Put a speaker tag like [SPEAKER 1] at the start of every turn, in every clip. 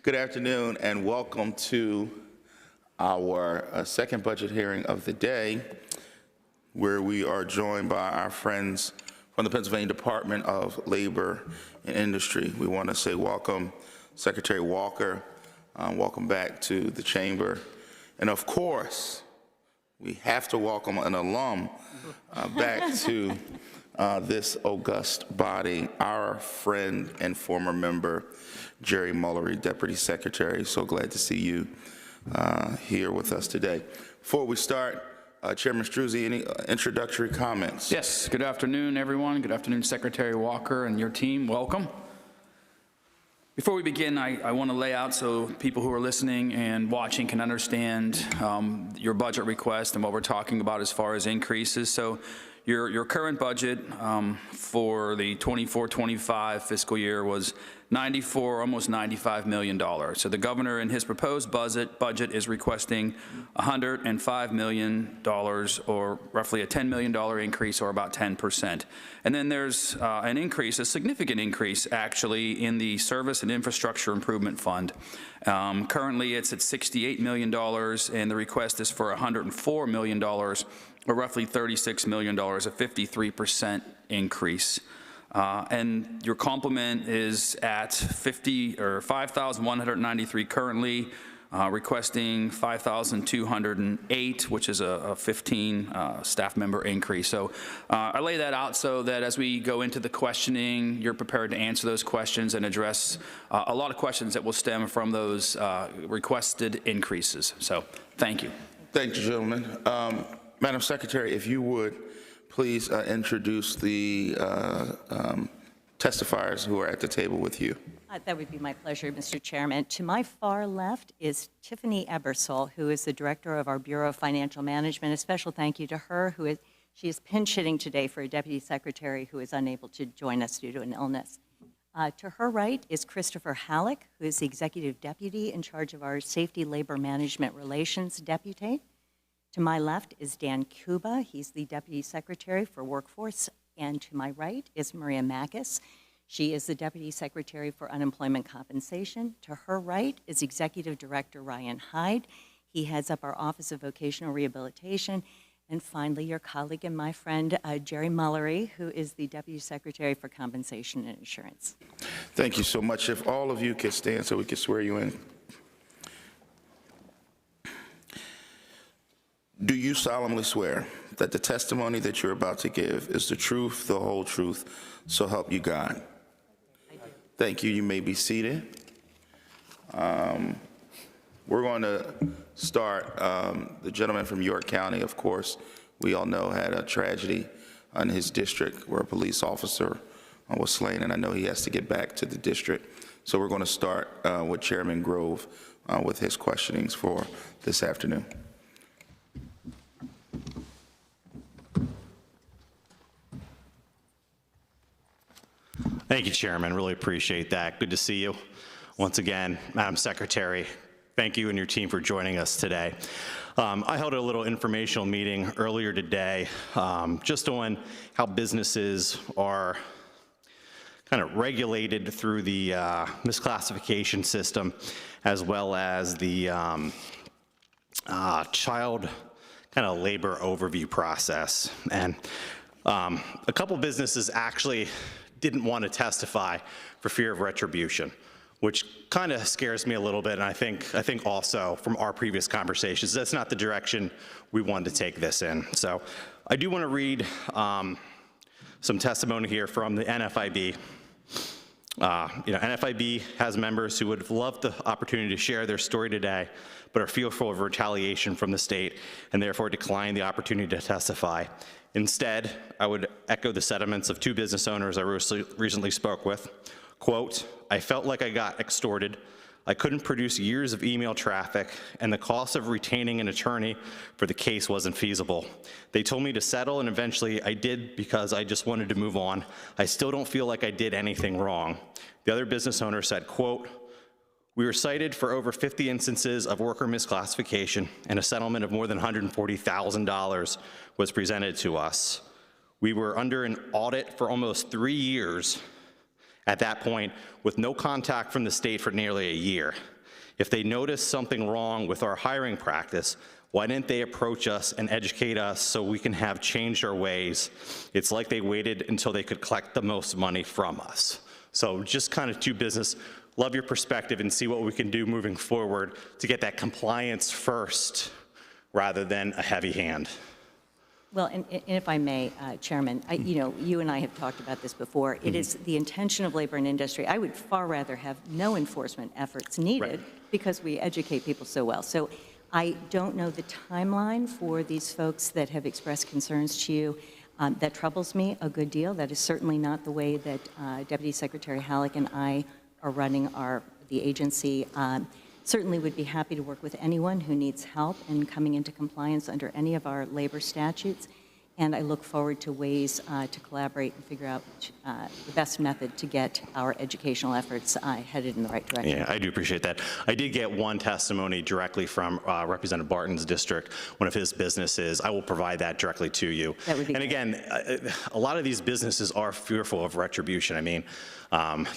[SPEAKER 1] Good afternoon and welcome to our second budget hearing of the day, where we are joined by our friends from the Pennsylvania Department of Labor and Industry. We want to say welcome, Secretary Walker, welcome back to the chamber. And of course, we have to welcome an alum back to this august body, our friend and former member, Jerry Mullery, Deputy Secretary. So glad to see you here with us today. Before we start, Chairman Struzzi, any introductory comments?
[SPEAKER 2] Yes, good afternoon, everyone. Good afternoon, Secretary Walker and your team. Welcome. Before we begin, I want to lay out so people who are listening and watching can understand your budget request and what we're talking about as far as increases. So your current budget for the 24-25 fiscal year was almost $95 million. So the governor in his proposed budget is requesting $105 million, or roughly a $10 million increase, or about 10%. And then there's an increase, a significant increase actually, in the Service and Infrastructure Improvement Fund. Currently it's at $68 million, and the request is for $104 million, or roughly $36 million, a 53% increase. And your complement is at 5,193 currently, requesting 5,208, which is a 15 staff member increase. So I lay that out so that as we go into the questioning, you're prepared to answer those questions and address a lot of questions that will stem from those requested increases. So thank you.
[SPEAKER 1] Thank you, gentlemen. Madam Secretary, if you would please introduce the testifiers who are at the table with you.
[SPEAKER 3] That would be my pleasure, Mr. Chairman. To my far left is Tiffany Ebersole, who is the director of our Bureau of Financial Management. A special thank you to her, she is pinch hitting today for a deputy secretary who is unable to join us due to an illness. To her right is Christopher Halleck, who is the executive deputy in charge of our Safety Labor Management Relations deputy. To my left is Dan Kuba. He's the Deputy Secretary for Workforce. And to my right is Maria Mackis. She is the Deputy Secretary for Unemployment Compensation. To her right is Executive Director Ryan Hyde. He heads up our Office of Vocational Rehabilitation. And finally, your colleague and my friend, Jerry Mullery, who is the Deputy Secretary for Compensation and Insurance.
[SPEAKER 1] Thank you so much. If all of you could stand so we can swear you in. Do you solemnly swear that the testimony that you're about to give is the truth, the whole truth, so help you God?
[SPEAKER 3] I do.
[SPEAKER 1] Thank you. You may be seated. We're going to start. The gentleman from York County, of course, we all know, had a tragedy in his district where a police officer was slain, and I know he has to get back to the district. So we're going to start with Chairman Grove with his questionings for this afternoon.
[SPEAKER 4] Thank you, Chairman. Really appreciate that. Good to see you once again. Madam Secretary, thank you and your team for joining us today. I held a little informational meeting earlier today just on how businesses are kind of regulated through the misclassification system, as well as the child kind of labor overview process. And a couple businesses actually didn't want to testify for fear of retribution, which kind of scares me a little bit. And I think also from our previous conversations, that's not the direction we wanted to take this in. So I do want to read some testimony here from the NFIB. NFIB has members who would have loved the opportunity to share their story today, but are fearful of retaliation from the state and therefore decline the opportunity to testify. Instead, I would echo the sentiments of two business owners I recently spoke with. Quote, I felt like I got extorted. I couldn't produce years of email traffic, and the cost of retaining an attorney for the case wasn't feasible. They told me to settle, and eventually I did because I just wanted to move on. I still don't feel like I did anything wrong. The other business owner said, quote, we were cited for over 50 instances of worker misclassification, and a settlement of more than $140,000 was presented to us. We were under an audit for almost 3 years, At that point, with no contact from the state for nearly a year, if they noticed something wrong with our hiring practice, why didn't they approach us and educate us so we can have changed our ways? It's like they waited until they could collect the most money from us. So just kind of business. Love your perspective and see what we can do moving forward to get that compliance first rather than a heavy hand.
[SPEAKER 3] Well, and if I may, Chairman, you and I have talked about this before. It is the intention of labor and industry. I would far rather have no enforcement efforts needed because we educate people so well. So I don't know the timeline for these folks that have expressed concerns to you. That troubles me a good deal. That is certainly not the way that Deputy Secretary Halleck and I are running the agency. Certainly would be happy to work with anyone who needs help in coming into compliance under any of our labor statutes. And I look forward to ways to collaborate and figure out the best method to get our educational efforts headed in the right direction.
[SPEAKER 4] Yeah, I do appreciate that. I did get one testimony directly from Representative Barton's district, one of his businesses. I will provide that directly to you.
[SPEAKER 3] That would be
[SPEAKER 4] and
[SPEAKER 3] great.
[SPEAKER 4] Again, a lot of these businesses are fearful of retribution. I mean,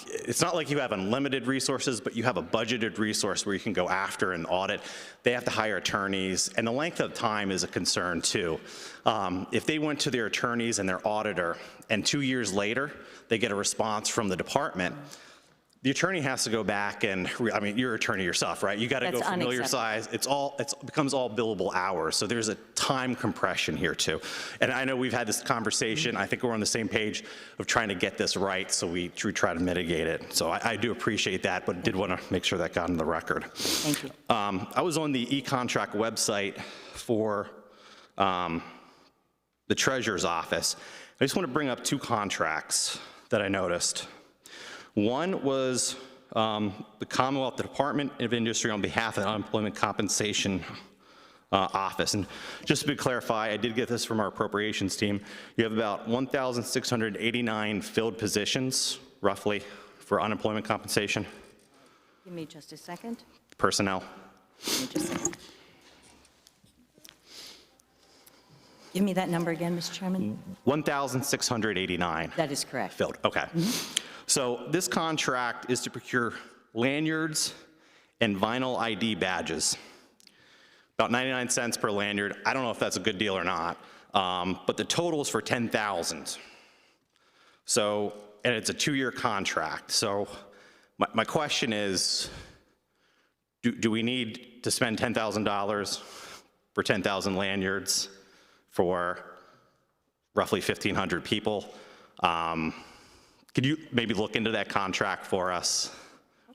[SPEAKER 4] it's not like you have unlimited resources, but you have a budgeted resource where you can go after and audit. They have to hire attorneys, and the length of time is a concern too. If they went to their attorneys and their auditor, and 2 years later, they get a response from the department, the attorney has to go back and, I mean, you're an attorney yourself, right? You got to go familiar size. It becomes all billable hours. So there's a time compression here too. And I know we've had this conversation. I think we're on the same page of trying to get this right, so we try to mitigate it. So I do appreciate that, but did want to make sure that got on the record.
[SPEAKER 3] Thank you.
[SPEAKER 4] I was on the e-contract website for the Treasurer's Office. I just want to bring up two contracts that I noticed. One was the Commonwealth Department of Industry on behalf of the Unemployment Compensation Office. And just to clarify, I did get this from our appropriations team. You have about 1,689 filled positions, roughly, for unemployment compensation.
[SPEAKER 3] Give me just a second.
[SPEAKER 4] Personnel.
[SPEAKER 3] Give me just a second. Give me that number again, Mr. Chairman.
[SPEAKER 4] 1,689.
[SPEAKER 3] That is correct.
[SPEAKER 4] Filled, okay. So this contract is to procure lanyards and vinyl ID badges. About 99 cents per lanyard. I don't know if that's a good deal or not, but the total is for 10,000. So, and it's a 2-year contract. So my question is, do we need to spend $10,000 for 10,000 lanyards for roughly 1,500 people? Could you maybe look into that contract for us,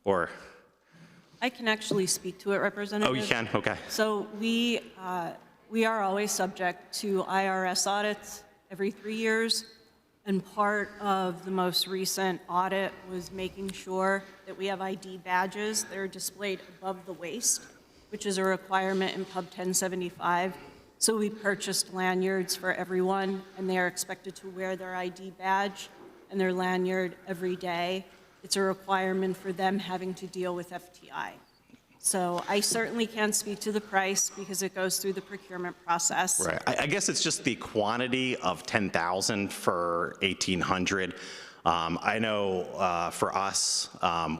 [SPEAKER 4] or?
[SPEAKER 5] I can actually speak to it, Representative.
[SPEAKER 4] Oh, you can? Okay.
[SPEAKER 5] So we are always subject to IRS audits every 3 years, and part of the most recent audit was making sure that we have ID badges that are displayed above the waist, which is a requirement in Pub 1075. So we purchased lanyards for everyone, and they are expected to wear their ID badge and their lanyard every day. It's a requirement for them having to deal with FTI. So I certainly can't speak to the price because it goes through the procurement process.
[SPEAKER 4] Right. I guess it's just the quantity of 10,000 for 1,800. I know for us,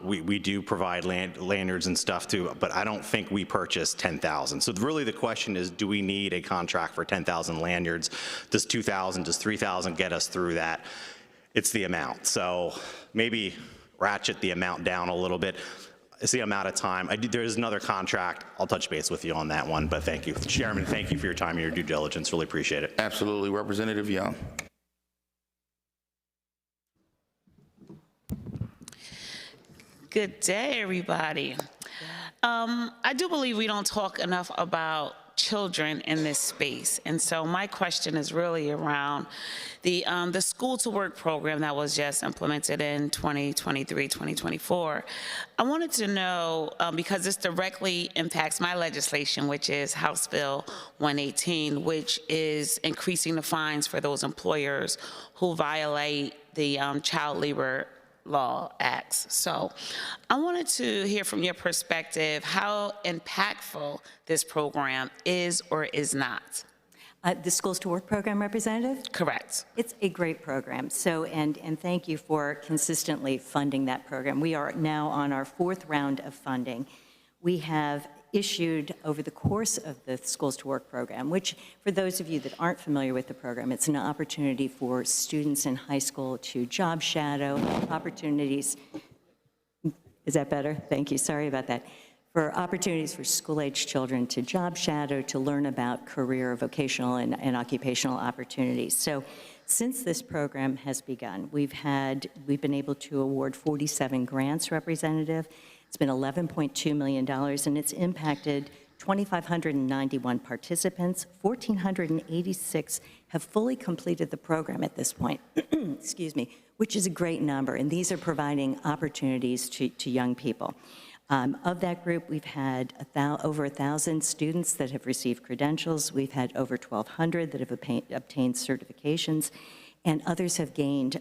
[SPEAKER 4] we do provide lanyards and stuff too, but I don't think we purchased 10,000. So really the question is, do we need a contract for 10,000 lanyards? Does 2,000, does 3,000 get us through that? It's the amount. So maybe ratchet the amount down a little bit. It's the amount of time. There is another contract. I'll touch base with you on that one, but thank you. Chairman, thank you for your time and your due diligence. Really appreciate it.
[SPEAKER 1] Absolutely. Representative Young.
[SPEAKER 6] Good day, everybody. I do believe we don't talk enough about children in this space, and so my question is really around the School to Work program that was just implemented in 2023, 2024. I wanted to know, because this directly impacts my legislation, which is House Bill 118, which is increasing the fines for those employers who violate the child labor law acts. So I wanted to hear from your perspective how impactful this program is or is not.
[SPEAKER 3] The Schools to Work program representative?
[SPEAKER 6] Correct.
[SPEAKER 3] It's a great program. So, and thank you for consistently funding that program. We are now on our 4th round of funding. We have issued over the course of the Schools to Work program, which for those of you that aren't familiar with the program, it's an opportunity for students in high school to job shadow, opportunities. Is that better? Thank you. Sorry about that. For opportunities for school-age children to job shadow, to learn about career, vocational, and occupational opportunities. So since this program has begun, we've been able to award 47 grants, Representative. It's been $11.2 million, and it's impacted 2,591 participants. 1,486 have fully completed the program at this point, excuse me, which is a great number, and these are providing opportunities to young people. Of that group, we've had over 1,000 students that have received credentials. We've had over 1,200 that have obtained certifications, and others have gained,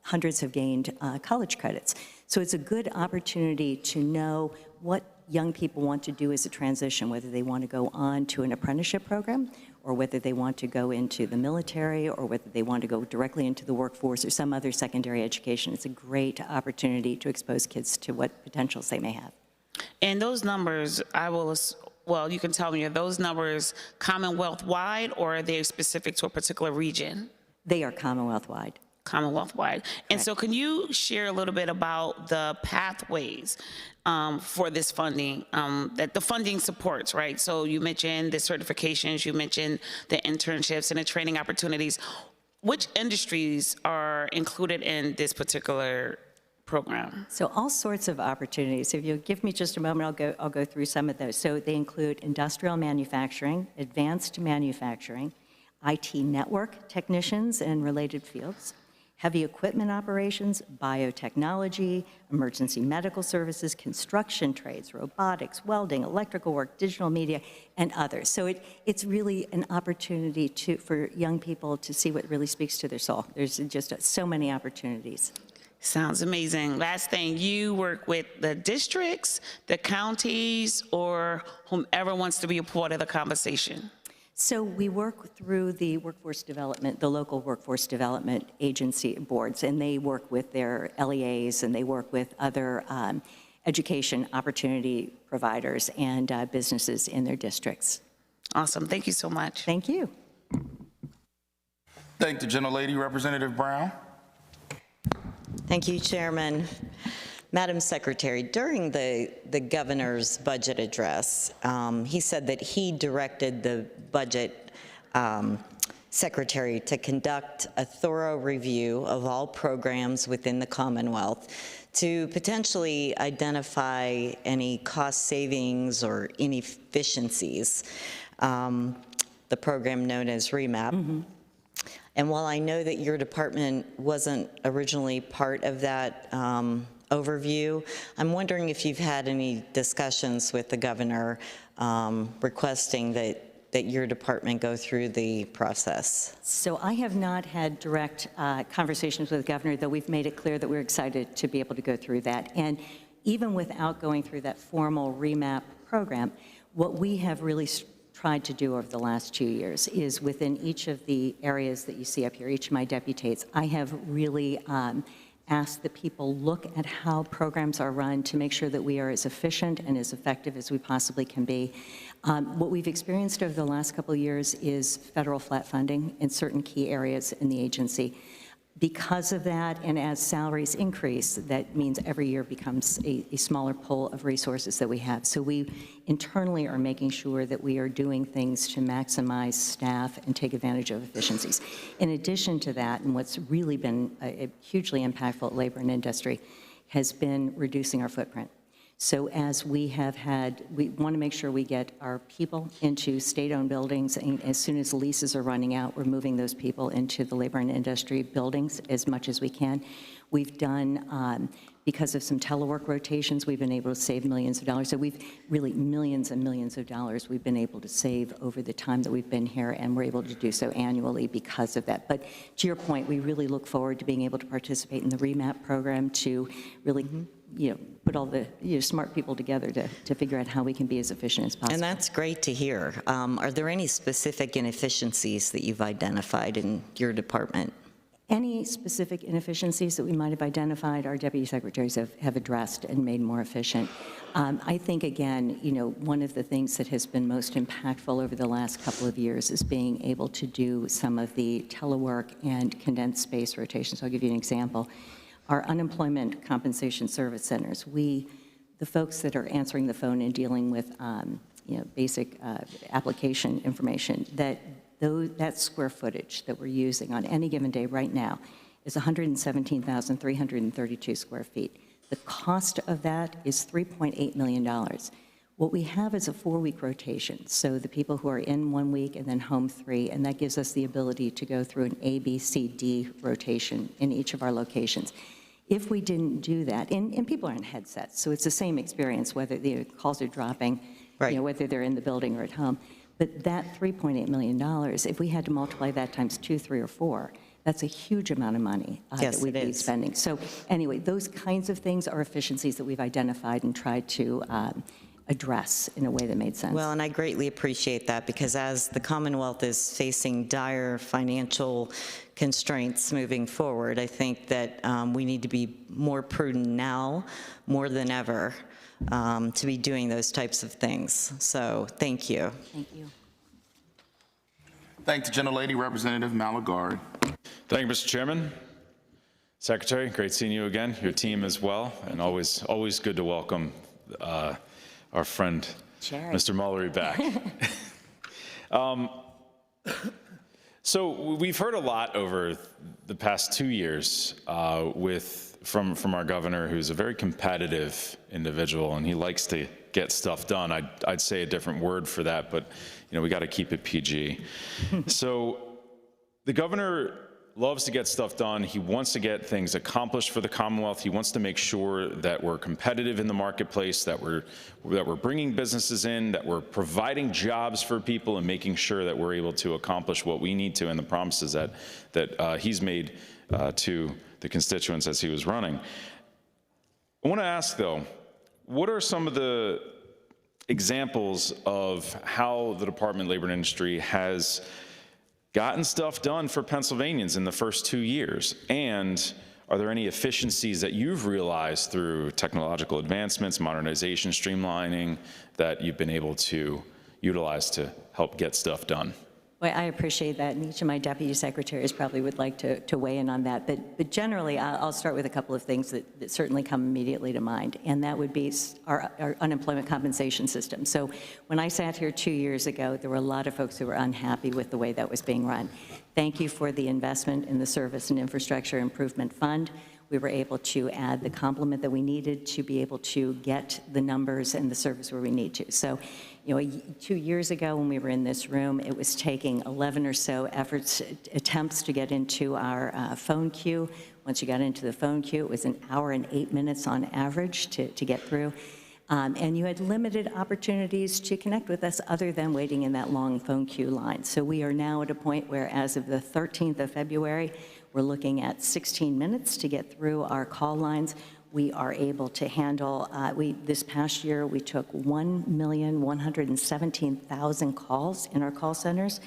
[SPEAKER 3] hundreds have gained college credits. So it's a good opportunity to know what young people want to do as a transition, whether they want to go on to an apprenticeship program, or whether they want to go into the military, or whether they want to go directly into the workforce or some other secondary education. It's a great opportunity to expose kids to what potentials they may have.
[SPEAKER 6] And those numbers, well, you can tell me, are those numbers Commonwealth-wide, or are they specific to a particular region?
[SPEAKER 3] They are Commonwealth-wide.
[SPEAKER 6] Commonwealth-wide. And so can you share a little bit about the pathways for this funding, that the funding supports, right? So you mentioned the certifications, you mentioned the internships and the training opportunities. Which industries are included in this particular program?
[SPEAKER 3] So all sorts of opportunities. If you'll give me just a moment, I'll go through some of those. So they include industrial manufacturing, advanced manufacturing, IT network technicians and related fields, heavy equipment operations, biotechnology, emergency medical services, construction trades, robotics, welding, electrical work, digital media, and others. So it's really an opportunity for young people to see what really speaks to their soul. There's just so many opportunities.
[SPEAKER 6] Sounds amazing. Last thing, you work with the districts, the counties, or whomever wants to be a part of the conversation?
[SPEAKER 3] So we work through the workforce development, the local workforce development agency boards, and they work with their LEAs, and they work with other education opportunity providers and businesses in their districts.
[SPEAKER 6] Awesome. Thank you so much.
[SPEAKER 3] Thank you.
[SPEAKER 1] Thank the gentlelady, Representative Brown.
[SPEAKER 7] Thank you, Chairman. Madam Secretary, during the governor's budget address, he said that he directed the budget secretary to conduct a thorough review of all programs within the Commonwealth to potentially identify any cost savings or inefficiencies, the program known as REMAP. Mm-hmm. And while I know that your department wasn't originally part of that overview, I'm wondering if you've had any discussions with the governor requesting that your department go through the process.
[SPEAKER 3] So I have not had direct conversations with the governor, though we've made it clear that we're excited to be able to go through that. And even without going through that formal REMAP program, what we have really tried to do over the last 2 years is within each of the areas that you see up here, each of my deputates, I have really asked that people look at how programs are run to make sure that we are as efficient and as effective as we possibly can be. What we've experienced over the last couple of years is federal flat funding in certain key areas in the agency. Because of that, and as salaries increase, that means every year becomes a smaller pool of resources that we have. So we internally are making sure that we are doing things to maximize staff and take advantage of efficiencies. In addition to that, and what's really been hugely impactful at labor and industry, has been reducing our footprint. So as we have had, we want to make sure we get our people into state-owned buildings, and as soon as leases are running out, we're moving those people into the labor and industry buildings as much as we can. We've done, because of some telework rotations, we've been able to save millions of dollars. So we've really millions and millions of dollars we've been able to save over the time that we've been here, and we're able to do so annually because of that. But to your point, we really look forward to being able to participate in the REMAP program to really, put all the smart people together to figure out how we can be as efficient as possible.
[SPEAKER 7] And that's great to hear. Are there any specific inefficiencies that you've identified in your department?
[SPEAKER 3] Any specific inefficiencies that we might have identified, our deputy secretaries have addressed and made more efficient. I think, again, one of the things that has been most impactful over the last couple of years is being able to do some of the telework and condensed space rotations. I'll give you an example. Our unemployment compensation service centers, the folks that are answering the phone and dealing with basic application information, that square footage that we're using on any given day right now is 117,332 square feet. The cost of that is $3.8 million. What we have is a 4-week rotation, so the people who are in 1 week and then home 3, and that gives us the ability to go through an A, B, C, D rotation in each of our locations. If we didn't do that, and people are in headsets, so it's the same experience whether the calls are dropping,
[SPEAKER 7] Right.
[SPEAKER 3] Whether they're in the building or at home. But that $3.8 million, if we had to multiply that times 2, 3, or 4, that's a huge amount of money
[SPEAKER 7] Yes,
[SPEAKER 3] that we'd
[SPEAKER 7] it
[SPEAKER 3] be
[SPEAKER 7] is.
[SPEAKER 3] spending. So anyway, those kinds of things are efficiencies that we've identified and tried to address in a way that made sense.
[SPEAKER 7] Well, and I greatly appreciate that, because as the Commonwealth is facing dire financial constraints moving forward, I think that we need to be more prudent now, more than ever, to be doing those types of things. So thank you.
[SPEAKER 3] Thank you.
[SPEAKER 1] Thank the gentlelady, Representative Malagard.
[SPEAKER 8] Thank you, Mr. Chairman. Secretary, great seeing you again, your team as well, and always good to welcome our friend,
[SPEAKER 3] Chair.
[SPEAKER 8] Mr. Mullery, back. So we've heard a lot over the past 2 years from our governor, who's a very competitive individual, and he likes to get stuff done. I'd say a different word for that, but we got to keep it PG. So the governor loves to get stuff done. He wants to get things accomplished for the Commonwealth. He wants to make sure that we're competitive in the marketplace, that we're bringing businesses in, that we're providing jobs for people, and making sure that we're able to accomplish what we need to and the promises that he's made to the constituents as he was running. I want to ask, though, what are some of the examples of how the Department of Labor and Industry has gotten stuff done for Pennsylvanians in the first 2 years? And are there any efficiencies that you've realized through technological advancements, modernization, streamlining, that you've been able to utilize to help get stuff done?
[SPEAKER 3] Well, I appreciate that, and each of my deputy secretaries probably would like to weigh in on that. But generally, I'll start with a couple of things that certainly come immediately to mind, and that would be our unemployment compensation system. So when I sat here 2 years ago, there were a lot of folks who were unhappy with the way that was being run. Thank you for the investment in the Service and Infrastructure Improvement Fund. We were able to add the complement that we needed to be able to get the numbers and the service where we need to. So, 2 years ago when we were in this room, it was taking 11 or so attempts to get into our phone queue. Once you got into the phone queue, it was 1 hour and 8 minutes on average to get through. And you had limited opportunities to connect with us other than waiting in that long phone queue line. So we are now at a point where, as of the 13th of February, we're looking at 16 minutes to get through our call lines. We are able to handle, this past year, we took 1,117,000 calls in our call centers.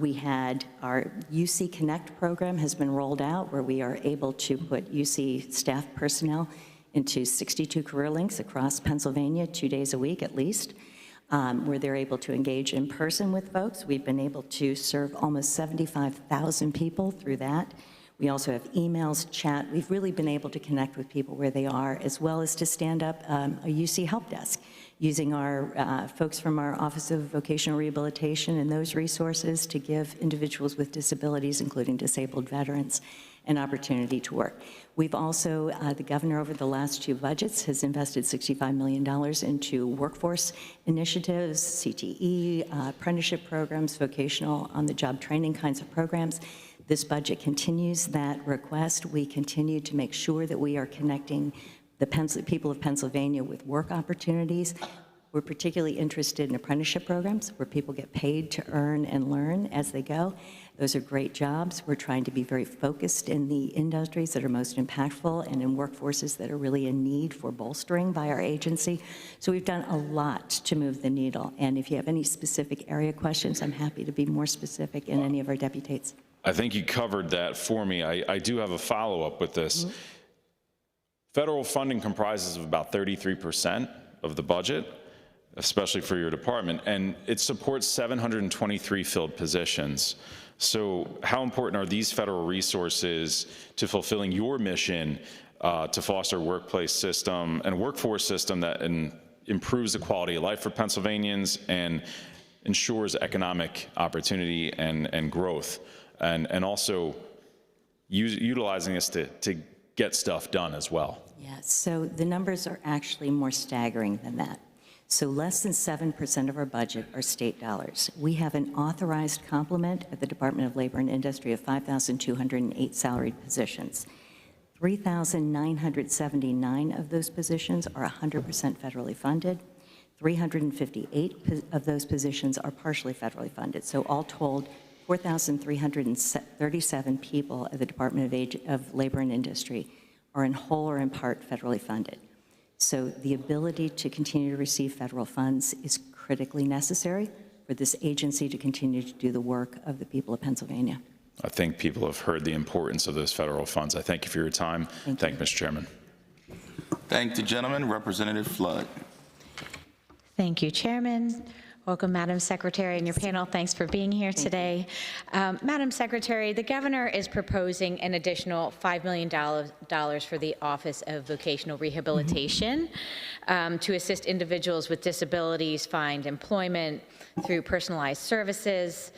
[SPEAKER 3] We had our UC Connect program has been rolled out, where we are able to put UC staff personnel into 62 career links across Pennsylvania 2 days a week at least, where they're able to engage in person with folks. We've been able to serve almost 75,000 people through that. We also have emails, chat. We've really been able to connect with people where they are, as well as to stand up a UC help desk, using our folks from our Office of Vocational Rehabilitation and those resources to give individuals with disabilities, including disabled veterans, an opportunity to work. We've also, the governor over the last 2 budgets has invested $65 million into workforce initiatives, CTE, apprenticeship programs, vocational on-the-job training kinds of programs. This budget continues that request. We continue to make sure that we are connecting the people of Pennsylvania with work opportunities. We're particularly interested in apprenticeship programs where people get paid to earn and learn as they go. Those are great jobs. We're trying to be very focused in the industries that are most impactful and in workforces that are really in need for bolstering by our agency. So we've done a lot to move the needle. And if you have any specific area questions, I'm happy to be more specific in any of our deputates.
[SPEAKER 8] I think you covered that for me. I do have a follow-up with this. Mm-hmm. Federal funding comprises of about 33% of the budget, especially for your department, and it supports 723 filled positions. So how important are these federal resources to fulfilling your mission to foster a workplace system and a workforce system that improves the quality of life for Pennsylvanians and ensures economic opportunity and growth, and also utilizing this to get stuff done as well?
[SPEAKER 3] Yeah, so the numbers are actually more staggering than that. So less than 7% of our budget are state dollars. We have an authorized complement at the Department of Labor and Industry of 5,208 salaried positions. 3,979 of those positions are 100% federally funded. 358 of those positions are partially federally funded. So all told, 4,337 people at the Department of Labor and Industry are in whole or in part federally funded. So the ability to continue to receive federal funds is critically necessary for this agency to continue to do the work of the people of Pennsylvania.
[SPEAKER 8] I think people have heard the importance of those federal funds. I thank you for your time. Thank you, Mr. Chairman.
[SPEAKER 1] Thank the gentleman. Representative Flood.
[SPEAKER 9] Thank you, Chairman. Welcome, Madam Secretary, and your panel. Thanks for being here today. Madam Secretary, the governor is proposing an additional $5 million for the Office of Vocational Rehabilitation to assist individuals with disabilities find employment through personalized services,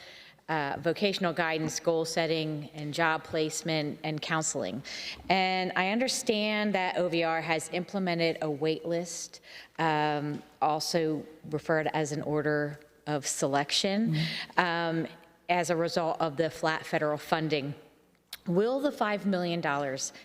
[SPEAKER 9] vocational guidance, goal setting, and job placement and counseling. And I understand that OVR has implemented a wait list, also referred as an order of selection, as a result of the flat federal funding. Will the $5 million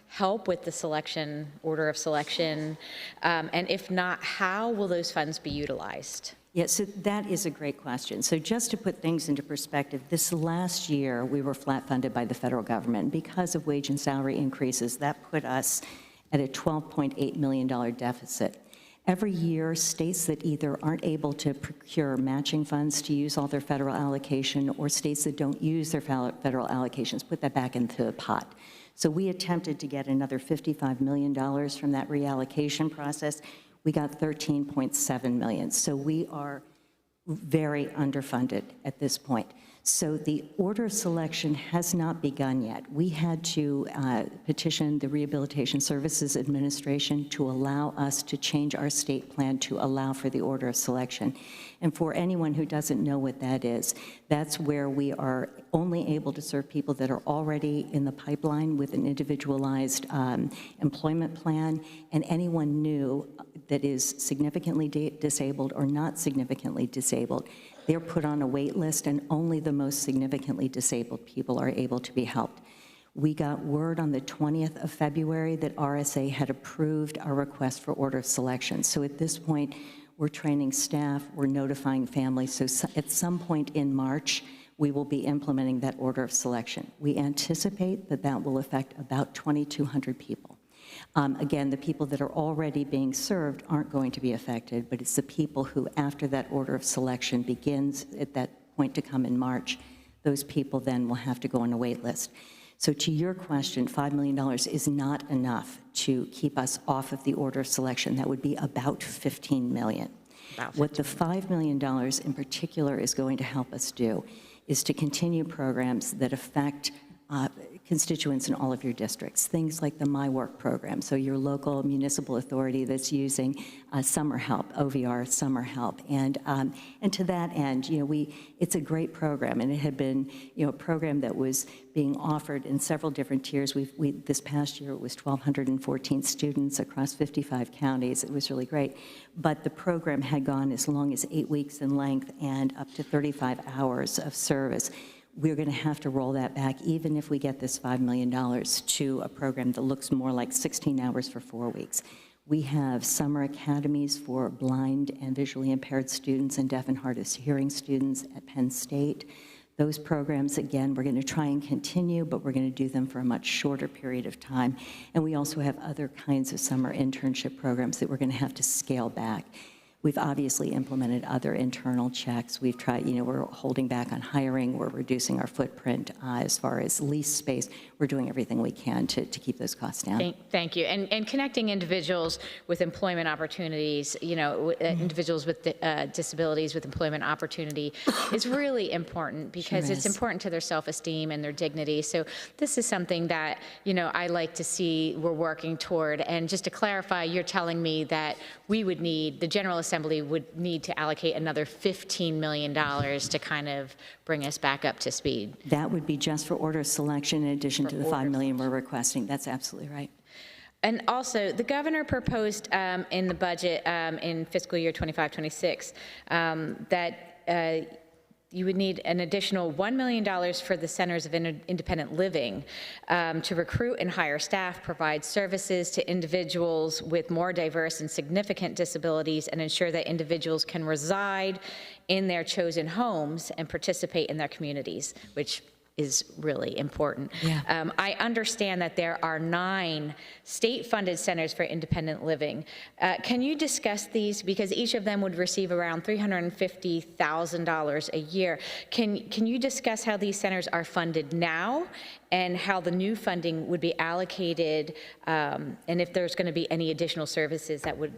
[SPEAKER 9] help with the selection, order of selection? And if not, how will those funds be utilized?
[SPEAKER 3] Yeah, so that is a great question. So just to put things into perspective, this last year we were flat funded by the federal government. Because of wage and salary increases, that put us at a $12.8 million deficit. Every year, states that either aren't able to procure matching funds to use all their federal allocation, or states that don't use their federal allocations, put that back into the pot. So we attempted to get another $55 million from that reallocation process. We got $13.7 million. So we are very underfunded at this point. So the order of selection has not begun yet. We had to petition the Rehabilitation Services Administration to allow us to change our state plan to allow for the order of selection. And for anyone who doesn't know what that is, that's where we are only able to serve people that are already in the pipeline with an individualized employment plan, and anyone new that is significantly disabled or not significantly disabled. They're put on a wait list, and only the most significantly disabled people are able to be helped. We got word on the 20th of February that RSA had approved our request for order of selection. So at this point, we're training staff, we're notifying families. So at some point in March, we will be implementing that order of selection. We anticipate that that will affect about 2,200 people. Again, the people that are already being served aren't going to be affected, but it's the people who, after that order of selection begins at that point to come in March, those people then will have to go on a wait list. So to your question, $5 million is not enough to keep us off of the order of selection. That would be about $15 million. What the $5 million in particular is going to help us do is to continue programs that affect constituents in all of your districts, things like the My Work program, so your local municipal authority that's using summer help, OVR summer help, and to that end, it's a great program, and it had been, a program that was being offered in several different tiers. This past year it was 1,214 students across 55 counties. It was really great, but the program had gone as long as 8 weeks in length and up to 35 hours of service. we're going to have to roll that back, even if we get this $5 million to a program that looks more like 16 hours for 4 weeks. We have summer academies for blind and visually impaired students and deaf and hard of hearing students at Penn State. Those programs, again, we're going to try and continue, but we're going to do them for a much shorter period of time. And we also have other kinds of summer internship programs that we're going to have to scale back. We've obviously implemented other internal checks. We've tried, we're holding back on hiring. We're reducing our footprint as far as lease space. We're doing everything we can to keep those costs down.
[SPEAKER 9] Thank you. And connecting individuals with employment opportunities, individuals with disabilities with employment opportunity is really important because it's important to their self-esteem and their dignity. So this is something that, I like to see we're working toward. And just to clarify, you're telling me that we would need, the General Assembly would need to allocate another $15 million to kind of bring us back up to speed.
[SPEAKER 3] That would be just for order selection in addition to the $5 million we're requesting. That's absolutely right.
[SPEAKER 9] And also, the governor proposed in the budget in fiscal year 25-26 that you would need an additional $1 million for the Centers of Independent Living to recruit and hire staff, provide services to individuals with more diverse and significant disabilities, and ensure that individuals can reside in their chosen homes and participate in their communities, which is really important.
[SPEAKER 3] Yeah.
[SPEAKER 9] I understand that there are 9 state-funded centers for independent living. Can you discuss these? Because each of them would receive around $350,000 a year. Can you discuss how these centers are funded now and how the new funding would be allocated, and if there's going to be any additional services that would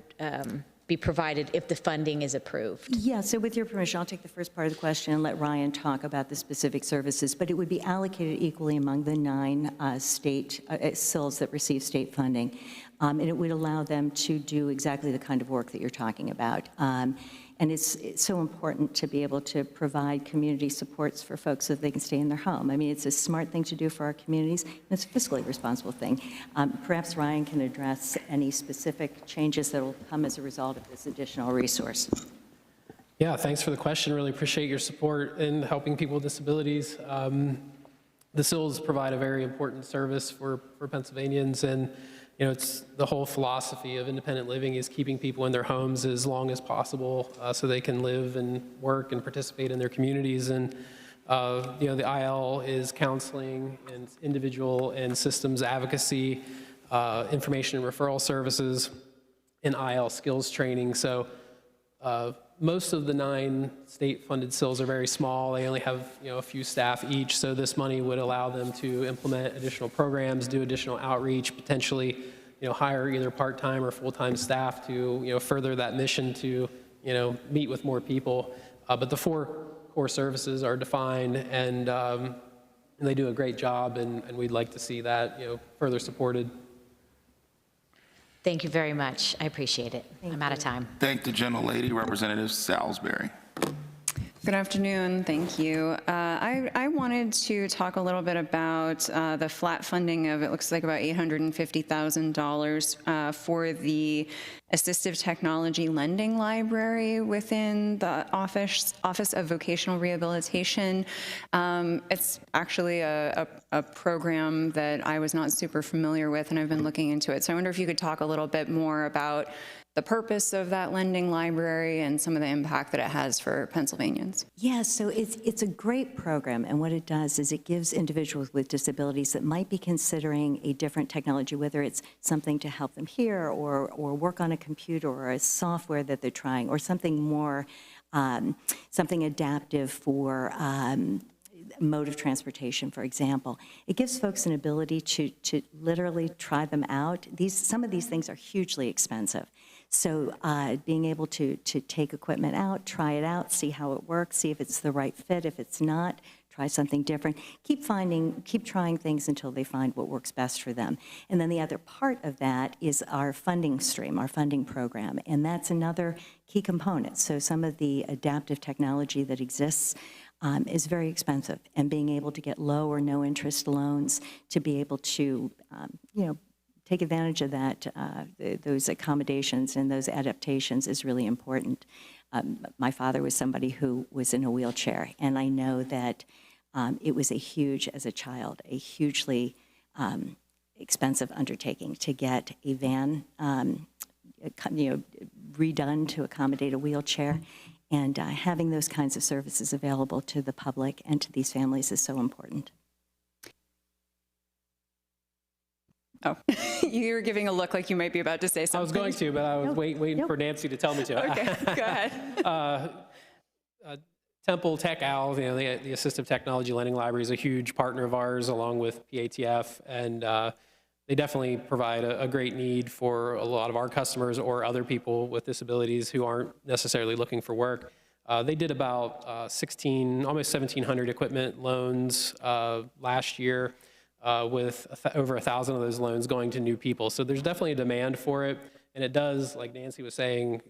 [SPEAKER 9] be provided if the funding is approved?
[SPEAKER 3] Yeah, so with your permission, I'll take the first part of the question and let Ryan talk about the specific services, but it would be allocated equally among the 9 state SILs that receive state funding, and it would allow them to do exactly the kind of work that you're talking about. And it's so important to be able to provide community supports for folks so that they can stay in their home. I mean, it's a smart thing to do for our communities, and it's a fiscally responsible thing. Perhaps Ryan can address any specific changes that will come as a result of this additional resource.
[SPEAKER 10] Yeah, thanks for the question. Really appreciate your support in helping people with disabilities. The SILs provide a very important service for Pennsylvanians, and it's the whole philosophy of independent living is keeping people in their homes as long as possible so they can live and work and participate in their communities. And the IL is counseling and individual and systems advocacy, information and referral services, and IL skills training. So most of the 9 state-funded SILs are very small. They only have a few staff each, so this money would allow them to implement additional programs, do additional outreach, potentially hire either part-time or full-time staff to further that mission to meet with more people. But the 4 core services are defined, and they do a great job, and we'd like to see that further supported.
[SPEAKER 9] Thank you very much. I appreciate it. I'm out of time.
[SPEAKER 1] Thank the gentlelady, Representative Salisbury.
[SPEAKER 11] Good afternoon, thank you. I wanted to talk a little bit about the flat funding of, it looks like about $850,000 for the assistive technology lending library within the Office of Vocational Rehabilitation. It's actually a program that I was not super familiar with, and I've been looking into it. So I wonder if you could talk a little bit more about the purpose of that lending library and some of the impact that it has for Pennsylvanians.
[SPEAKER 3] Yeah, so it's a great program, and what it does is it gives individuals with disabilities that might be considering a different technology, whether it's something to help them hear or work on a computer or a software that they're trying, or something more, something adaptive for mode of transportation, for example. It gives folks an ability to literally try them out. Some of these things are hugely expensive. So being able to take equipment out, try it out, see how it works, see if it's the right fit. If it's not, try something different. Keep trying things until they find what works best for them. And then the other part of that is our funding stream, our funding program, and that's another key component. So some of the adaptive technology that exists is very expensive, and being able to get low or no interest loans to be able to, take advantage of that, those accommodations and those adaptations is really important. My father was somebody who was in a wheelchair, and I know that It was as a child, a hugely expensive undertaking to get a van, redone to accommodate a wheelchair. And having those kinds of services available to the public and to these families is so important.
[SPEAKER 11] Oh, you were giving a look like you might be about to say something.
[SPEAKER 10] I was going to, but I was waiting for Nancy to tell me to.
[SPEAKER 11] Okay, go ahead.
[SPEAKER 10] Temple Tech Owl, the Assistive Technology Lending Library, is a huge partner of ours, along with PATF, and they definitely provide a great need for a lot of our customers or other people with disabilities who aren't necessarily looking for work. They did about almost 1,700 equipment loans last year, with over 1,000 of those loans going to new people. So there's definitely a demand for it, and it does, like Nancy was saying,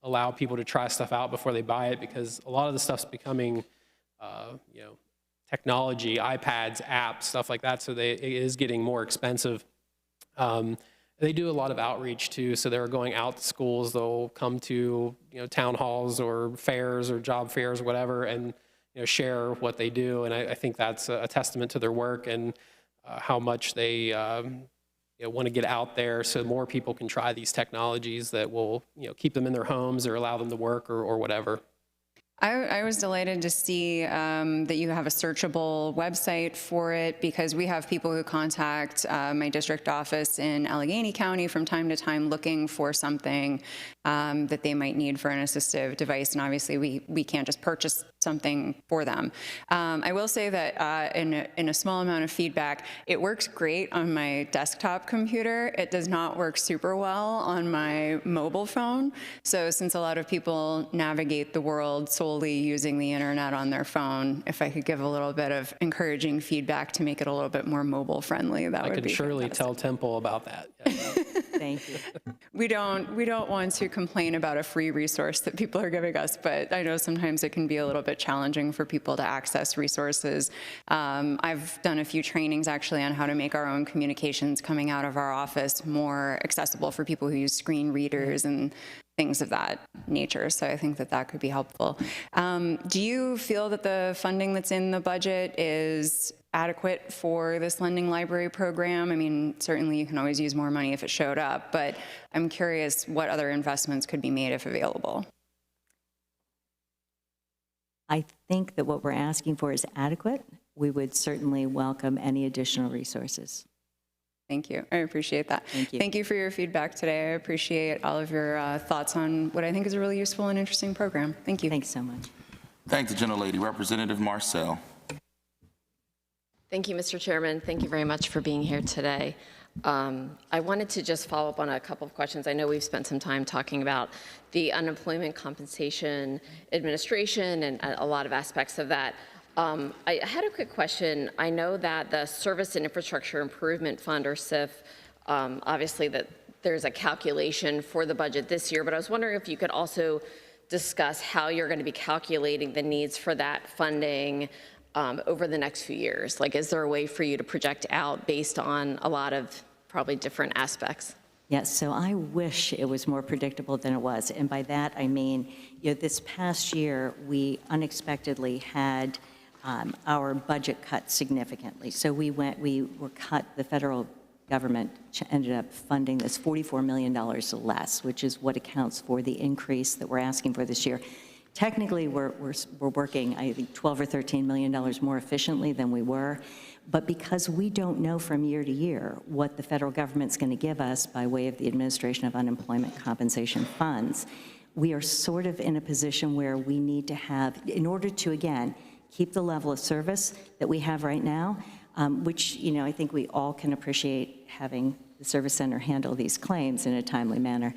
[SPEAKER 10] allow people to try stuff out before they buy it, because a lot of the stuff's becoming, technology, iPads, apps, stuff like that. So it is getting more expensive. They do a lot of outreach too. So they're going out to schools. They'll come to town halls or fairs or job fairs or whatever, and share what they do. And I think that's a testament to their work and how much they want to get out there so more people can try these technologies that will keep them in their homes or allow them to work or whatever.
[SPEAKER 11] I was delighted to see that you have a searchable website for it, because we have people who contact my district office in Allegheny County from time to time looking for something that they might need for an assistive device, and obviously we can't just purchase something for them. I will say that in a small amount of feedback, it works great on my desktop computer. It does not work super well on my mobile phone. So since a lot of people navigate the world solely using the internet on their phone, if I could give a little bit of encouraging feedback to make it a little bit more mobile friendly, that would be
[SPEAKER 10] I can surely
[SPEAKER 11] fantastic.
[SPEAKER 10] tell Temple about that.
[SPEAKER 3] Thank you.
[SPEAKER 11] We don't want to complain about a free resource that people are giving us, but I know sometimes it can be a little bit challenging for people to access resources. I've done a few trainings actually on how to make our own communications coming out of our office more accessible for people who use screen readers and things of that nature. So I think that could be helpful. Do you feel that the funding that's in the budget is adequate for this lending library program? I mean, certainly you can always use more money if it showed up, but I'm curious what other investments could be made if available.
[SPEAKER 3] I think that what we're asking for is adequate. We would certainly welcome any additional resources.
[SPEAKER 11] Thank you. I appreciate that.
[SPEAKER 3] Thank you.
[SPEAKER 11] Thank you for your feedback today. I appreciate all of your thoughts on what I think is a really useful and interesting program. Thank you.
[SPEAKER 3] Thanks so much.
[SPEAKER 1] Thank the gentlelady. Representative Marcel.
[SPEAKER 12] Thank you, Mr. Chairman. Thank you very much for being here today. I wanted to just follow up on a couple of questions. I know we've spent some time talking about the Unemployment Compensation Administration and a lot of aspects of that. I had a quick question. I know that the Service and Infrastructure Improvement Fund, or SIF, obviously that there's a calculation for the budget this year, but I was wondering if you could also discuss how you're going to be calculating the needs for that funding over the next few years. Like, is there a way for you to project out based on a lot of probably different aspects?
[SPEAKER 3] Yes, so I wish it was more predictable than it was. And by that, I mean, this past year, we unexpectedly had our budget cut significantly. So we were cut, the federal government ended up funding this $44 million less, which is what accounts for the increase that we're asking for this year. Technically, we're working, I think, $12 or $13 million more efficiently than we were. But because we don't know from year to year what the federal government's going to give us by way of the administration of unemployment compensation funds, we are sort of in a position where we need to have, in order to, again, keep the level of service that we have right now, which, I think we all can appreciate having the service center handle these claims in a timely manner.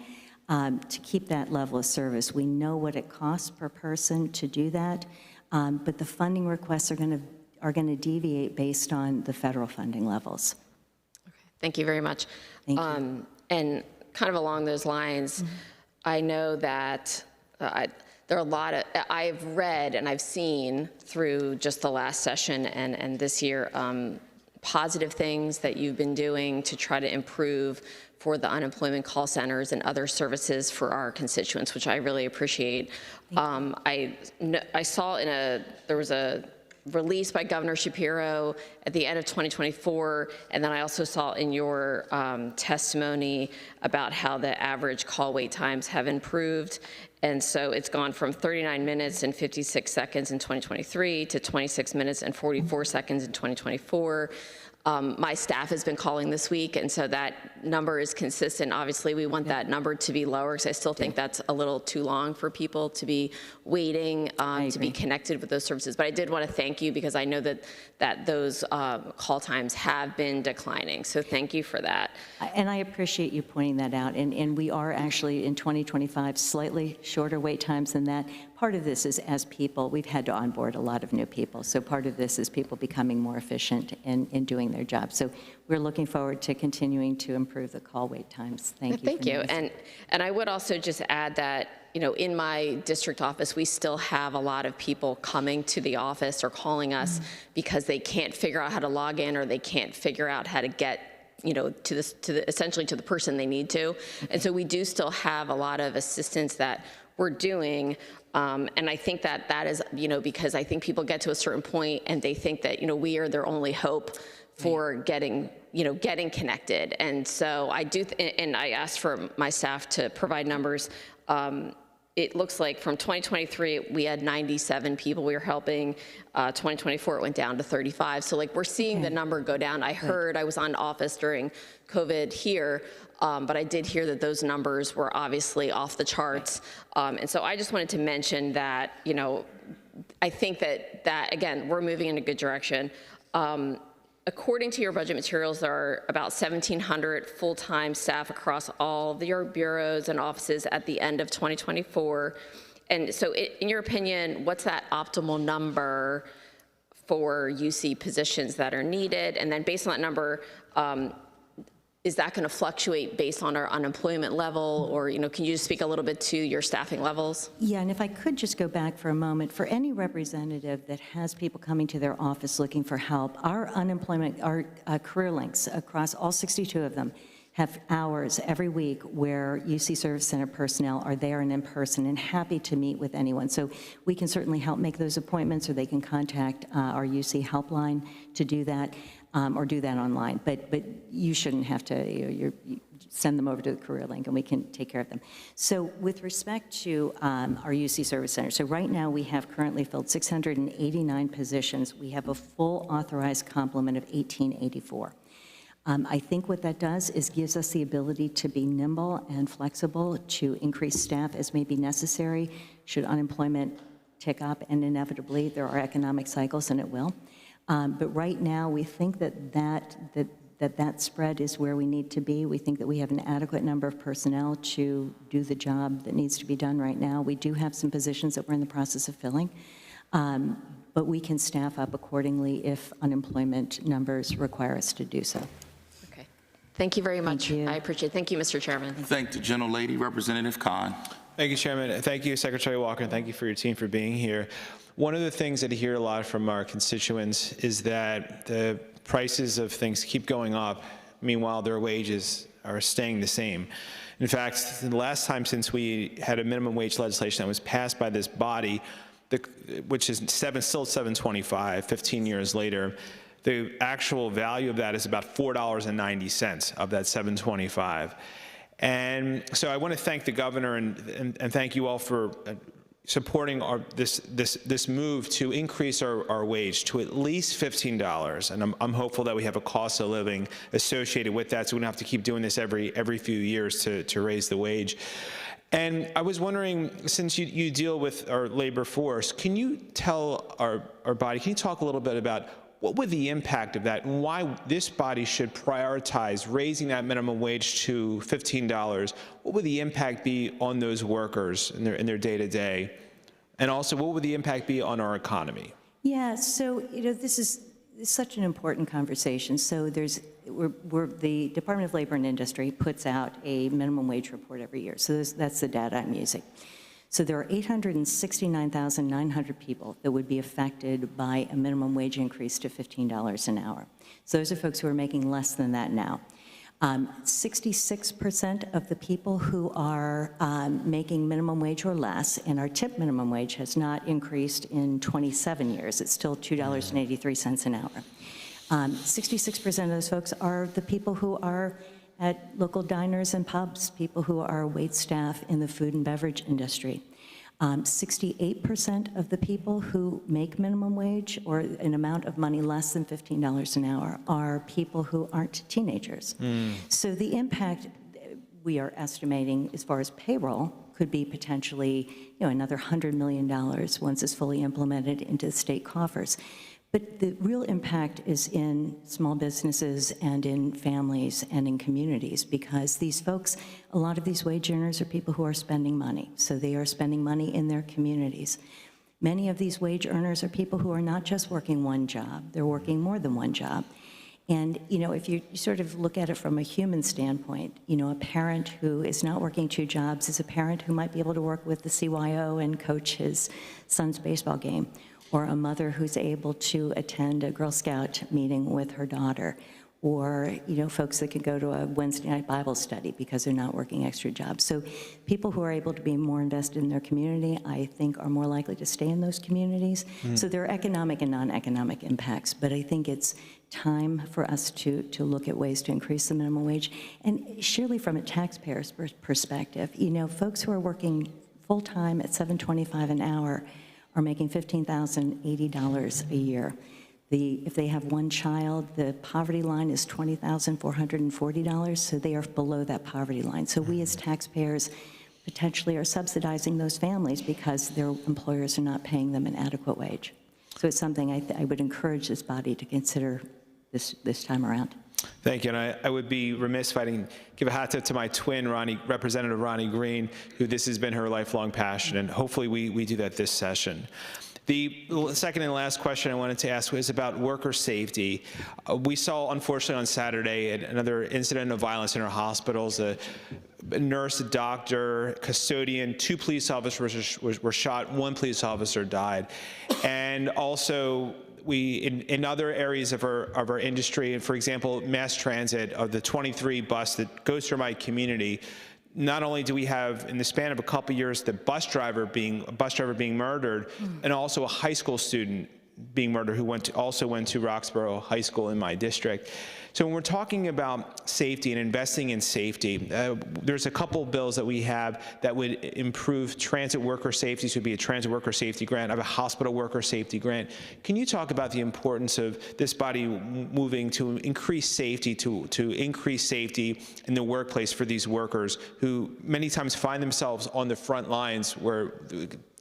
[SPEAKER 3] To keep that level of service, we know what it costs per person to do that, but the funding requests are going to deviate based on the federal funding levels.
[SPEAKER 12] Okay, thank you very much.
[SPEAKER 3] Thank you.
[SPEAKER 12] And kind of along those lines, I know that there are a lot of, I've read and I've seen through just the last session and this year, positive things that you've been doing to try to improve for the unemployment call centers and other services for our constituents, which I really appreciate. I saw there was a released by Governor Shapiro at the end of 2024, and then I also saw in your testimony about how the average call wait times have improved. And so it's gone from 39 minutes and 56 seconds in 2023 to 26 minutes and 44 seconds in 2024. My staff has been calling this week, and so that number is consistent. Obviously, we want that number to be lower, because I still think that's a little too long for people to be waiting to be connected with those services. But I did want to thank you, because I know that those call times have been declining. So thank you for that.
[SPEAKER 3] And I appreciate you pointing that out. And we are actually in 2025 slightly shorter wait times than that. Part of this is, as people, we've had to onboard a lot of new people. So part of this is people becoming more efficient in doing their job. So we're looking forward to continuing to improve the call wait times. Thank you.
[SPEAKER 12] Thank you. And I would also just add that, you know, in my district office, we still have a lot of people coming to the office or calling us because they can't figure out how to log in, or they can't figure out how to get, you know, essentially to the person they need to. And so we do still have a lot of assistance that we're doing. And I think that is, you know, because I think people get to a certain point and they think that, you know, we are their only hope for getting connected. And so I do, and I asked for my staff to provide numbers. It looks like from 2023, we had 97 people we were helping. 2024, it went down to 35. So like, we're seeing the number go down. I was on office during COVID here, but I did hear that those numbers were obviously off the charts. And so I just wanted to mention that, you know, I think that again, we're moving in a good direction. According to your budget materials, there are about 1,700 full-time staff across all of your bureaus and offices at the end of 2024. And so in your opinion, what's that optimal number for UC positions that are needed? And then based on that number, is that going to fluctuate based on our unemployment level? Or, you know, can you just speak a little bit to your staffing levels?
[SPEAKER 3] Yeah, and if I could just go back for a moment, for any representative that has people coming to their office looking for help, our unemployment, our career links across all 62 of them have hours every week where UC Service Center personnel are there and in person and happy to meet with anyone. So we can certainly help make those appointments, or they can contact our UC helpline to do that. Or do that online, but you shouldn't have to. You send them over to the career link, and we can take care of them. So with respect to our UC Service Center, so right now we have currently filled 689 positions. We have a full authorized complement of 1884. I think what that does is gives us the ability to be nimble and flexible to increase staff as may be necessary should unemployment tick up, and inevitably there are economic cycles, and it will. But right now, we think that spread is where we need to be. We think that we have an adequate number of personnel to do the job that needs to be done right now. We do have some positions that we're in the process of filling, but we can staff up accordingly if unemployment numbers require us to do so.
[SPEAKER 12] Okay. Thank you very much.
[SPEAKER 3] Thank you.
[SPEAKER 12] I appreciate it. Thank you, Mr. Chairman.
[SPEAKER 1] Thank the gentlelady, Representative Khan.
[SPEAKER 13] Thank you, Chairman. Thank you, Secretary Walker, and thank you for your team for being here. One of the things that I hear a lot from our constituents is that the prices of things keep going up, meanwhile their wages are staying the same. In fact, the last time since we had a minimum wage legislation that was passed by this body, which is still $7.25, 15 years later, the actual value of that is about $4.90 of that $7.25. And so I want to thank the governor and thank you all for supporting this move to increase our wage to at least $15. And I'm hopeful that we have a cost of living associated with that, so we don't have to keep doing this every few years to raise the wage. And I was wondering, since you deal with our labor force, can you tell our body, can you talk a little bit about what would the impact of that and why this body should prioritize raising that minimum wage to $15? What would the impact be on those workers in their day-to-day? And also, what would the impact be on our economy?
[SPEAKER 3] Yeah, so, you know, this is such an important conversation. So the Department of Labor and Industry puts out a minimum wage report every year. So that's the data I'm using. So there are 869,900 people that would be affected by a minimum wage increase to $15 an hour. So those are folks who are making less than that now. 66% of the people who are making minimum wage or less, and our tip minimum wage has not increased in 27 years. It's still $2.83 an hour. 66% of those folks are the people who are at local diners and pubs, people who are wait staff in the food and beverage industry. 68% of the people who make minimum wage or an amount of money less than $15 an hour are people who aren't teenagers. So the impact we are estimating as far as payroll could be potentially, another $100 million once it's fully implemented into the state coffers. But the real impact is in small businesses and in families and in communities, because these folks, a lot of these wage earners are people who are spending money. So they are spending money in their communities. Many of these wage earners are people who are not just working one job, they're working more than one job. And, if you sort of look at it from a human standpoint, a parent who is not working two jobs is a parent who might be able to work with the CYO and coach his son's baseball game, or a mother who's able to attend a Girl Scout meeting with her daughter, or folks that can go to a Wednesday night Bible study because they're not working extra jobs. So people who are able to be more invested in their community, I think, are more likely to stay in those communities. So there are economic and non-economic impacts, but I think it's time for us to look at ways to increase the minimum wage. And surely from a taxpayer's perspective, folks who are working full-time at $7.25 an hour are making $15,080 a year. If they have one child, the poverty line is $20,440, so they are below that poverty line. So we as taxpayers potentially are subsidizing those families because their employers are not paying them an adequate wage. So it's something I would encourage this body to consider this time around.
[SPEAKER 13] Thank you, and I would be remiss if I didn't give a hat tip to my twin, Representative Ronnie Green, who this has been her lifelong passion, and hopefully we do that this session. The second and last question I wanted to ask was about worker safety. We saw, unfortunately, on Saturday another incident of violence in our hospitals. A nurse, a doctor, custodian, 2 police officers were shot, 1 police officer died, and also in other areas of our industry, and for example, mass transit, of the 23 bus that goes through my community, not only do we have, in the span of a couple years, the bus driver being murdered, and also a high school student being murdered who also went to Roxborough High School in my district. So when we're talking about safety and investing in safety, there's a couple bills that we have that would improve transit worker safety. So it would be a transit worker safety grant, I have a hospital worker safety grant. Can you talk about the importance of this body moving to increase safety, to increase safety in the workplace for these workers who many times find themselves on the front lines where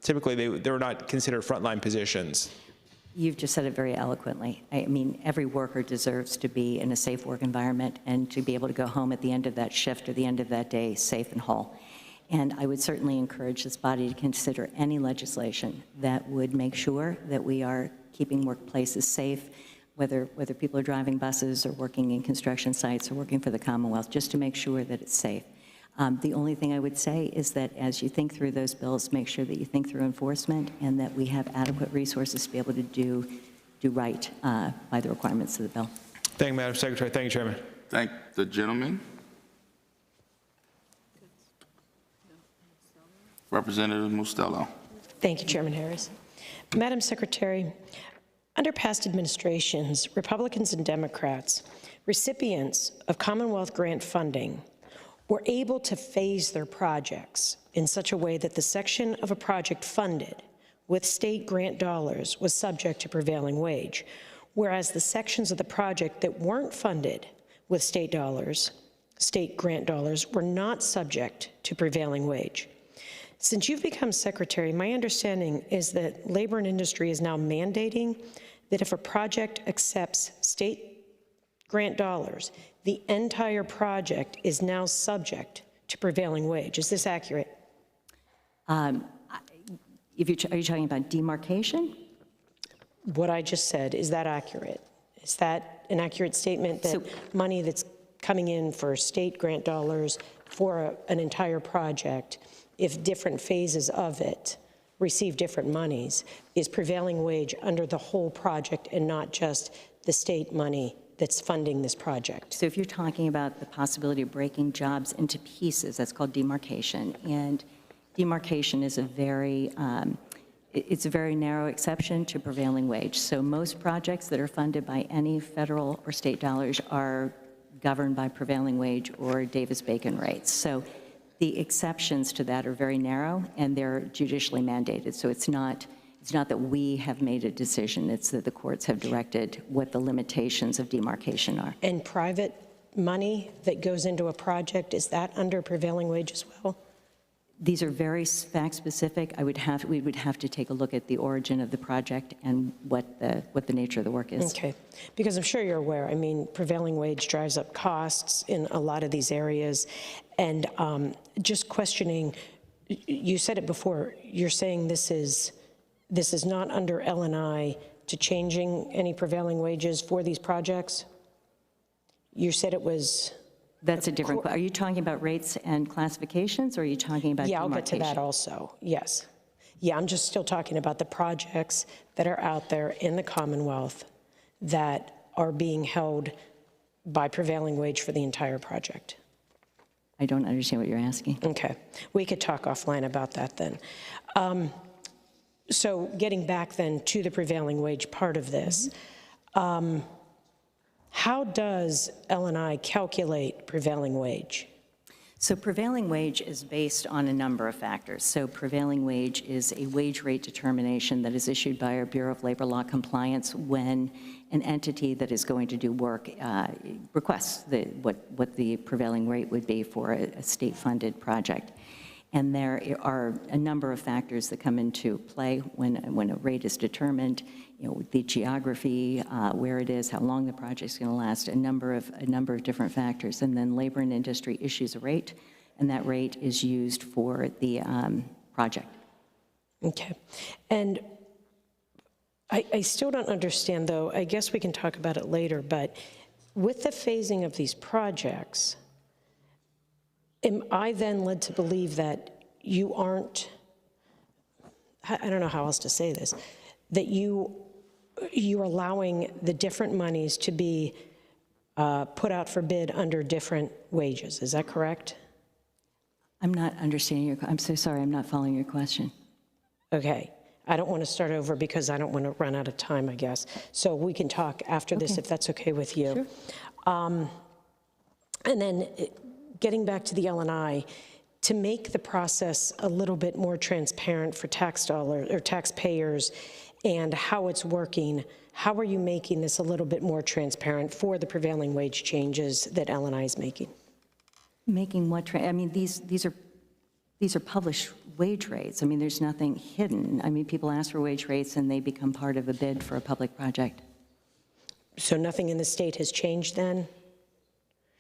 [SPEAKER 13] typically they're not considered frontline positions?
[SPEAKER 3] You've just said it very eloquently. I mean, every worker deserves to be in a safe work environment and to be able to go home at the end of that shift or the end of that day safe and whole. And I would certainly encourage this body to consider any legislation that would make sure that we are keeping workplaces safe, whether people are driving buses or working in construction sites or working for the Commonwealth, just to make sure that it's safe. The only thing I would say is that as you think through those bills, make sure that you think through enforcement and that we have adequate resources to be able to do right by the requirements of the bill.
[SPEAKER 13] Thank you, Madam Secretary. Thank you, Chairman.
[SPEAKER 1] Thank the gentleman. Representative Mustello.
[SPEAKER 14] Thank you, Chairman Harris. Madam Secretary, under past administrations, Republicans and Democrats, recipients of Commonwealth grant funding, were able to phase their projects in such a way that the section of a project funded with state grant dollars was subject to prevailing wage, whereas the sections of the project that weren't funded with state grant dollars, were not subject to prevailing wage. Since you've become secretary, my understanding is that Labor and Industry is now mandating that if a project accepts state grant dollars, the entire project is now subject to prevailing wage. Is this accurate?
[SPEAKER 3] Are you talking about demarcation?
[SPEAKER 14] What I just said, is that accurate? Is that an accurate statement that money that's coming in for state grant dollars for an entire project, if different phases of it receive different monies, is prevailing wage under the whole project and not just the state money that's funding this project?
[SPEAKER 3] So if you're talking about the possibility of breaking jobs into pieces, that's called demarcation. And demarcation is it's a very narrow exception to prevailing wage. So most projects that are funded by any federal or state dollars are governed by prevailing wage or Davis-Bacon rates. So the exceptions to that are very narrow, and they're judicially mandated. So it's not that we have made a decision, it's that the courts have directed what the limitations of demarcation are.
[SPEAKER 14] And private money that goes into a project, is that under prevailing wage as well?
[SPEAKER 3] These are very fact-specific. We would have to take a look at the origin of the project and what the nature of the work is.
[SPEAKER 14] Okay, because I'm sure you're aware, I mean, prevailing wage drives up costs in a lot of these areas. And just questioning, you said it before, you're saying this is not under L&I to changing any prevailing wages for these projects? You said it was...
[SPEAKER 3] That's a different, are you talking about rates and classifications, or are you talking about
[SPEAKER 14] Yeah, I'll get to
[SPEAKER 3] demarcation?
[SPEAKER 14] that also, yes. Yeah, I'm just still talking about the projects that are out there in the Commonwealth that are being held by prevailing wage for the entire project.
[SPEAKER 3] I don't understand what you're asking.
[SPEAKER 14] Okay, we could talk offline about that then. So getting back then to the prevailing wage part of this, how does L&I calculate prevailing wage?
[SPEAKER 3] So prevailing wage is based on a number of factors. So prevailing wage is a wage rate determination that is issued by our Bureau of Labor Law Compliance when an entity that is going to do work requests what the prevailing rate would be for a state-funded project. And there are a number of factors that come into play when a rate is determined. You know, the geography, where it is, how long the project's going to last, a number of different factors. And then labor and industry issues a rate, and that rate is used for the project.
[SPEAKER 14] Okay. And I still don't understand, though, I guess we can talk about it later, but with the phasing of these projects, am I then led to believe that you aren't, I don't know how else to say this, that you're allowing the different monies to be put out for bid under different wages? Is that correct?
[SPEAKER 3] I'm not understanding I'm so sorry, I'm not following your question.
[SPEAKER 14] Okay. I don't want to start over because I don't want to run out of time, I guess. So we can talk after this if that's okay with you. Sure. And then getting back to the L&I, to make the process a little bit more transparent for taxpayers and how it's working, how are you making this a little bit more transparent for the prevailing wage changes that L&I is making?
[SPEAKER 3] Making what, I mean, these are published wage rates. I mean, there's nothing hidden. I mean, people ask for wage rates and they become part of a bid for a public project.
[SPEAKER 14] So nothing in the state has changed then?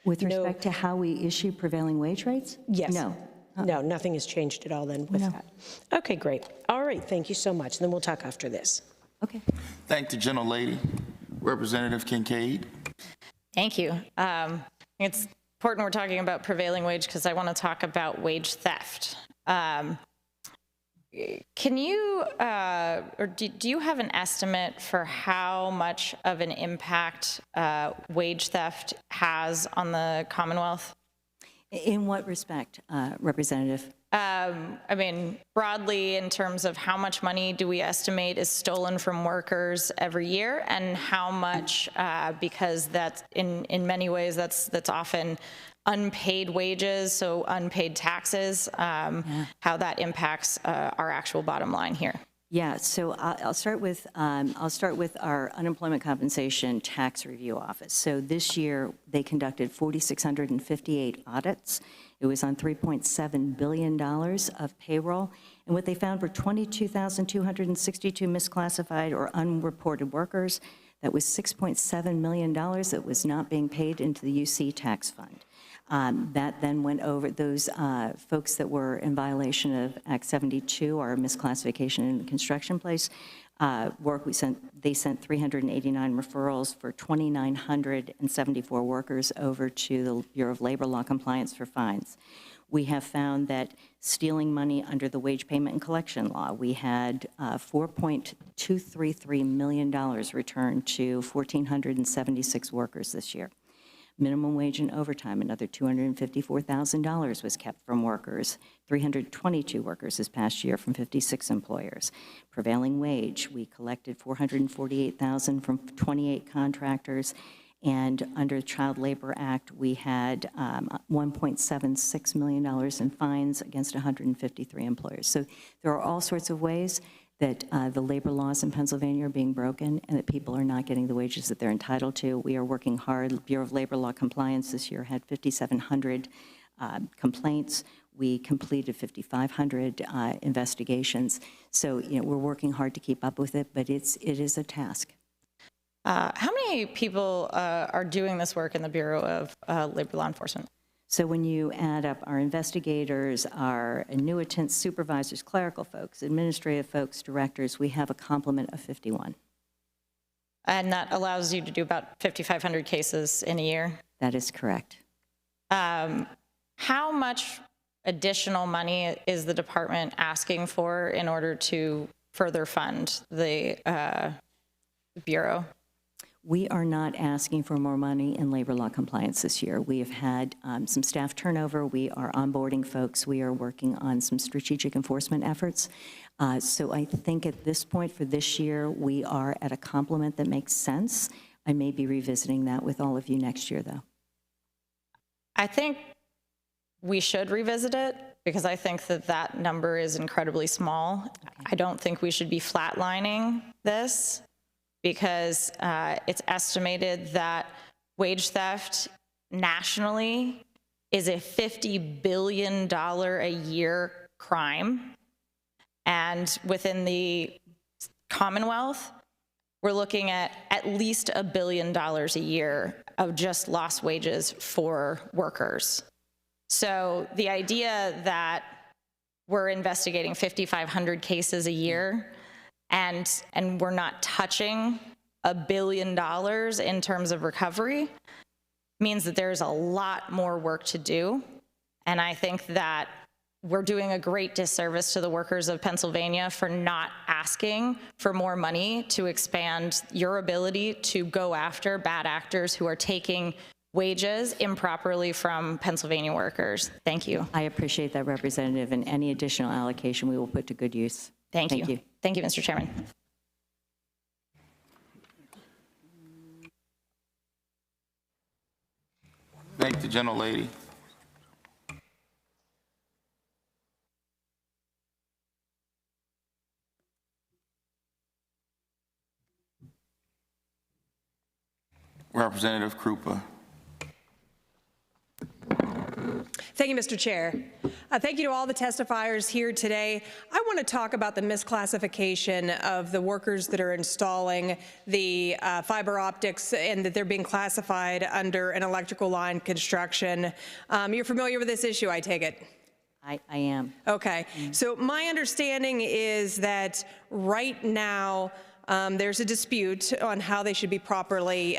[SPEAKER 3] With respect to how we issue prevailing wage rates?
[SPEAKER 14] Yes.
[SPEAKER 3] No.
[SPEAKER 14] No, nothing has changed at all then with that. Okay, great. All right, thank you so much. Then we'll talk after this.
[SPEAKER 3] Okay.
[SPEAKER 1] Thank the gentlelady. Representative Kincaid.
[SPEAKER 15] Thank you. It's important we're talking about prevailing wage because I want to talk about wage theft. Can you, or do you have an estimate for how much of an impact wage theft has on the Commonwealth?
[SPEAKER 3] In what respect, Representative?
[SPEAKER 15] I mean, broadly, in terms of how much money do we estimate is stolen from workers every year, and how much, because that's in many ways that's often unpaid wages, so unpaid taxes, how that impacts our actual bottom line here.
[SPEAKER 3] Yeah, so I'll start with our unemployment compensation tax review office. So this year they conducted 4,658 audits. It was on $3.7 billion of payroll, and what they found were 22,262 misclassified or unreported workers. That was $6.7 million that was not being paid into the UC tax fund. That then went over those folks that were in violation of Act 72, our misclassification in the construction place work. They sent 389 referrals for 2,974 workers over to the Bureau of Labor Law Compliance for fines. We have found that stealing money under the wage payment and collection law, we had $4.233 million returned to 1,476 workers this year. Minimum wage and overtime, another $254,000 was kept from workers, 322 workers this past year from 56 employers. Prevailing wage, we collected $448,000 from 28 contractors, and under the Child Labor Act, we had $1.76 million in fines against 153 employers. So there are all sorts of ways that the labor laws in Pennsylvania are being broken and that people are not getting the wages that they're entitled to. We are working hard. Bureau of Labor Law Compliance this year had 5,700 complaints. We completed 5,500 investigations. So, we're working hard to keep up with it, but it is a task.
[SPEAKER 15] How many people are doing this work in the Bureau of Labor Law Enforcement?
[SPEAKER 3] So when you add up our investigators, our annuitants, supervisors, clerical folks, administrative folks, directors, we have a complement of 51.
[SPEAKER 15] And that allows you to do about 5,500 cases in a year?
[SPEAKER 3] That is correct.
[SPEAKER 15] How much additional money is the department asking for in order to further fund the Bureau?
[SPEAKER 3] We are not asking for more money in labor law compliance this year. We have had some staff turnover. We are onboarding folks. We are working on some strategic enforcement efforts. So I think at this point for this year, we are at a complement that makes sense. I may be revisiting that with all of you next year, though.
[SPEAKER 15] I think we should revisit it because I think that number is incredibly small. Okay. I don't think we should be flatlining this, because it's estimated that wage theft nationally is a $50 billion a year crime. And within the Commonwealth, we're looking at least $1 billion a year of just lost wages for workers. So the idea that we're investigating 5,500 cases a year and we're not touching $1 billion in terms of recovery means that there's a lot more work to do. And I think that we're doing a great disservice to the workers of Pennsylvania for not asking for more money to expand your ability to go after bad actors who are taking wages improperly from Pennsylvania workers. Thank you.
[SPEAKER 3] I appreciate that, Representative, and any additional allocation we will put to good use.
[SPEAKER 15] Thank you. Thank you, Mr. Chairman.
[SPEAKER 1] Thank the gentlelady. Representative Krupa.
[SPEAKER 16] Thank you, Mr. Chair. Thank you to all the testifiers here today. I want to talk about the misclassification of the workers that are installing the fiber optics and that they're being classified under an electrical line construction. You're familiar with this issue, I take it?
[SPEAKER 3] I am.
[SPEAKER 16] Okay. So my understanding is that right now, there's a dispute on how they should be properly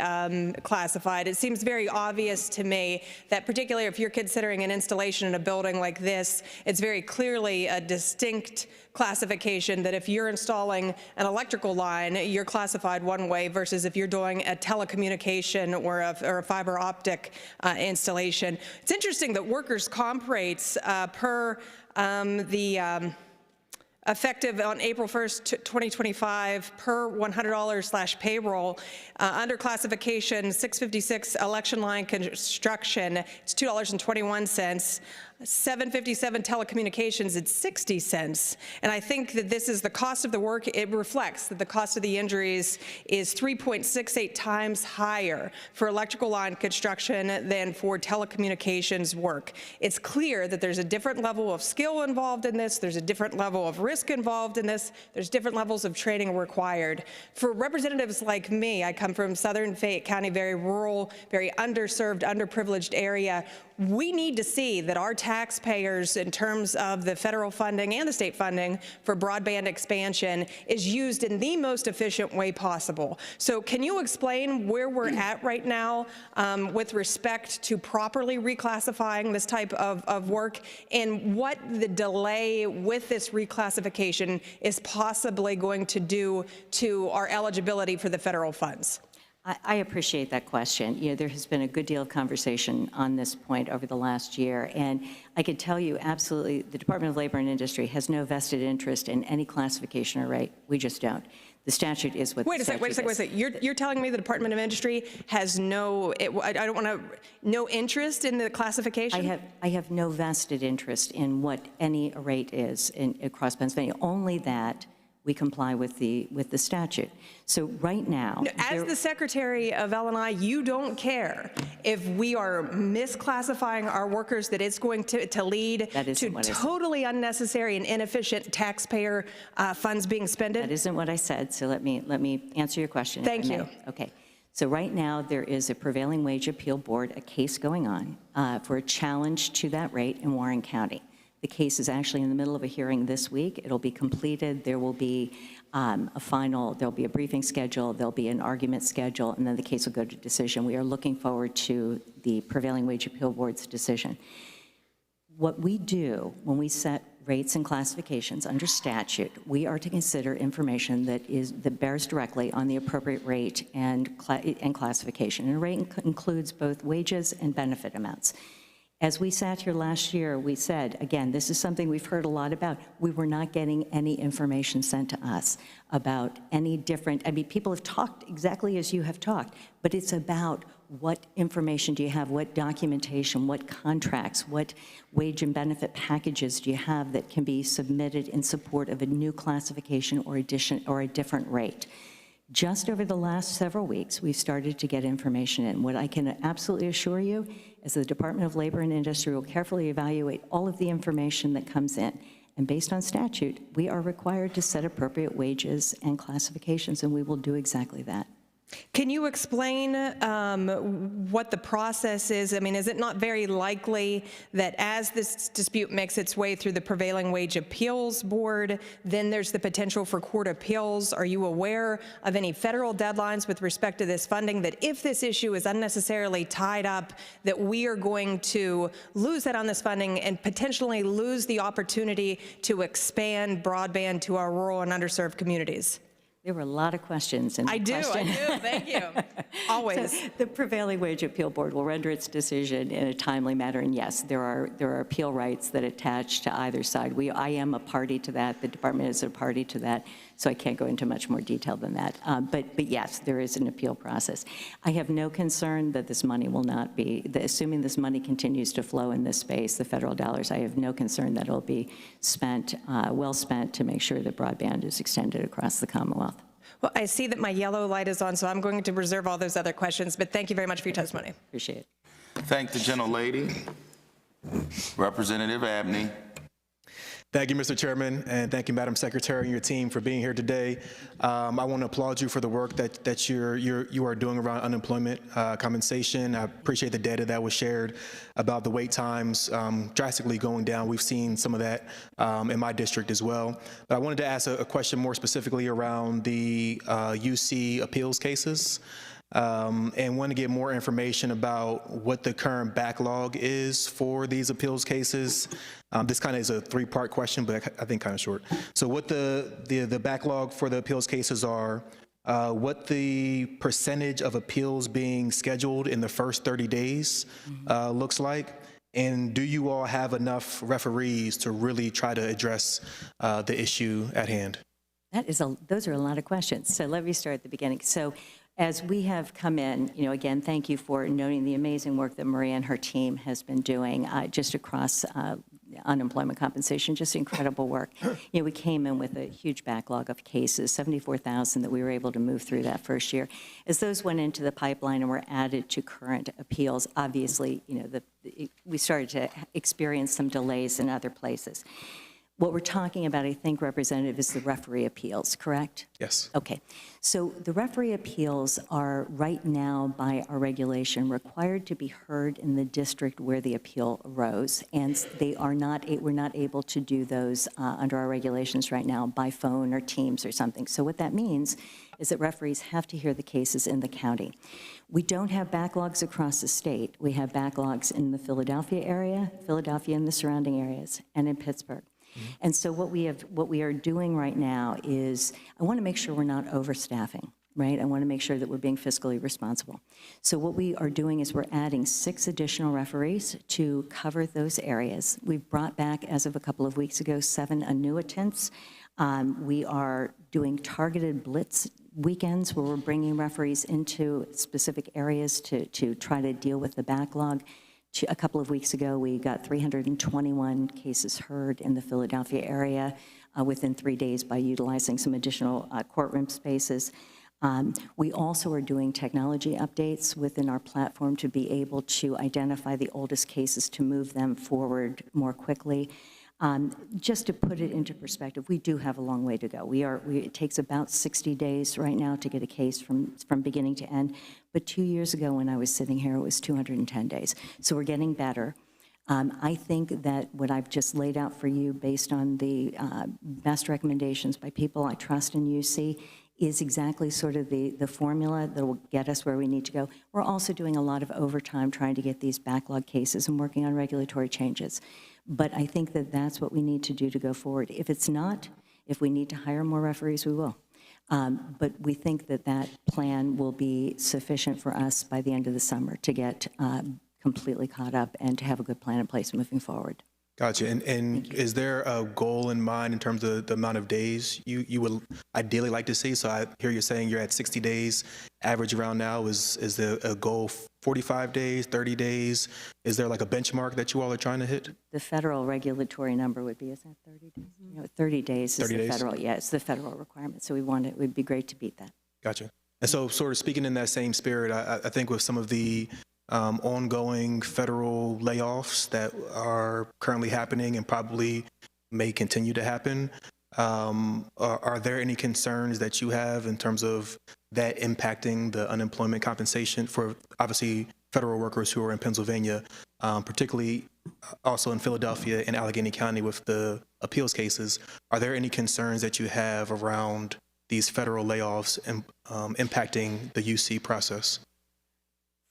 [SPEAKER 16] classified. It seems very obvious to me that particularly if you're considering an installation in a building like this, it's very clearly a distinct classification that if you're installing an electrical line, you're classified one way versus if you're doing a telecommunication or a fiber optic installation. It's interesting that workers' comp rates per effective on April 1st, 2025, per $100/payroll, under classification 656 election line construction, it's $2.21. 757 telecommunications, it's 60 cents. And I think that this is the cost of the work. It reflects that the cost of the injuries is 3.68 times higher for electrical line construction than for telecommunications work. It's clear that there's a different level of skill involved in this. There's a different level of risk involved in this. There's different levels of training required. For representatives like me, I come from Southern Fayette County, very rural, very underserved, underprivileged area. we need to see that our taxpayers, in terms of the federal funding and the state funding for broadband expansion, is used in the most efficient way possible. So can you explain where we're at right now with respect to properly reclassifying this type of work, and what the delay with this reclassification is possibly going to do to our eligibility for the federal funds?
[SPEAKER 3] I appreciate that question. You know, there has been a good deal of conversation on this point over the last year, and I can tell you absolutely the Department of Labor and Industry has no vested interest in any classification or rate. We just don't. The statute is what
[SPEAKER 16] Wait a second. You're telling me the Department of Industry has no interest in the classification?
[SPEAKER 3] I have no vested interest in what any rate is across Pennsylvania, only that we comply with the statute. So right now,
[SPEAKER 16] as the Secretary of L&I, you don't care if we are misclassifying our workers, that it's going to lead to totally unnecessary and inefficient taxpayer funds being spent?
[SPEAKER 3] That isn't what I said. So let me answer your question.
[SPEAKER 16] Thank you.
[SPEAKER 3] Okay. So right now, there is a prevailing wage appeal board, a case going on for a challenge to that rate in Warren County. The case is actually in the middle of a hearing this week. It'll be completed. There will be there'll be a briefing schedule, there'll be an argument schedule, and then the case will go to decision. We are looking forward to the prevailing wage appeal board's decision. What we do when we set rates and classifications under statute, we are to consider information that bears directly on the appropriate rate and classification. And a rate includes both wages and benefit amounts. As we sat here last year, we said, again, this is something we've heard a lot about. We were not getting any information sent to us about any different, I mean, people have talked exactly as you have talked, but it's about what information do you have, what documentation, what contracts, what wage and benefit packages do you have that can be submitted in support of a new classification or addition or a different rate. Just over the last several weeks, we've started to get information in. What I can absolutely assure you is the Department of Labor and Industry will carefully evaluate all of the information that comes in. And based on statute, we are required to set appropriate wages and classifications, and we will do exactly that.
[SPEAKER 16] Can you explain what the process is? I mean, is it not very likely that as this dispute makes its way through the prevailing wage appeals board, then there's the potential for court appeals? Are you aware of any federal deadlines with respect to this funding, that if this issue is unnecessarily tied up, that we are going to lose out on this funding and potentially lose the opportunity to expand broadband to our rural and underserved communities?
[SPEAKER 3] There were a lot of questions in the question.
[SPEAKER 16] I do, thank you. Always.
[SPEAKER 3] So the prevailing wage appeal board will render its decision in a timely manner, and yes, there are appeal rights that attach to either side. I am a party to that, the department is a party to that, so I can't go into much more detail than that. But yes, there is an appeal process. I have no concern that this money will not be, assuming this money continues to flow in this space, the federal dollars, I have no concern that it'll be spent, well spent to make sure that broadband is extended across the Commonwealth.
[SPEAKER 16] Well, I see that my yellow light is on, so I'm going to reserve all those other questions, but thank you very much for your testimony.
[SPEAKER 3] Appreciate it.
[SPEAKER 1] Thank the gentlelady. Representative Abney.
[SPEAKER 17] Thank you, Mr. Chairman, and thank you, Madam Secretary, and your team for being here today. I want to applaud you for the work that you are doing around unemployment compensation. I appreciate the data that was shared about the wait times drastically going down. We've seen some of that in my district as well. But I wanted to ask a question more specifically around the UC appeals cases. And want to get more information about what the current backlog is for these appeals cases. This kind of is a three-part question, but I think kind of short. So what the backlog for the appeals cases are, what the percentage of appeals being scheduled in the first 30 days looks like, and do you all have enough referees to really try to address the issue at hand?
[SPEAKER 3] Those are a lot of questions. So let me start at the beginning. So as we have come in, again, thank you for noting the amazing work that Maria and her team has been doing just across unemployment compensation, just incredible work. We came in with a huge backlog of cases, 74,000 that we were able to move through that first year. As those went into the pipeline and were added to current appeals, obviously, we started to experience some delays in other places. What we're talking about, I think, Representative, is the referee appeals, correct?
[SPEAKER 17] Yes.
[SPEAKER 3] Okay. So the referee appeals are right now, by our regulation, required to be heard in the district where the appeal arose, and we're not able to do those under our regulations right now by phone or Teams or something. So what that means is that referees have to hear the cases in the county. We don't have backlogs across the state. We have backlogs in the Philadelphia area, Philadelphia and the surrounding areas, and in Pittsburgh. And so what we are doing right now is, I want to make sure we're not overstaffing, right? I want to make sure that we're being fiscally responsible. So what we are doing is we're adding 6 additional referees to cover those areas. We've brought back, as of a couple of weeks ago, 7 annuitants. We are doing targeted blitz weekends where we're bringing referees into specific areas to try to deal with the backlog. A couple of weeks ago, we got 321 cases heard in the Philadelphia area within 3 days by utilizing some additional courtroom spaces. We also are doing technology updates within our platform to be able to identify the oldest cases to move them forward more quickly. Just to put it into perspective, we do have a long way to go. It takes about 60 days right now to get a case from beginning to end. But 2 years ago when I was sitting here, it was 210 days. So we're getting better. I think that what I've just laid out for you based on the best recommendations by people I trust in UC is exactly sort of the formula that will get us where we need to go. We're also doing a lot of overtime trying to get these backlog cases and working on regulatory changes. But I think that that's what we need to do to go forward. If it's not, if we need to hire more referees, we will. But we think that that plan will be sufficient for us by the end of the summer to get completely caught up and to have a good plan in place moving forward.
[SPEAKER 17] Gotcha. And is there a goal in mind in terms of the amount of days you would ideally like to see? So I hear you saying you're at 60 days. Average around now, is there a goal 45 days, 30 days? Is there like a benchmark that you all are trying to hit?
[SPEAKER 3] The federal regulatory number would be, is that 30 days? You know, 30 days is
[SPEAKER 17] 30
[SPEAKER 3] the
[SPEAKER 17] days?
[SPEAKER 3] federal, yeah, it's the federal requirement. So it would be great to beat that.
[SPEAKER 17] Gotcha. And so sort of speaking in that same spirit, I think with some of the ongoing federal layoffs that are currently happening and probably may continue to happen, are there any concerns that you have in terms of that impacting the unemployment compensation for obviously federal workers who are in Pennsylvania, particularly also in Philadelphia and Allegheny County with the appeals cases? Are there any concerns that you have around these federal layoffs and impacting the UC process?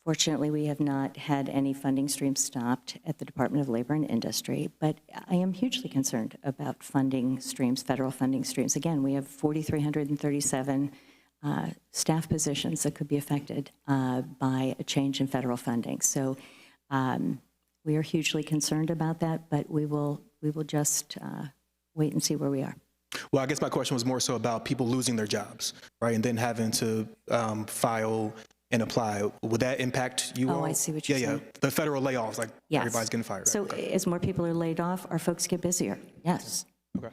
[SPEAKER 3] Fortunately, we have not had any funding streams stopped at the Department of Labor and Industry, but I am hugely concerned about funding streams, federal funding streams. Again, we have 4,337 staff positions that could be affected by a change in federal funding. So we are hugely concerned about that, but we will just wait and see where we are.
[SPEAKER 17] Well, I guess my question was more so about people losing their jobs, right, and then having to file and apply. Would that impact you all?
[SPEAKER 3] Oh, I see what you're saying.
[SPEAKER 17] Yeah, the federal layoffs, like
[SPEAKER 3] Yes.
[SPEAKER 17] everybody's getting fired. Right?
[SPEAKER 3] So
[SPEAKER 17] Okay.
[SPEAKER 3] as more people are laid off, our folks get busier. Yes.
[SPEAKER 17] Okay.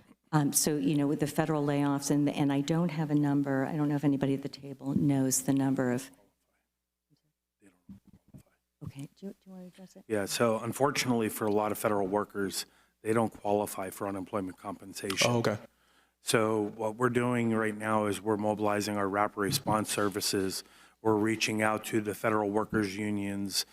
[SPEAKER 3] So, you know, with the federal layoffs, and I don't have a number, I don't know if anybody at the table knows the number of. Okay, do you want to address it?
[SPEAKER 18] Yeah, so unfortunately for a lot of federal workers, they don't qualify for unemployment compensation.
[SPEAKER 17] Oh, okay.
[SPEAKER 18] So what we're doing right now is we're mobilizing our rapid response services. We're reaching out to the federal workers unions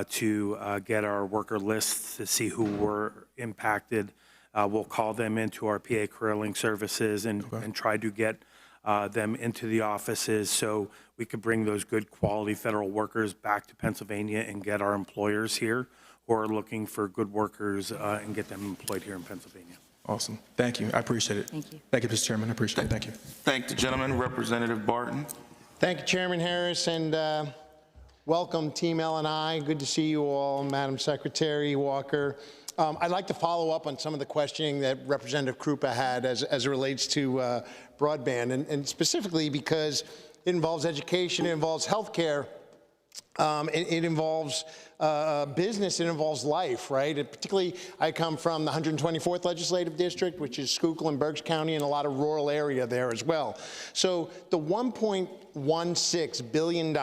[SPEAKER 18] to get our worker lists to see who were impacted. We'll call them into our PA career link services and try to get them into the offices so we could bring those good quality federal workers back to Pennsylvania and get our employers here who are looking for good workers and get them employed here in Pennsylvania.
[SPEAKER 17] Awesome. Thank you. I appreciate it.
[SPEAKER 3] Thank you.
[SPEAKER 17] Thank you, Mr. Chairman. I appreciate it. Thank you.
[SPEAKER 1] Thank the gentleman. Representative Barton.
[SPEAKER 19] Thank you, Chairman Harris, and welcome, Team L&I. Good to see you all, Madam Secretary Walker. I'd like to follow up on some of the questioning that Representative Krupa had as it relates to broadband, and specifically because it involves education, it involves healthcare, it involves business, it involves life, right? And particularly, I come from the 124th Legislative District, which is Schuylkill and Berks County, and a lot of rural area there as well. So the $1.16 billion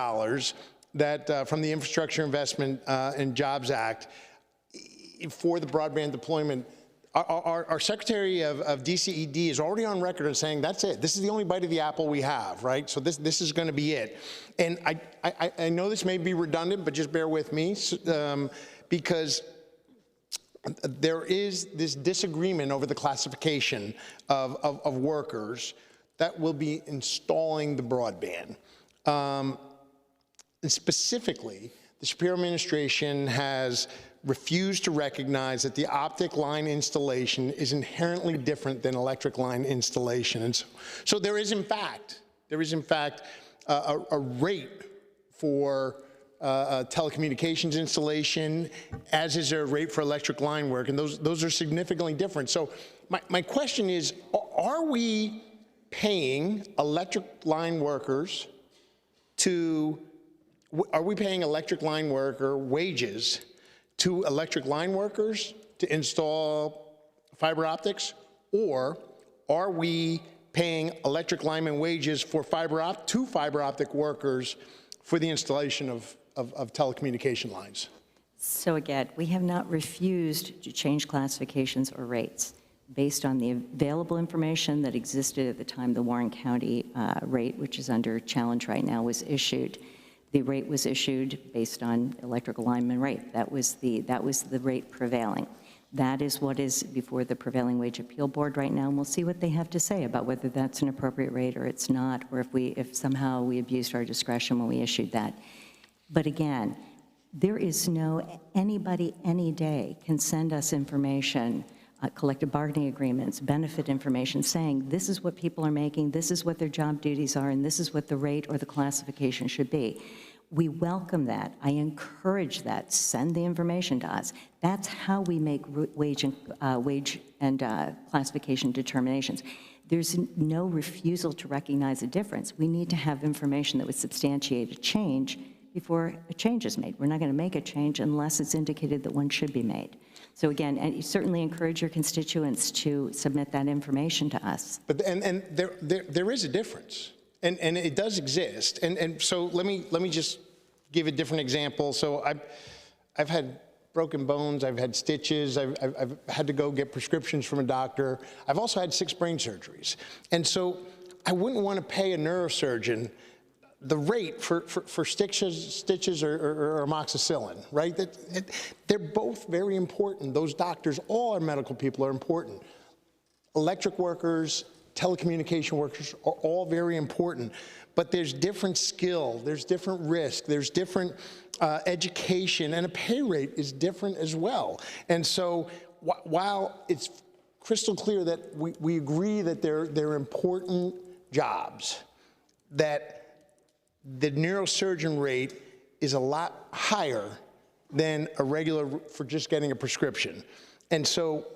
[SPEAKER 19] that from the Infrastructure Investment and Jobs Act for the broadband deployment, our Secretary of DCED is already on record as saying, that's it. This is the only bite of the apple we have, right? So this is going to be it. And I know this may be redundant, but just bear with me, because there is this disagreement over the classification of workers that will be installing the broadband. And specifically, the Shapiro administration has refused to recognize that the optic line installation is inherently different than electric line installation. And so there is in fact a rate for telecommunications installation, as is there a rate for electric line work, and those are significantly different. So my question is, are we paying electric line workers are we paying electric line worker wages to electric line workers to install fiber optics, or are we paying electric lineman wages for fiber optic workers for the installation of telecommunication lines?
[SPEAKER 3] So again, we have not refused to change classifications or rates based on the available information that existed at the time the Warren County rate, which is under challenge right now, was issued. The rate was issued based on electrical lineman rate. That was the rate prevailing. That is what is before the Prevailing Wage Appeal Board right now, and we'll see what they have to say about whether that's an appropriate rate or it's not, or if somehow we abused our discretion when we issued that. But again, there is anybody any day can send us information, collective bargaining agreements, benefit information, saying this is what people are making, this is what their job duties are, and this is what the rate or the classification should be. We welcome that. I encourage that. Send the information to us. That's how we make wage and classification determinations. There's no refusal to recognize a difference. We need to have information that would substantiate a change before a change is made. We're not going to make a change unless it's indicated that one should be made. So again, and you certainly encourage your constituents to submit that information to us.
[SPEAKER 19] But there is a difference, and it does exist. And so let me just give a different example. So I've had broken bones, I've had stitches, I've had to go get prescriptions from a doctor. I've also had 6 brain surgeries, and so I wouldn't want to pay a neurosurgeon the rate for stitches or amoxicillin, right? They're both very important. Those doctors, all our medical people are important. Electric workers, telecommunication workers are all very important, but there's different skill, there's different risk, there's different education, and a pay rate is different as well. And so while it's crystal clear that we agree that they're important jobs, that the neurosurgeon rate is a lot higher than a regular for just getting a prescription. And so,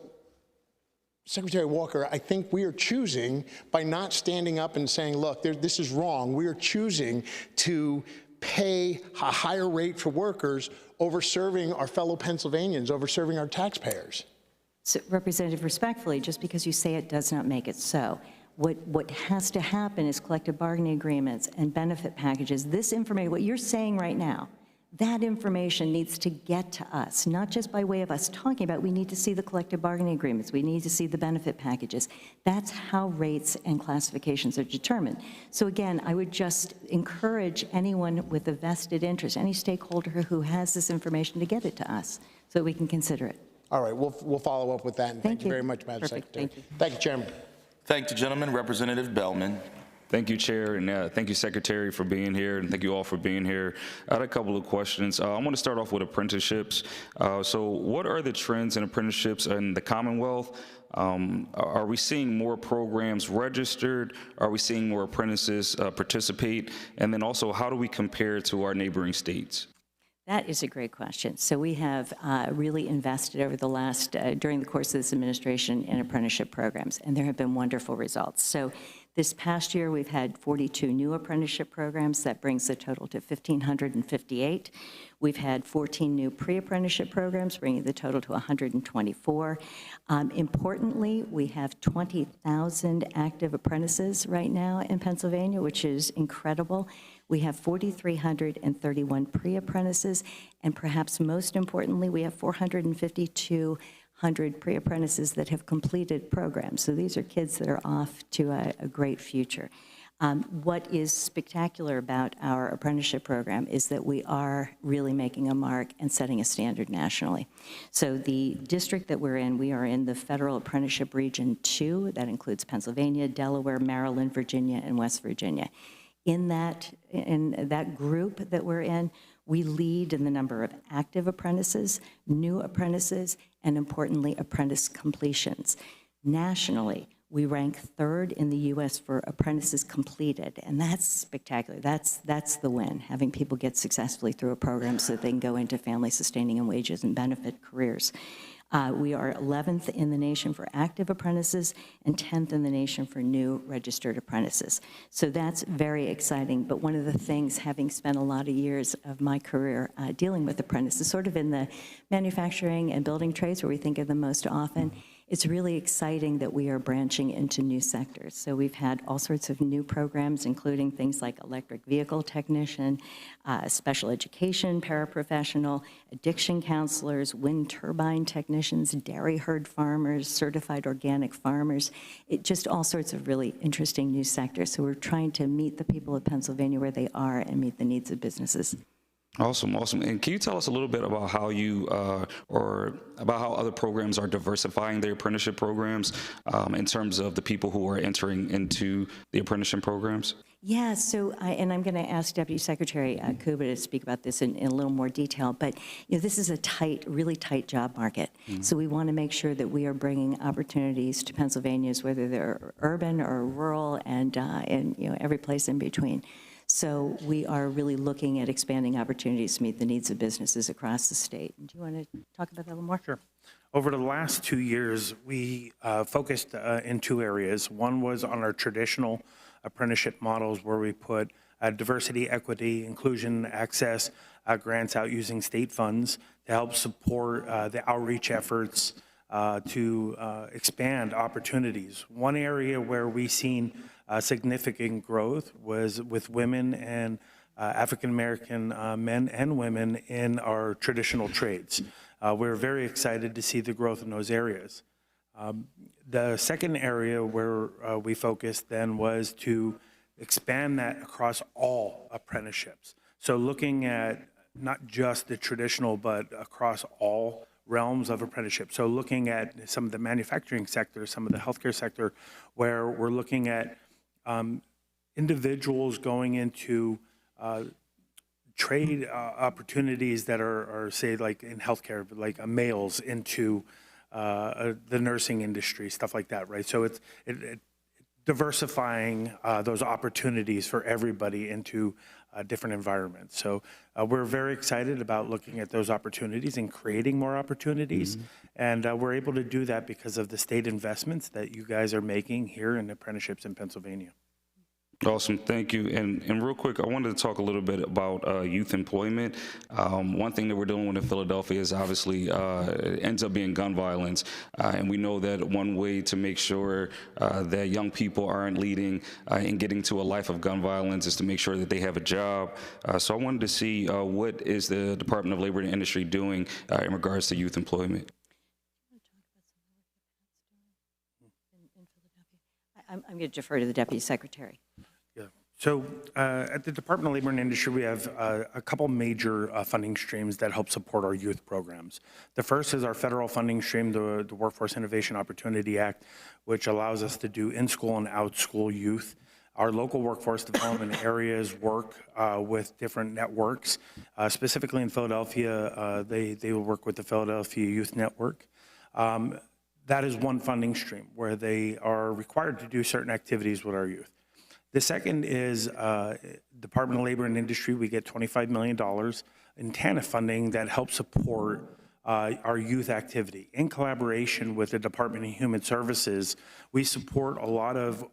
[SPEAKER 19] Secretary Walker, I think we are choosing, by not standing up and saying, look, this is wrong, we are choosing to pay a higher rate for workers over serving our fellow Pennsylvanians, over serving our taxpayers.
[SPEAKER 3] So, Representative, respectfully, just because you say it does not make it so. What has to happen is collective bargaining agreements and benefit packages. This information, what you're saying right now, that information needs to get to us, not just by way of us talking about it. We need to see the collective bargaining agreements. We need to see the benefit packages. That's how rates and classifications are determined. So again, I would just encourage anyone with a vested interest, any stakeholder who has this information, to get it to us so that we can consider it.
[SPEAKER 19] All right, we'll follow up with that, and thank you very much, Madam Secretary.
[SPEAKER 3] Thank you.
[SPEAKER 19] Thank you, Chairman.
[SPEAKER 1] Thank you, gentlemen. Representative Bellman.
[SPEAKER 20] Thank you, Chair, and thank you, Secretary, for being here, and thank you all for being here. I had a couple of questions. I want to start off with apprenticeships. So what are the trends in apprenticeships in the Commonwealth? Are we seeing more programs registered? Are we seeing more apprentices participate? And then also, how do we compare to our neighboring states?
[SPEAKER 3] That is a great question. So we have really invested over the last, during the course of this administration, in apprenticeship programs, and there have been wonderful results. So this past year, we've had 42 new apprenticeship programs. That brings the total to 1,558. We've had 14 new pre-apprenticeship programs, bringing the total to 124. Importantly, we have 20,000 active apprentices right now in Pennsylvania, which is incredible. We have 4,331 pre-apprentices, and perhaps most importantly, we have 452 1,200 pre-apprentices that have completed programs. So these are kids that are off to a great future. What is spectacular about our apprenticeship program is that we are really making a mark and setting a standard nationally. So the district that we're in, we are in the Federal Apprenticeship Region 2. That includes Pennsylvania, Delaware, Maryland, Virginia, and West Virginia. In that group that we're in, we lead in the number of active apprentices, new apprentices, and importantly, apprentice completions. Nationally, we rank 3rd in the U.S. for apprentices completed, and that's spectacular. That's the win, having people get successfully through a program so that they can go into family-sustaining and wages and benefit careers. We are 11th in the nation for active apprentices and 10th in the nation for new registered apprentices. So that's very exciting. But one of the things, having spent a lot of years of my career dealing with apprentices, sort of in the manufacturing and building trades where we think of them most often, it's really exciting that we are branching into new sectors. So we've had all sorts of new programs, including things like electric vehicle technician, special education paraprofessional, addiction counselors, wind turbine technicians, dairy herd farmers, certified organic farmers, just all sorts of really interesting new sectors. So we're trying to meet the people of Pennsylvania where they are and meet the needs of businesses.
[SPEAKER 20] Awesome, awesome. And can you tell us a little bit about how you, or about how other programs are diversifying their apprenticeship programs in terms of the people who are entering into the apprenticeship programs?
[SPEAKER 3] Yeah, so, and I'm going to ask Deputy Secretary Kuba to speak about this in a little more detail, but this is a really tight job market. So we want to make sure that we are bringing opportunities to Pennsylvanians, whether they're urban or rural and every place in between. So we are really looking at expanding opportunities to meet the needs of businesses across the state. Do you want to talk about that a little more?
[SPEAKER 18] Sure. Over the last 2 years, we focused in 2 areas. One was on our traditional apprenticeship models where we put diversity, equity, inclusion, access grants out using state funds to help support the outreach efforts to expand opportunities. One area where we've seen significant growth was with women and African-American men and women in our traditional trades. We're very excited to see the growth in those areas. The second area where we focused then was to expand that across all apprenticeships. So looking at not just the traditional, but across all realms of apprenticeship. So looking at some of the manufacturing sector, some of the healthcare sector, where we're looking at individuals going into trade opportunities that are, say, like in healthcare, like males into the nursing industry, stuff like that, right? So it's diversifying those opportunities for everybody into different environments. So we're very excited about looking at those opportunities and creating more opportunities. And we're able to do that because of the state investments that you guys are making here in apprenticeships in Pennsylvania.
[SPEAKER 20] Awesome, thank you. And real quick, I wanted to talk a little bit about youth employment. One thing that we're dealing with in Philadelphia is obviously it ends up being gun violence. And we know that one way to make sure that young people aren't leading and getting to a life of gun violence is to make sure that they have a job. So I wanted to see what is the Department of Labor and Industry doing in regards to youth employment?
[SPEAKER 3] I'm going to defer to the Deputy Secretary.
[SPEAKER 18] Yeah. So at the Department of Labor and Industry, we have a couple major funding streams that help support our youth programs. The first is our federal funding stream, the Workforce Innovation Opportunity Act, which allows us to do in-school and out-school youth. Our local workforce development areas work with different networks. Specifically in Philadelphia, they will work with the Philadelphia Youth Network. That is one funding stream where they are required to do certain activities with our youth. The second is Department of Labor and Industry. We get $25 million in TANF funding that helps support our youth activity. In collaboration with the Department of Human Services, we support a lot of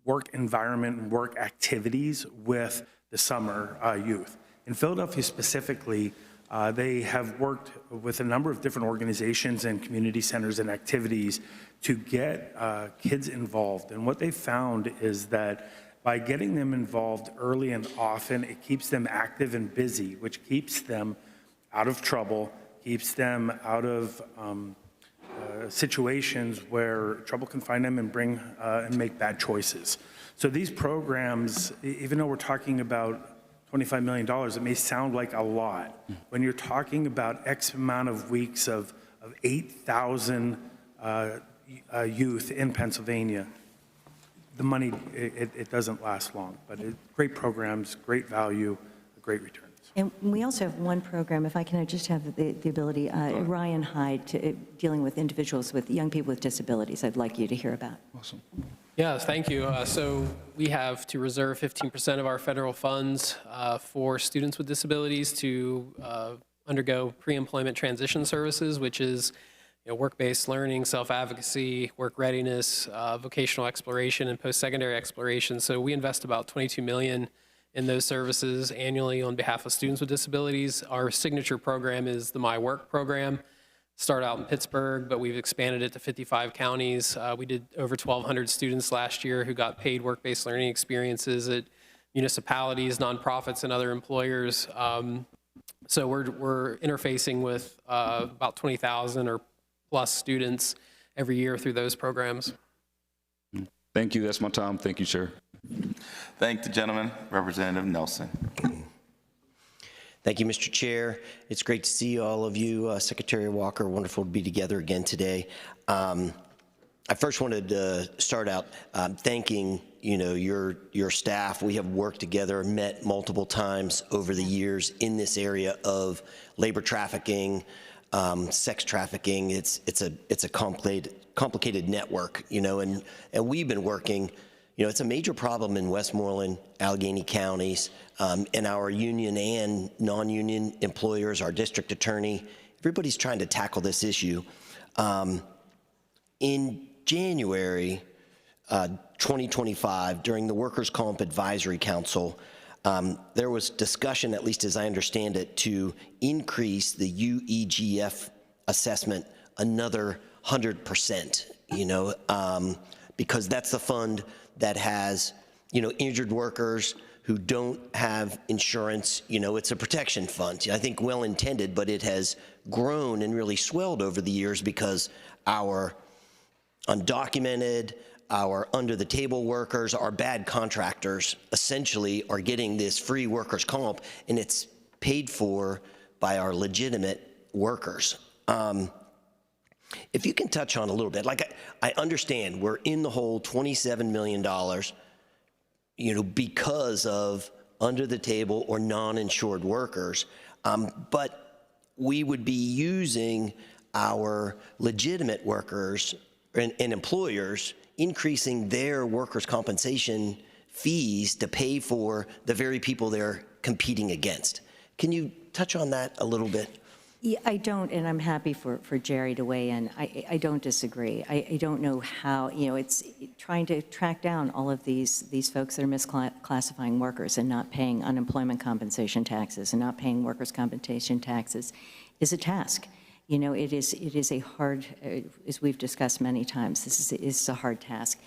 [SPEAKER 18] work environment and work activities with the summer youth. In Philadelphia specifically, they have worked with a number of different organizations and community centers and activities to get kids involved. And what they found is that by getting them involved early and often, it keeps them active and busy, which keeps them out of trouble, keeps them out of situations where trouble can find them and bring and make bad choices. So these programs, even though we're talking about $25 million, it may sound like a lot. When you're talking about X amount of weeks of 8,000 youth in Pennsylvania, the money, it doesn't last long. But great programs, great value, great returns.
[SPEAKER 3] And we also have one program, if I can just have the ability, Ryan Hyde, dealing with individuals with young people with disabilities, I'd like you to hear about.
[SPEAKER 20] Awesome.
[SPEAKER 10] Yes, thank you. So we have to reserve 15% of our federal funds for students with disabilities to undergo pre-employment transition services, which is work-based learning, self-advocacy, work readiness, vocational exploration, and post-secondary exploration. So we invest about $22 million in those services annually on behalf of students with disabilities. Our signature program is the My Work program. Started out in Pittsburgh, but we've expanded it to 55 counties. We did over 1,200 students last year who got paid work-based learning experiences at municipalities, nonprofits, and other employers. So we're interfacing with about 20,000 or plus students every year through those programs.
[SPEAKER 20] Thank you. That's my time. Thank you, Chair.
[SPEAKER 1] Thank the gentleman. Representative Nelson.
[SPEAKER 21] Thank you, Mr. Chair. It's great to see all of you. Secretary Walker, wonderful to be together again today. I first wanted to start out thanking your staff. We have worked together, met multiple times over the years in this area of labor trafficking, sex trafficking. It's a complicated network, and we've been working. It's a major problem in Westmoreland, Allegheny counties, and our union and non-union employers, our district attorney, everybody's trying to tackle this issue. In January 2025, during the Workers' Comp Advisory Council, there was discussion, at least as I understand it, to increase the UEGF assessment another 100%, because that's the fund that has, injured workers who don't have insurance. It's a protection fund. I think well-intended, but it has grown and really swelled over the years because our undocumented, our under-the-table workers, our bad contractors essentially are getting this free workers' comp, and it's paid for by our legitimate workers. If you can touch on a little bit, I understand we're in the hole $27 million, because of under-the-table or non-insured workers, but we would be using our legitimate workers and employers increasing their workers' compensation fees to pay for the very people they're competing against. Can you touch on that a little bit?
[SPEAKER 3] Yeah, I don't, and I'm happy for Jerry to weigh in. I don't disagree. I don't know how, it's trying to track down all of these folks that are misclassifying workers and not paying unemployment compensation taxes and not paying workers' compensation taxes is a task. It is a hard, as we've discussed many times, this is a hard task.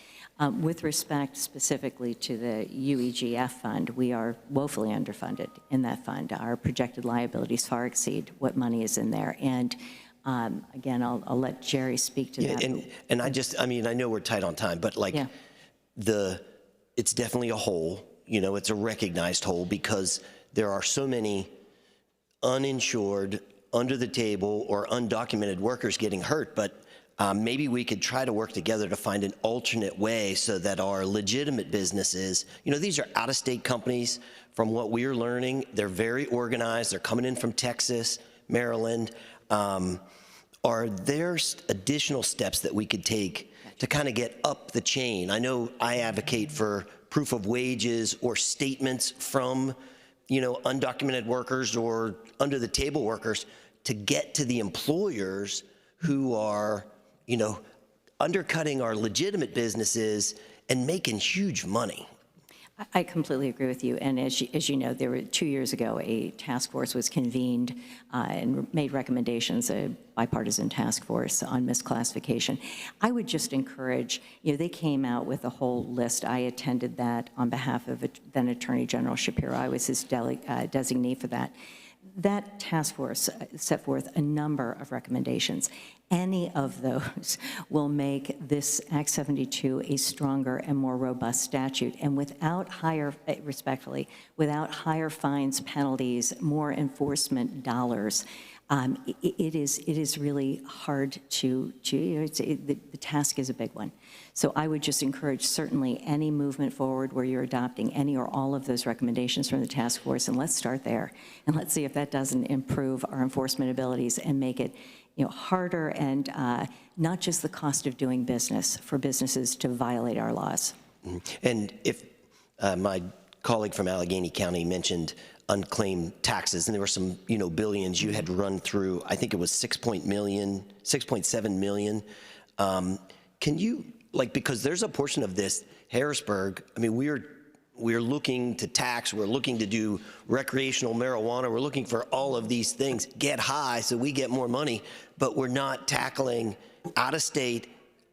[SPEAKER 3] With respect specifically to the UEGF fund, we are woefully underfunded in that fund. Our projected liabilities far exceed what money is in there. And again, I'll let Jerry speak to that.
[SPEAKER 21] And I know we're tight on time, but it's definitely a hole. It's a recognized hole because there are so many uninsured, under the table, or undocumented workers getting hurt, but maybe we could try to work together to find an alternate way so that our legitimate businesses, these are out-of-state companies. From what we're learning, they're very organized. They're coming in from Texas, Maryland. Are there additional steps that we could take to kind of get up the chain? I know I advocate for proof of wages or statements from, undocumented workers or under-the-table workers to get to the employers who are undercutting our legitimate businesses and making huge money.
[SPEAKER 3] I completely agree with you. And as you know, there were 2 years ago, a task force was convened and made recommendations, a bipartisan task force on misclassification. I would just encourage, they came out with a whole list. I attended that on behalf of then Attorney General Shapiro. I was his designee for that. That task force set forth a number of recommendations. Any of those will make this Act 72 a stronger and more robust statute. And without respectfully, without higher fines, penalties, more enforcement dollars, it is really hard the task is a big one. So I would just encourage certainly any movement forward where you're adopting any or all of those recommendations from the task force, and let's start there. And let's see if that doesn't improve our enforcement abilities and make it harder and not just the cost of doing business for businesses to violate our laws.
[SPEAKER 21] And if my colleague from Allegheny County mentioned unclaimed taxes, and there were some, billions you had run through. I think it was 6.7 million. Can you, because there's a portion of this, Harrisburg, I mean, we're looking to tax, we're looking to do recreational marijuana, we're looking for all of these things, get high so we get more money, but we're not tackling out-of-state,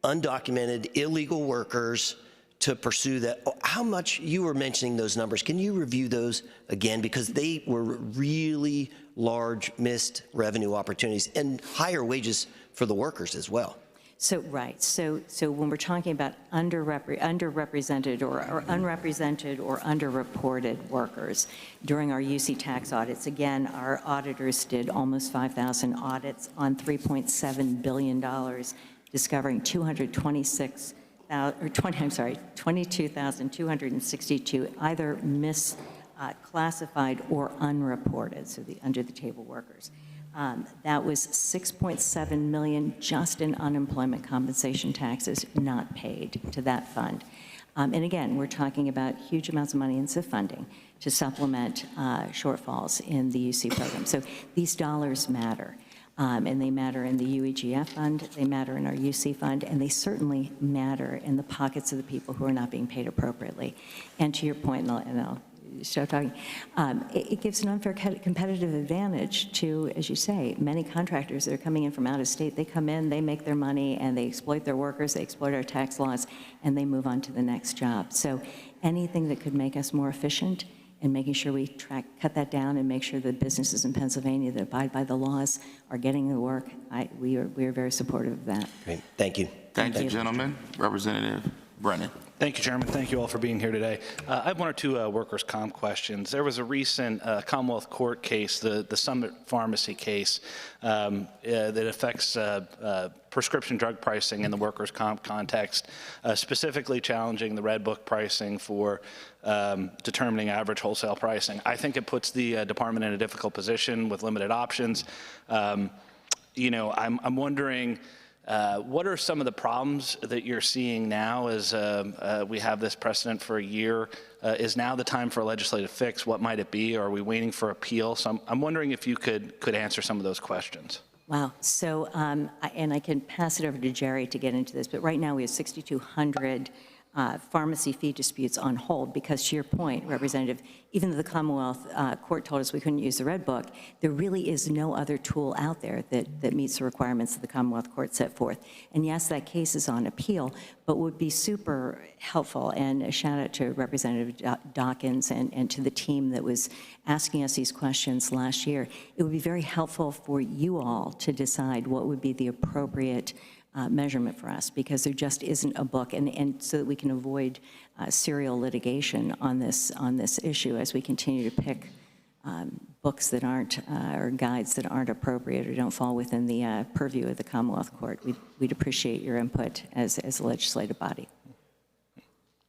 [SPEAKER 21] undocumented, illegal workers to pursue that. How much, you were mentioning those numbers, can you review those again? Because they were really large missed revenue opportunities and higher wages for the workers as well.
[SPEAKER 3] So, right. So when we're talking about underrepresented or unrepresented or underreported workers, during our UC tax audits, again, our auditors did almost 5,000 audits on $3.7 billion, discovering 22,262 either misclassified or unreported, so the under-the-table workers. That was $6.7 million just in unemployment compensation taxes not paid to that fund. And again, we're talking about huge amounts of money in CIF funding to supplement shortfalls in the UC program. So these dollars matter. And they matter in the UEGF fund, they matter in our UC fund, and they certainly matter in the pockets of the people who are not being paid appropriately. And to your point, and I'll start talking, it gives an unfair competitive advantage to, as you say, many contractors that are coming in from out of state. They come in, they make their money, and they exploit their workers, they exploit our tax laws, and they move on to the next job. So anything that could make us more efficient and making sure we cut that down and make sure that businesses in Pennsylvania that abide by the laws are getting the work, we are very supportive of that.
[SPEAKER 21] Great. Thank you.
[SPEAKER 1] Thank you, gentlemen. Representative Brennan.
[SPEAKER 4] Thank you, Chairman. Thank you all for being here today. I have one or two workers' comp questions. There was a recent Commonwealth Court case, the Summit Pharmacy case, that affects prescription drug pricing in the workers' comp context, specifically challenging the Red Book pricing for determining average wholesale pricing. I think it puts the department in a difficult position with limited options. I'm wondering, what are some of the problems that you're seeing now as we have this precedent for a year? Is now the time for a legislative fix? What might it be? Or are we waiting for appeal? So I'm wondering if you could answer some of those questions.
[SPEAKER 3] Wow. So, and I can pass it over to Jerry to get into this, but right now we have 6,200 pharmacy fee disputes on hold because, to your point, Representative, even though the Commonwealth Court told us we couldn't use the Red Book, there really is no other tool out there that meets the requirements that the Commonwealth Court set forth. And yes, that case is on appeal, but would be super helpful, and a shout out to Representative Dawkins and to the team that was asking us these questions last year. It would be very helpful for you all to decide what would be the appropriate measurement for us, because there just isn't a book, and so that we can avoid serial litigation on this issue as we continue to pick books that aren't, or guides that aren't appropriate or don't fall within the purview of the Commonwealth Court. We'd appreciate your input as a legislative body.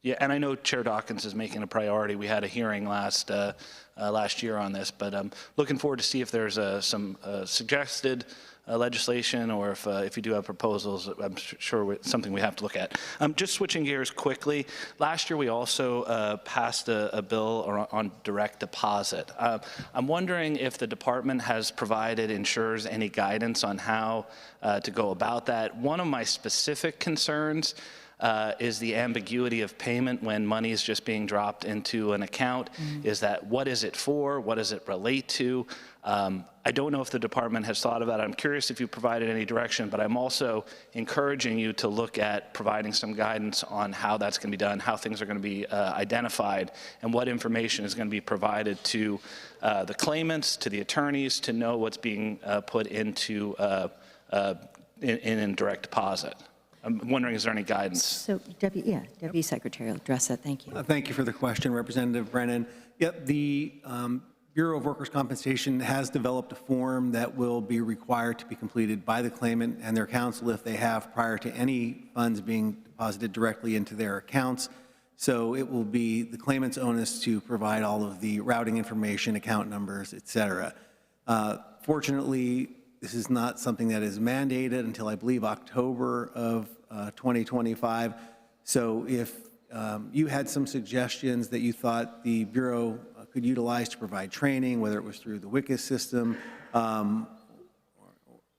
[SPEAKER 4] Yeah, and I know Chair Dawkins is making a priority. We had a hearing last year on this, but I'm looking forward to see if there's some suggested legislation, or if you do have proposals. I'm sure something we have to look at. Just switching gears quickly, last year we also passed a bill on direct deposit. I'm wondering if the department has provided insurers any guidance on how to go about that. One of my specific concerns is the ambiguity of payment when money is just being dropped into an account. Is that, what is it for? What does it relate to? I don't know if the department has thought about it. I'm curious if you provided any direction, but I'm also encouraging you to look at providing some guidance on how that's going to be done, how things are going to be identified, and what information is going to be provided to the claimants, to the attorneys, to know what's being put into
[SPEAKER 2] in indirect deposit. I'm wondering, is there any guidance?
[SPEAKER 3] So, Deputy Secretary will address that. Thank you.
[SPEAKER 22] Thank you for the question, Representative Brennan. Yep, the Bureau of Workers' Compensation has developed a form that will be required to be completed by the claimant and their counsel if they have prior to any funds being deposited directly into their accounts. So it will be the claimant's onus to provide all of the routing information, account numbers, et cetera. Fortunately, this is not something that is mandated until I believe October of 2025. So if you had some suggestions that you thought the Bureau could utilize to provide training, whether it was through the WICAS system, or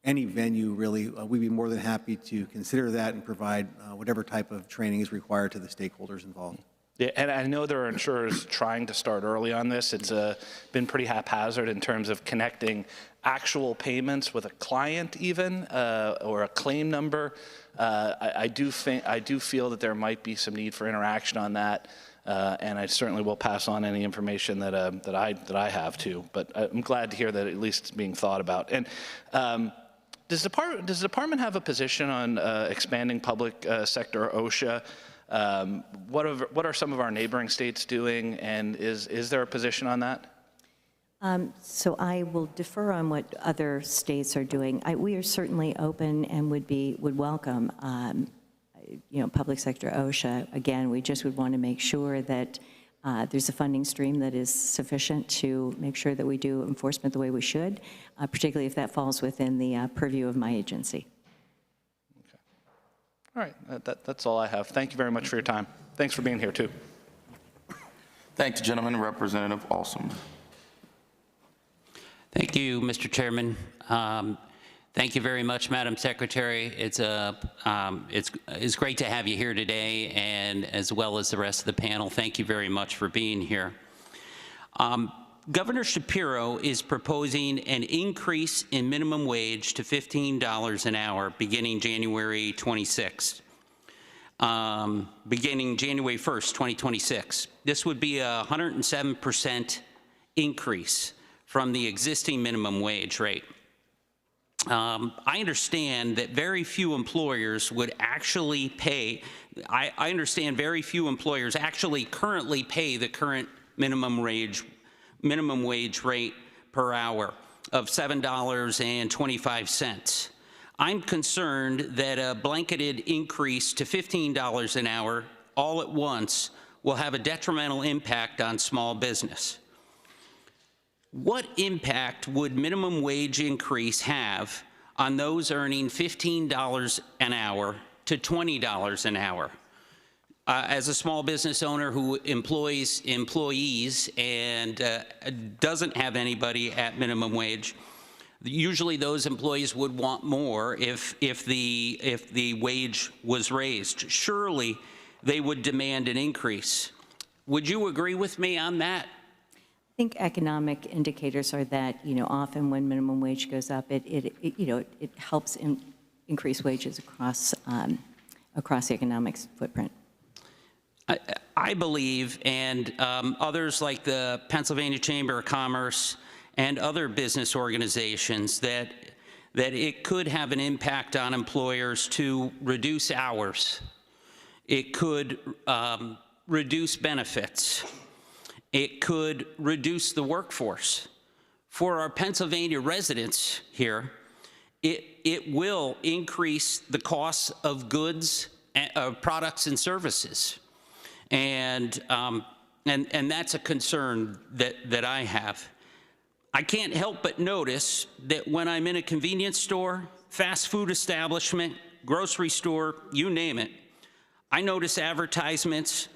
[SPEAKER 22] any venue really, we'd be more than happy to consider that and provide whatever type of training is required to the stakeholders involved.
[SPEAKER 2] Yeah, and I know there are insurers trying to start early on this. It's been pretty haphazard in terms of connecting actual payments with a client even, or a claim number. I do feel that there might be some need for interaction on that, and I certainly will pass on any information that I have too. But I'm glad to hear that at least it's being thought about. And does the department have a position on expanding public sector OSHA? What are some of our neighboring states doing, and is there a position on that?
[SPEAKER 3] So I will defer on what other states are doing. We are certainly open and would welcome, public sector OSHA. Again, we just would want to make sure that there's a funding stream that is sufficient to make sure that we do enforcement the way we should, particularly if that falls within the purview of my agency.
[SPEAKER 2] Okay. All right, that's all I have. Thank you very much for your time. Thanks for being here too.
[SPEAKER 1] Thank you, gentlemen. Representative Alston.
[SPEAKER 23] Thank you, Mr. Chairman. Thank you very much, Madam Secretary. It's great to have you here today, and as well as the rest of the panel. Thank you very much for being here. Governor Shapiro is proposing an increase in minimum wage to $15 an hour beginning January 26th. Beginning January 1st, 2026. This would be a 107% increase from the existing minimum wage rate. I understand that very few employers would actually pay, I understand very few employers actually currently pay the current minimum wage rate per hour of $7.25. I'm concerned that a blanketed increase to $15 an hour all at once will have a detrimental impact on small business. What impact would minimum wage increase have on those earning $15 an hour to $20 an hour? As a small business owner who employs employees and doesn't have anybody at minimum wage, usually those employees would want more if the wage was raised. Surely they would demand an increase. Would you agree with me on that?
[SPEAKER 3] I think economic indicators are that, often when minimum wage goes up, it helps increase wages across the economic footprint.
[SPEAKER 23] I believe, and others like the Pennsylvania Chamber of Commerce and other business organizations, that it could have an impact on employers to reduce hours. It could reduce benefits. It could reduce the workforce. For our Pennsylvania residents here, it will increase the cost of goods, products and services. And that's a concern that I have. I can't help but notice that when I'm in a convenience store, fast food establishment, grocery store, you name it, I notice advertisements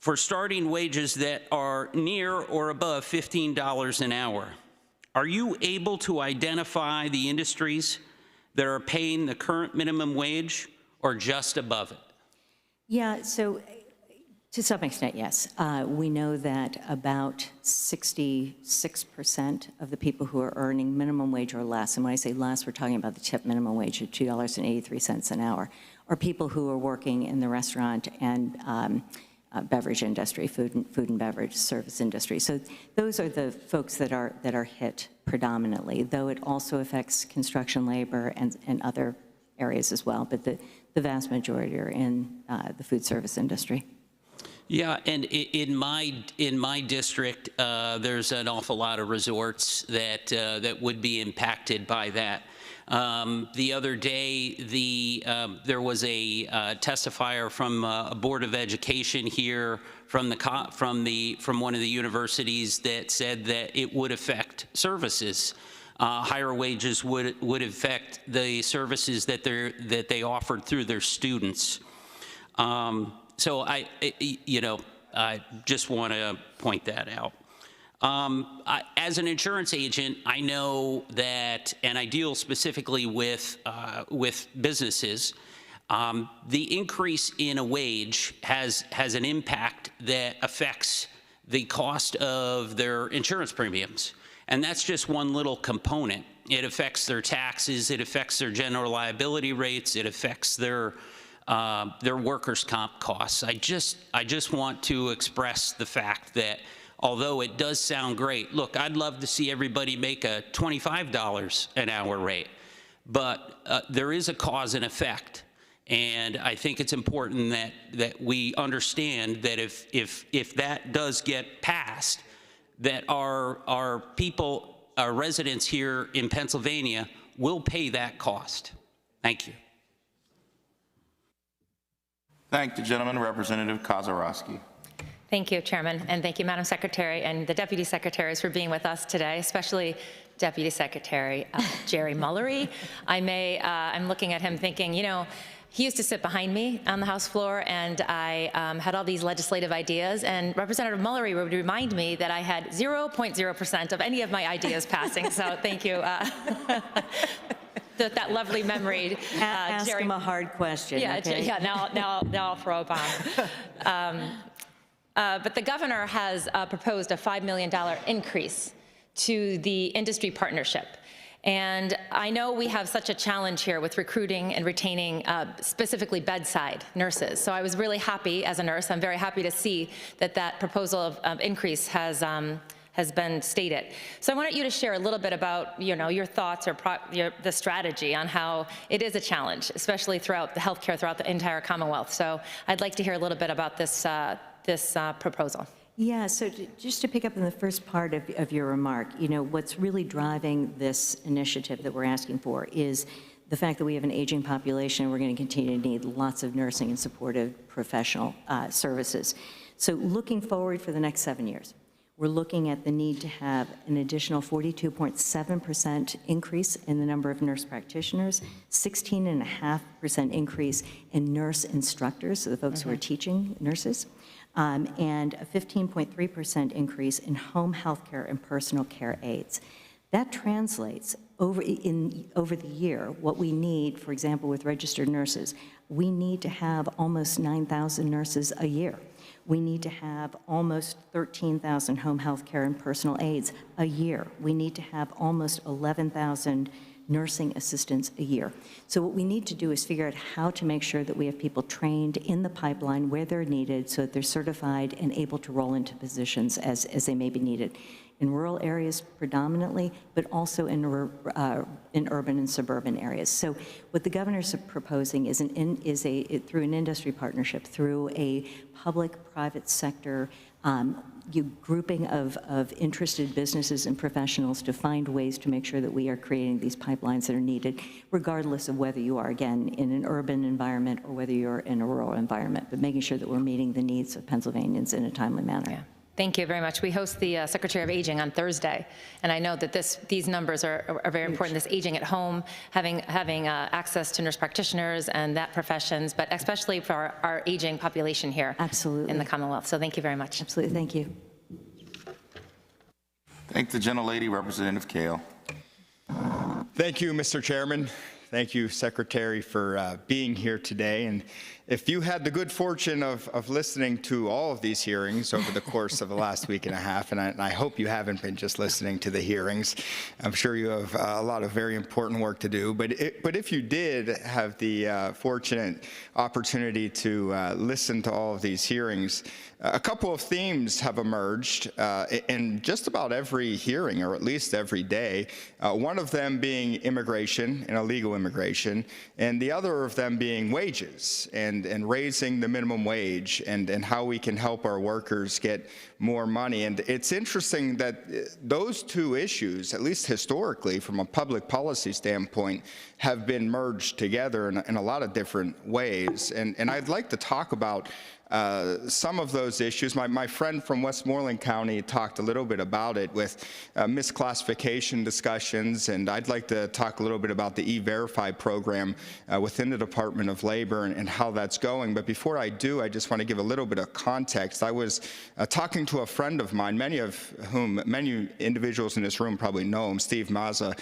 [SPEAKER 23] for starting wages that are near or above $15 an hour. Are you able to identify the industries that are paying the current minimum wage or just above it?
[SPEAKER 3] Yeah, so to some extent, yes. We know that about 66% of the people who are earning minimum wage or less, and when I say less, we're talking about the tip minimum wage of $2.83 an hour, are people who are working in the restaurant and beverage industry, food and beverage service industry. So those are the folks that are hit predominantly, though it also affects construction labor and other areas as well, but the vast majority are in the food service industry.
[SPEAKER 23] Yeah, and in my district, there's an awful lot of resorts that would be impacted by that. The other day, there was a testifier from a Board of Education here from one of the universities that said that it would affect services. Higher wages would affect the services that they offered through their students. So I just want to point that out. As an insurance agent, I know that, and I deal specifically with businesses. The increase in a wage has an impact that affects the cost of their insurance premiums, and that's just one little component. It affects their taxes. It affects their general liability rates. It affects their workers' comp costs. I just want to express the fact that although it does sound great, look, I'd love to see everybody make a $25 an hour rate, but there is a cause and effect. And I think it's important that we understand that if that does get passed, that our people, our residents here in Pennsylvania will pay that cost. Thank you.
[SPEAKER 1] Thank the gentleman, Representative Kozarowski.
[SPEAKER 5] Thank you, Chairman, and thank you, Madam Secretary, and the Deputy Secretaries for being with us today, especially Deputy Secretary Jerry Mullery. I'm looking at him thinking, he used to sit behind me on the House floor, and I had all these legislative ideas, and Representative Mullery would remind me that I had 0.0% of any of my ideas passing, so thank you. That lovely memory.
[SPEAKER 3] Ask
[SPEAKER 5] Jerry,
[SPEAKER 3] him a hard question.
[SPEAKER 5] Yeah,
[SPEAKER 3] okay?
[SPEAKER 5] yeah. Now I'll throw a bomb. But the governor has proposed a $5 million increase to the industry partnership. And I know we have such a challenge here with recruiting and retaining specifically bedside nurses. So I was really happy as a nurse. I'm very happy to see that proposal of increase has been stated. So I wanted you to share a little bit about your thoughts or the strategy on how it is a challenge, especially throughout the healthcare throughout the entire Commonwealth. So I'd like to hear a little bit about this proposal.
[SPEAKER 3] Yeah, so just to pick up on the first part of your remark, what's really driving this initiative that we're asking for is the fact that we have an aging population and we're going to continue to need lots of nursing and supportive professional services. So looking forward for the next 7 years, we're looking at the need to have an additional 42.7% increase in the number of nurse practitioners, 16.5% increase in nurse instructors, so the folks who are teaching nurses, and a 15.3% increase in home health care and personal care aides. That translates over the year, what we need, for example, with registered nurses, we need to have almost 9,000 nurses a year. We need to have almost 13,000 home health care and personal aides a year. We need to have almost 11,000 nursing assistants a year. So what we need to do is figure out how to make sure that we have people trained in the pipeline where they're needed so that they're certified and able to roll into positions as they may be needed. In rural areas predominantly, but also in urban and suburban areas. So what the governor's proposing is through an industry partnership, through a public-private sector grouping of interested businesses and professionals to find ways to make sure that we are creating these pipelines that are needed, regardless of whether you are, again, in an urban environment or whether you're in a rural environment, but making sure that we're meeting the needs of Pennsylvanians in a timely manner.
[SPEAKER 5] Yeah. Thank you very much. We host the Secretary of Aging on Thursday, and I know that these numbers are very important. This aging at home, having access to nurse practitioners and that professions, but especially for our aging population here in the Commonwealth. So thank you very much.
[SPEAKER 3] Absolutely. Thank you.
[SPEAKER 1] Thank the gentlelady, Representative Kale.
[SPEAKER 6] Thank you, Mr. Chairman. Thank you, Secretary, for being here today. if you had the good fortune of listening to all of these hearings over the course of the last week and a half, and I hope you haven't been just listening to the hearings, I'm sure you have a lot of very important work to do, but if you did have the fortunate opportunity to listen to all of these hearings, a couple of themes have emerged in just about every hearing, or at least every day, one of them being immigration and illegal immigration, and the other of them being wages and raising the minimum wage and how we can help our workers get more money. And it's interesting that those two issues, at least historically from a public policy standpoint, have been merged together in a lot of different ways. And I'd like to talk about some of those issues. My friend from Westmoreland County talked a little bit about it with misclassification discussions, and I'd like to talk a little bit about the E-Verify program within the Department of Labor and how that's going. But before I do, I just want to give a little bit of context. I was talking to a friend of mine, many individuals in this room probably know him, Steve Mazza,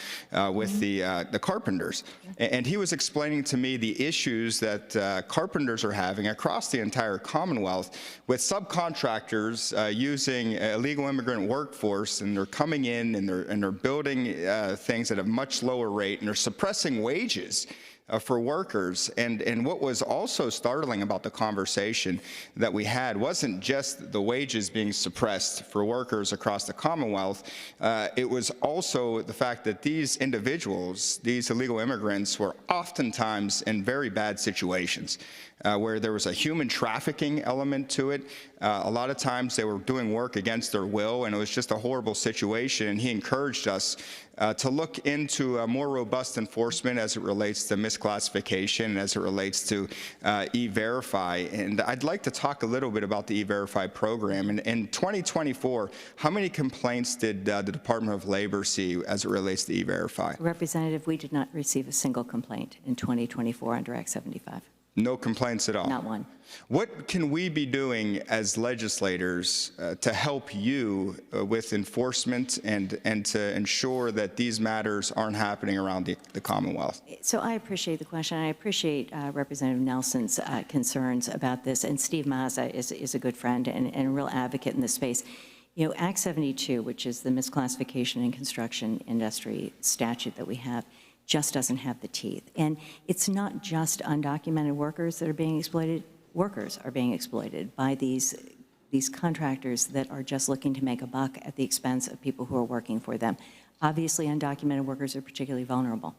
[SPEAKER 6] with the carpenters. And he was explaining to me the issues that carpenters are having across the entire Commonwealth with subcontractors using illegal immigrant workforce, and they're coming in and they're building things at a much lower rate, and they're suppressing wages for workers. And what was also startling about the conversation that we had wasn't just the wages being suppressed for workers across the Commonwealth, it was also the fact that these individuals, these illegal immigrants, were oftentimes in very bad situations. Where there was a human trafficking element to it. A lot of times they were doing work against their will, and it was just a horrible situation. And he encouraged us to look into a more robust enforcement as it relates to misclassification and as it relates to E-Verify. And I'd like to talk a little bit about the E-Verify program. And in 2024, how many complaints did the Department of Labor see as it relates to E-Verify?
[SPEAKER 3] Representative, we did not receive a single complaint in 2024 under Act 75.
[SPEAKER 6] No complaints at all?
[SPEAKER 3] Not one.
[SPEAKER 6] What can we be doing as legislators to help you with enforcement and to ensure that these matters aren't happening around the Commonwealth?
[SPEAKER 3] So I appreciate the question. I appreciate Representative Nelson's concerns about this. And Steve Mazza is a good friend and a real advocate in this space. You know, Act 72, which is the misclassification and construction industry statute that we have, just doesn't have the teeth. And it's not just undocumented workers that are being exploited. Workers are being exploited by these contractors that are just looking to make a buck at the expense of people who are working for them. Obviously, undocumented workers are particularly vulnerable.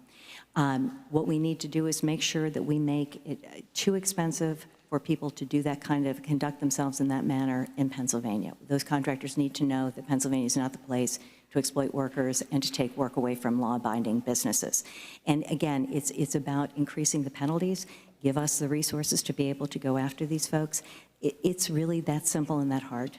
[SPEAKER 3] What we need to do is make sure that we make it too expensive for people to do that kind of, conduct themselves in that manner in Pennsylvania. Those contractors need to know that Pennsylvania is not the place to exploit workers and to take work away from law-abiding businesses. And again, it's about increasing the penalties, give us the resources to be able to go after these folks. It's really that simple and that hard.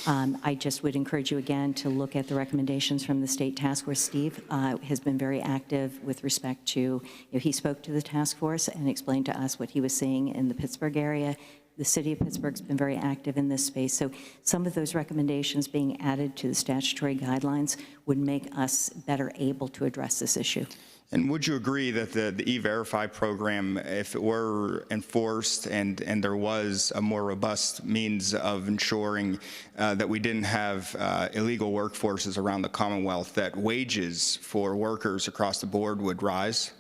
[SPEAKER 3] I just would encourage you again to look at the recommendations from the state task force. Steve has been very active with respect to, he spoke to the task force and explained to us what he was seeing in the Pittsburgh area. The city of Pittsburgh's been very active in this space. So some of those recommendations being added to the statutory guidelines would make us better able to address this issue.
[SPEAKER 6] And would you agree that the E-Verify program, if it were enforced and there was a more robust means of ensuring that we didn't have illegal workforces around the Commonwealth, that wages for workers across the board would rise?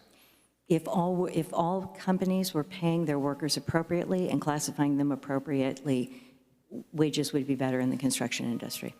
[SPEAKER 3] If all companies were paying their workers appropriately and classifying them appropriately, wages would be better in the construction industry.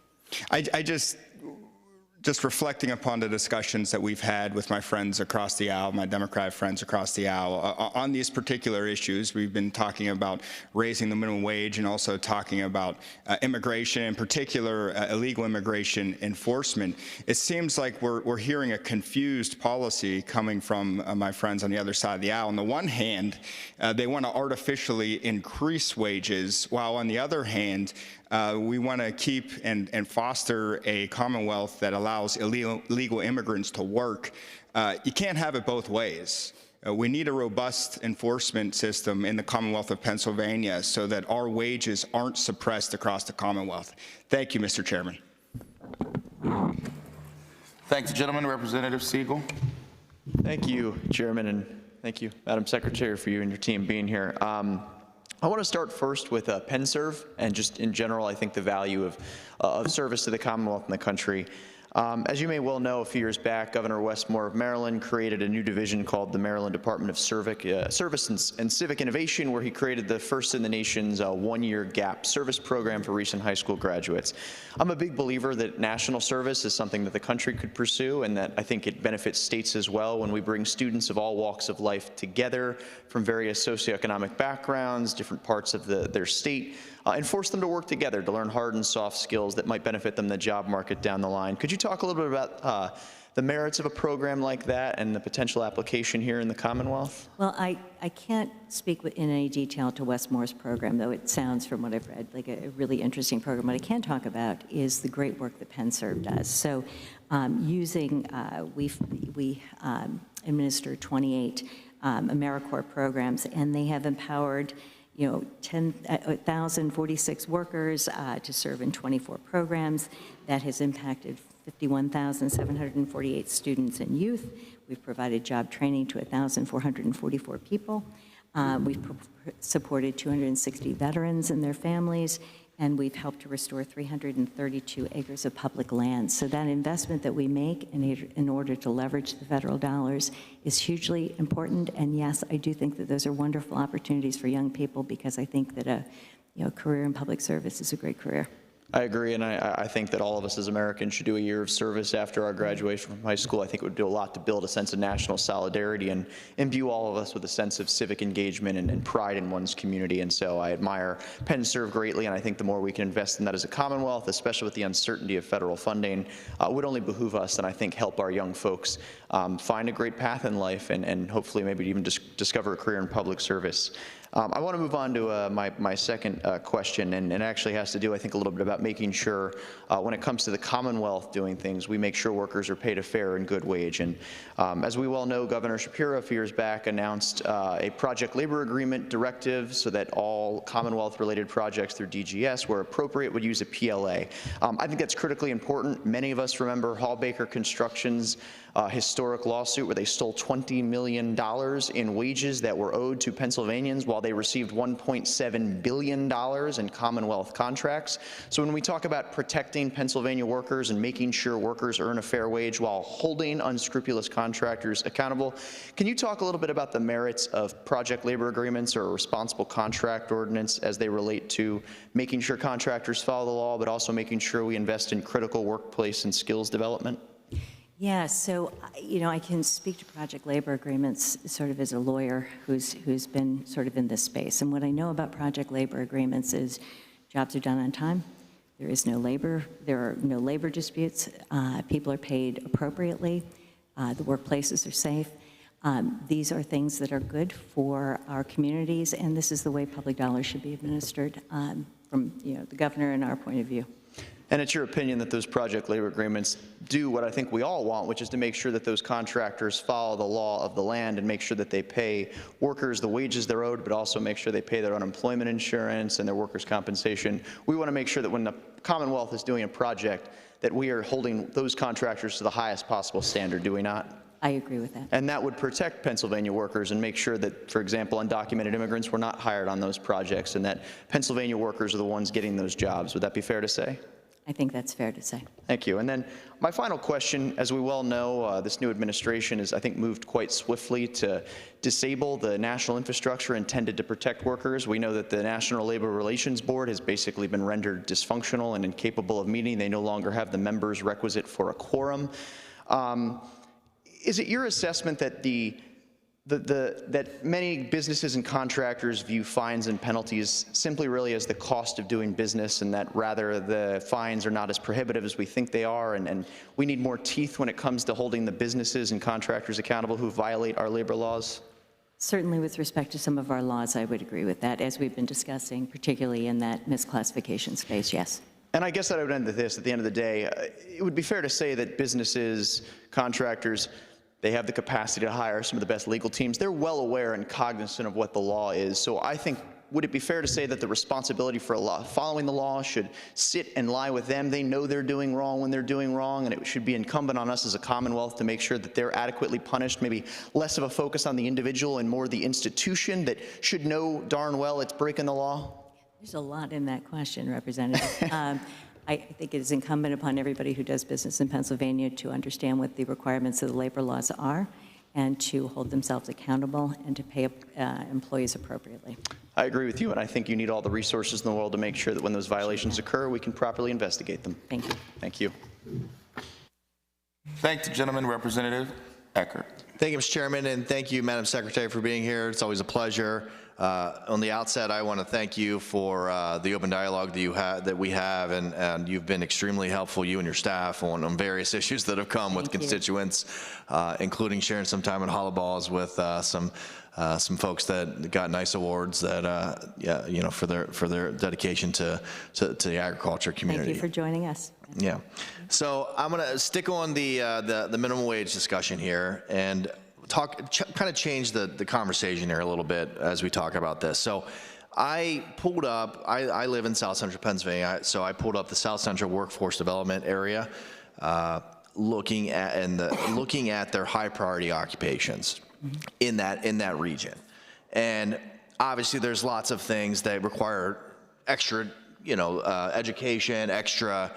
[SPEAKER 6] I just reflecting upon the discussions that we've had with my friends across the aisle, my Democrat friends across the aisle, on these particular issues. We've been talking about raising the minimum wage and also talking about immigration, in particular illegal immigration enforcement. It seems like we're hearing a confused policy coming from my friends on the other side of the aisle. On the one hand, they want to artificially increase wages, while on the other hand, we want to keep and foster a Commonwealth that allows illegal immigrants to work. You can't have it both ways. We need a robust enforcement system in the Commonwealth of Pennsylvania so that our wages aren't suppressed across the Commonwealth. Thank you, Mr. Chairman.
[SPEAKER 1] Thanks, gentlemen. Representative Siegel.
[SPEAKER 7] Thank you, Chairman, and Thank you, Madam Secretary, for you and your team being here. I want to start first with PenServe, and just in general, I think the value of service to the Commonwealth and the country. As you may well know, a few years back, Governor Westmore of Maryland created a new division called the Maryland Department of Service and Civic Innovation, where he created the first in the nation's one-year gap service program for recent high school graduates. I'm a big believer that national service is something that the country could pursue, and that I think it benefits states as well when we bring students of all walks of life together from various socioeconomic backgrounds, different parts of their state, and force them to work together to learn hard and soft skills that might benefit them in the job market down the line. Could you talk a little bit about the merits of a program like that and the potential application here in the Commonwealth?
[SPEAKER 3] Well, I can't speak in any detail to Westmore's program, though it sounds, from what I've read, like a really interesting program. What I can talk about is the great work that PenServe does. So we administer 28 AmeriCorps programs, and they have empowered 1,046 workers to serve in 24 programs. That has impacted 51,748 students and youth. We've provided job training to 1,444 people. We've supported 260 veterans and their families, and we've helped to restore 332 acres of public land. So that investment that we make in order to leverage the federal dollars is hugely important. And yes, I do think that those are wonderful opportunities for young people, because I think that a career in public service is a great career.
[SPEAKER 7] I agree, and I think that all of us as Americans should do a year of service after our graduation from high school. I think it would do a lot to build a sense of national solidarity and imbue all of us with a sense of civic engagement and pride in one's community. And so I admire PenServe greatly, and I think the more we can invest in that as a Commonwealth, especially with the uncertainty of federal funding, would only behoove us, and I think help our young folks find a great path in life and hopefully maybe even discover a career in public service. I want to move on to my second question, and it actually has to do, I think, a little bit about making sure when it comes to the Commonwealth doing things, we make sure workers are paid a fair and good wage. And as we well know, Governor Shapiro a few years back announced a project labor agreement directive so that all Commonwealth-related projects through DGS, where appropriate, would use a PLA. I think that's critically important. Many of us remember Hall Baker Construction's historic lawsuit where they stole $20 million in wages that were owed to Pennsylvanians while they received $1.7 billion in Commonwealth contracts. So when we talk about protecting Pennsylvania workers and making sure workers earn a fair wage while holding unscrupulous contractors accountable, can you talk a little bit about the merits of project labor agreements or a responsible contract ordinance as they relate to making sure contractors follow the law, but also making sure we invest in critical workplace and skills development?
[SPEAKER 3] Yeah, so, I can speak to project labor agreements sort of as a lawyer who's been sort of in this space. And what I know about project labor agreements is jobs are done on time. There is no labor. There are no labor disputes. People are paid appropriately. The workplaces are safe. These are things that are good for our communities, and this is the way public dollars should be administered from the governor and our point of view.
[SPEAKER 7] And it's your opinion that those project labor agreements do what I think we all want, which is to make sure that those contractors follow the law of the land and make sure that they pay workers the wages they're owed, but also make sure they pay their unemployment insurance and their workers' compensation. We want to make sure that when the Commonwealth is doing a project, that we are holding those contractors to the highest possible standard, do we not?
[SPEAKER 3] I agree with that.
[SPEAKER 7] And that would protect Pennsylvania workers and make sure that, for example, undocumented immigrants were not hired on those projects and that Pennsylvania workers are the ones getting those jobs. Would that be fair to say?
[SPEAKER 3] I think that's fair to say.
[SPEAKER 7] Thank you. And then my final question, as we well know, this new administration has, I think, moved quite swiftly to disable the national infrastructure intended to protect workers. We know that the National Labor Relations Board has basically been rendered dysfunctional and incapable of meeting. They no longer have the members requisite for a quorum. Is it your assessment that that many businesses and contractors view fines and penalties simply really as the cost of doing business, and that rather the fines are not as prohibitive as we think they are, and we need more teeth when it comes to holding the businesses and contractors accountable who violate our labor laws?
[SPEAKER 3] Certainly with respect to some of our laws, I would agree with that, as we've been discussing, particularly in that misclassification space, yes.
[SPEAKER 7] And I guess I would end with this. At the end of the day, it would be fair to say that businesses, contractors, they have the capacity to hire some of the best legal teams. They're well aware and cognizant of what the law is. So I think would it be fair to say that the responsibility for following the law should sit and lie with them? They know they're doing wrong when they're doing wrong, and it should be incumbent on us as a Commonwealth to make sure that they're adequately punished, maybe less of a focus on the individual and more the institution that should know darn well it's breaking the law?
[SPEAKER 3] There's a lot in that question, Representative. I think it is incumbent upon everybody who does business in Pennsylvania to understand what the requirements of the labor laws are and to hold themselves accountable and to pay employees appropriately.
[SPEAKER 7] I agree with you, and I think you need all the resources in the world to make sure that when those violations occur, we can properly investigate them.
[SPEAKER 3] Thank you.
[SPEAKER 7] Thank you.
[SPEAKER 1] Thank the gentleman, Representative Eckert.
[SPEAKER 8] Thank you, Mr. Chairman, and thank you, Madam Secretary, for being here. It's always a pleasure. On the outset, I want to thank you for the open dialogue that we have, and you've been extremely helpful, you and your staff, on various issues that have come with constituents, including sharing some time at Hollow Balls with some folks that got nice awards that for their dedication to the agriculture community.
[SPEAKER 3] Thank you for joining us.
[SPEAKER 8] Yeah. So I'm going to stick on the minimum wage discussion here and kind of change the conversation here a little bit as we talk about this. So I pulled up, I live in South Central Pennsylvania, so I pulled up the South Central Workforce Development area, looking at their high priority occupations in that region. And obviously there's lots of things that require extra, education, extra,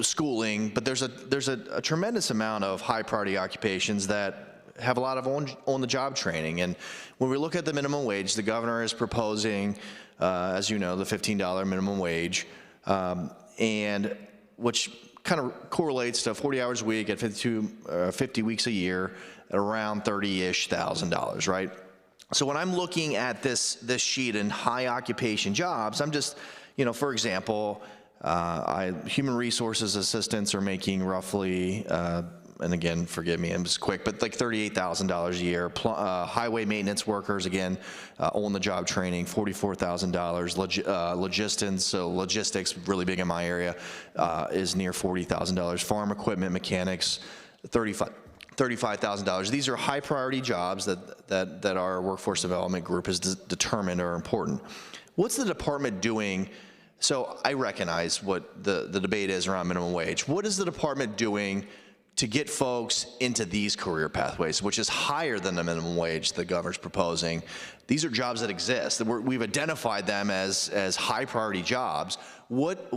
[SPEAKER 8] schooling, but there's a tremendous amount of high priority occupations that have a lot of on-the-job training. And when we look at the minimum wage, the governor is proposing, as you know, the $15 minimum wage, and which kind of correlates to 40 hours a week at 50 weeks a year at around $30-ish thousand, right? So when I'm looking at this sheet in high occupation jobs, I'm just, for example, human resources assistants are making roughly, and again, forgive me, I'm just quick, but like $38,000 a year. Highway maintenance workers, again, on-the-job training, $44,000. Logistics, really big in my area, is near $40,000. Farm equipment mechanics, $35,000. These are high priority jobs that our workforce development group has determined are important. What's the department doing? So I recognize what the debate is around minimum wage. What is the department doing to get folks into these career pathways, which is higher than the minimum wage the governor's proposing? These are jobs that exist. We've identified them as high priority jobs. What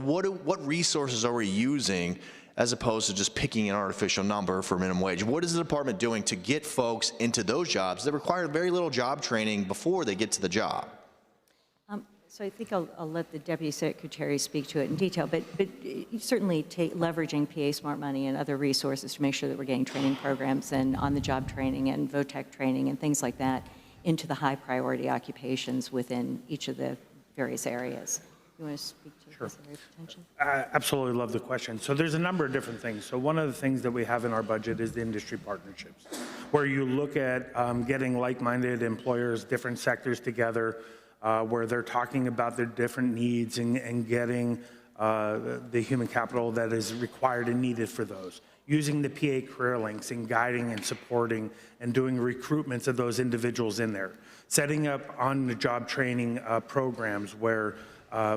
[SPEAKER 8] resources are we using as opposed to just picking an artificial number for minimum wage? What is the department doing to get folks into those jobs that require very little job training before they get to the job?
[SPEAKER 3] So I think I'll let the Deputy Secretary speak to it in detail, but certainly leveraging PA Smart Money and other resources to make sure that we're getting training programs and on-the-job training and VOTEC training and things like that into the high priority occupations within each of the various areas. You want to speak to this area of potential?
[SPEAKER 18] I absolutely love the question. So there's a number of different things. So one of the things that we have in our budget is the industry partnerships, where you look at getting like-minded employers, different sectors together, where they're talking about their different needs and getting the human capital that is required and needed for those. Using the PA Career Links and guiding and supporting and doing recruitments of those individuals in there. Setting up on-the-job training programs where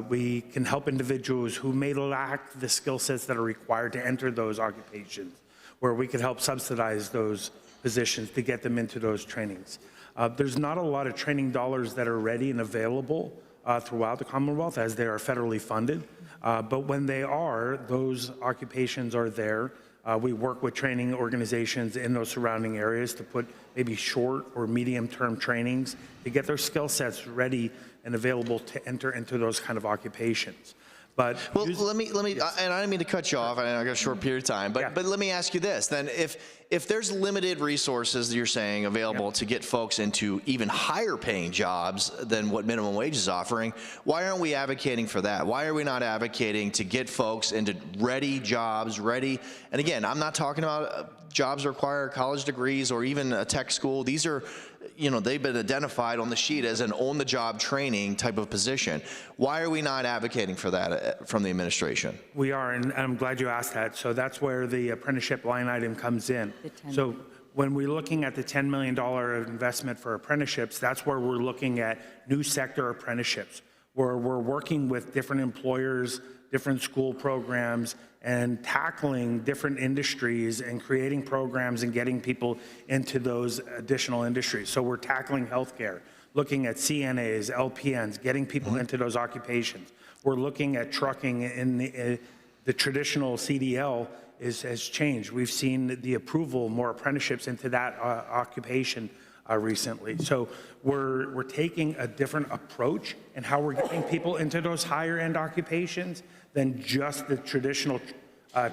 [SPEAKER 18] we can help individuals who may lack the skill sets that are required to enter those occupations, where we can help subsidize those positions to get them into those trainings. There's not a lot of training dollars that are ready and available throughout the Commonwealth as they are federally funded. But when they are, those occupations are there. We work with training organizations in those surrounding areas to put maybe short or medium-term trainings to get their skill sets ready and available to enter into those kind of occupations. But
[SPEAKER 8] well, let me, and I don't mean to cut you off. I got a short period of time, but let me ask you this: then, if there's limited resources that you're saying available to get folks into even higher paying jobs than what minimum wage is offering, why aren't we advocating for that? Why are we not advocating to get folks into ready jobs, ready? And again, I'm not talking about jobs that require college degrees or even a tech school. These are, they've been identified on the sheet as an on-the-job training type of position. Why are we not advocating for that from the administration?
[SPEAKER 18] We are, and I'm glad you asked that. So that's where the apprenticeship line item comes in. So when we're looking at the $10 million investment for apprenticeships, that's where we're looking at new sector apprenticeships, where we're working with different employers, different school programs, and tackling different industries and creating programs and getting people into those additional industries. So we're tackling healthcare, looking at CNAs, LPNs, getting people into those occupations. We're looking at trucking in the traditional CDL has changed. We've seen the approval, more apprenticeships into that occupation recently. So we're taking a different approach in how we're getting people into those higher end occupations than just the traditional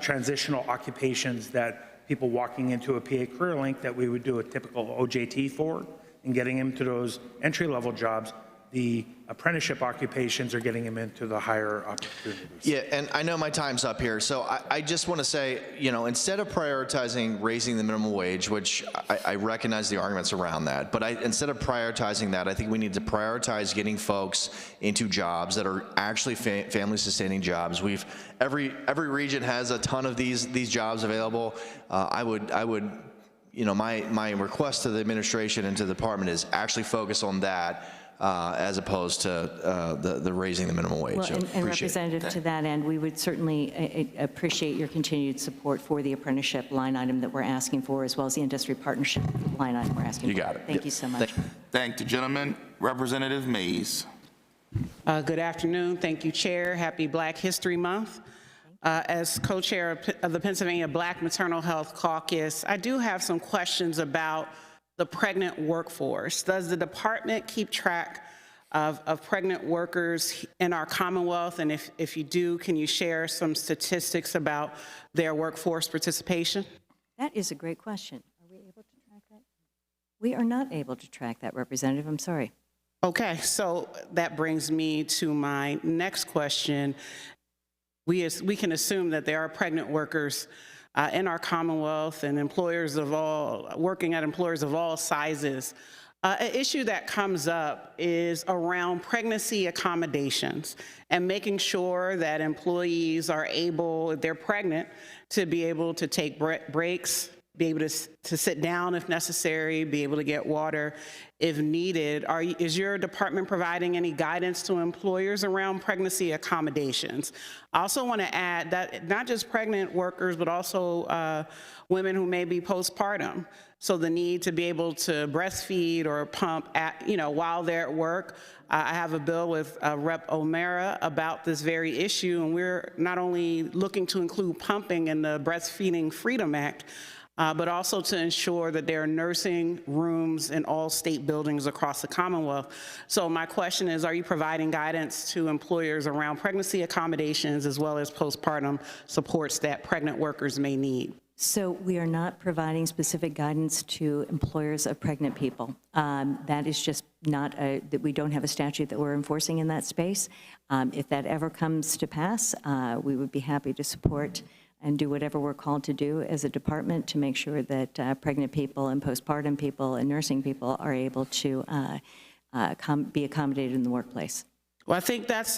[SPEAKER 18] transitional occupations that people walking into a PA Career Link that we would do a typical OJT for, and getting them to those entry-level jobs. The apprenticeship occupations are getting them into the higher opportunities.
[SPEAKER 8] Yeah, and I know my time's up here, so I just want to say, you know, instead of prioritizing raising the minimum wage, which I recognize the arguments around that, but instead of prioritizing that, I think we need to prioritize getting folks into jobs that are actually family-sustaining jobs. Every region has a ton of these jobs available. I would, you know, my request to the administration and to the department is actually focus on that. As opposed to the raising the minimum wage.
[SPEAKER 3] Well, and Representative, to that end, we would certainly appreciate your continued support for the apprenticeship line item that we're asking for, as well as the industry partnership line item we're asking for.
[SPEAKER 1] You got it.
[SPEAKER 3] Thank you so much.
[SPEAKER 1] Thank the gentleman. Representative Mays.
[SPEAKER 9] Good afternoon. Thank you, Chair. Happy Black History Month. As co-chair of the Pennsylvania Black Maternal Health Caucus, I do have some questions about the pregnant workforce. Does the department keep track of pregnant workers in our Commonwealth? And if you do, can you share some statistics about their workforce participation?
[SPEAKER 3] That is a great question. Are we able to track that? We are not able to track that, Representative. I'm sorry.
[SPEAKER 9] Okay, so that brings me to my next question. We can assume that there are pregnant workers in our Commonwealth and working at employers of all sizes. An issue that comes up is around pregnancy accommodations and making sure that employees are able, if they're pregnant, to be able to take breaks, be able to sit down if necessary, be able to get water if needed. Is your department providing any guidance to employers around pregnancy accommodations? I also want to add that not just pregnant workers, but also women who may be postpartum. So the need to be able to breastfeed or pump while they're at work. I have a bill with Rep. O'Mara about this very issue, and we're not only looking to include pumping in the Breastfeeding Freedom Act, but also to ensure that there are nursing rooms in all state buildings across the Commonwealth. So my question is, are you providing guidance to employers around pregnancy accommodations as well as postpartum supports that pregnant workers may need?
[SPEAKER 3] So we are not providing specific guidance to employers of pregnant people. That is just not that we don't have a statute that we're enforcing in that space. If that ever comes to pass, we would be happy to support and do whatever we're called to do as a department to make sure that pregnant people and postpartum people and nursing people are able to be accommodated in the workplace.
[SPEAKER 9] Well, I think this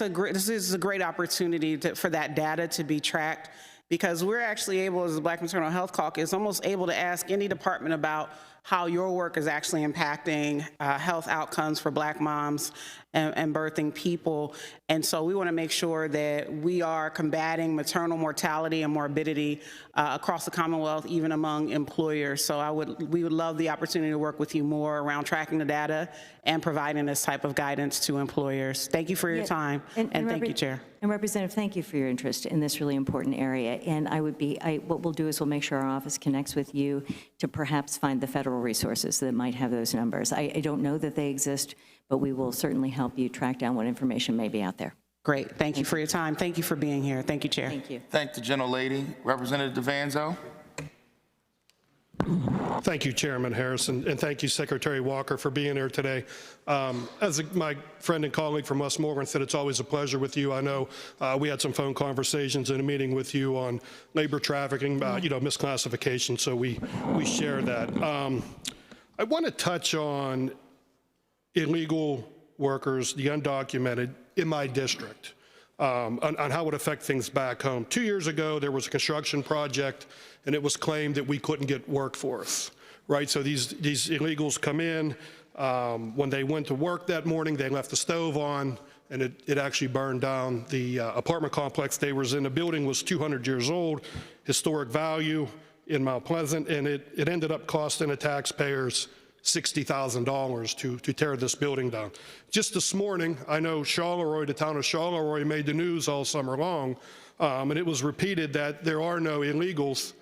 [SPEAKER 9] is a great opportunity for that data to be tracked, because we're actually able, as the Black Maternal Health Caucus, almost able to ask any department about how your work is actually impacting health outcomes for Black moms and birthing people. And so we want to make sure that we are combating maternal mortality and morbidity across the Commonwealth, even among employers. So we would love the opportunity to work with you more around tracking the data and providing this type of guidance to employers. Thank you for your time, and thank you, Chair.
[SPEAKER 3] And Representative, thank you for your interest in this really important area. And what we'll do is we'll make sure our office connects with you to perhaps find the federal resources that might have those numbers. I don't know that they exist, but we will certainly help you track down what information may be out there.
[SPEAKER 9] Great. Thank you for your time. Thank you for being here. Thank you, Chair.
[SPEAKER 3] Thank you.
[SPEAKER 1] Thank the gentlelady. Representative DeVanzo.
[SPEAKER 11] Thank you, Chairman Harris, and thank you, Secretary Walker, for being here today. As my friend and colleague from Westmoreland said, it's always a pleasure with you. I know we had some phone conversations in a meeting with you on labor trafficking, misclassification, so we share that. I want to touch on illegal workers, the undocumented, in my district, on how it would affect things back home. 2 years ago, there was a construction project, and it was claimed that we couldn't get workforce. right? So these illegals come in. When they went to work that morning, they left the stove on, and it actually burned down the apartment complex they were in. The building was 200 years old, historic value in Mount Pleasant, and it ended up costing the taxpayers $60,000 to tear this building down. Just this morning, I know Charleroi, the town of Charleroi, made the news all summer long, and it was repeated that there are no illegals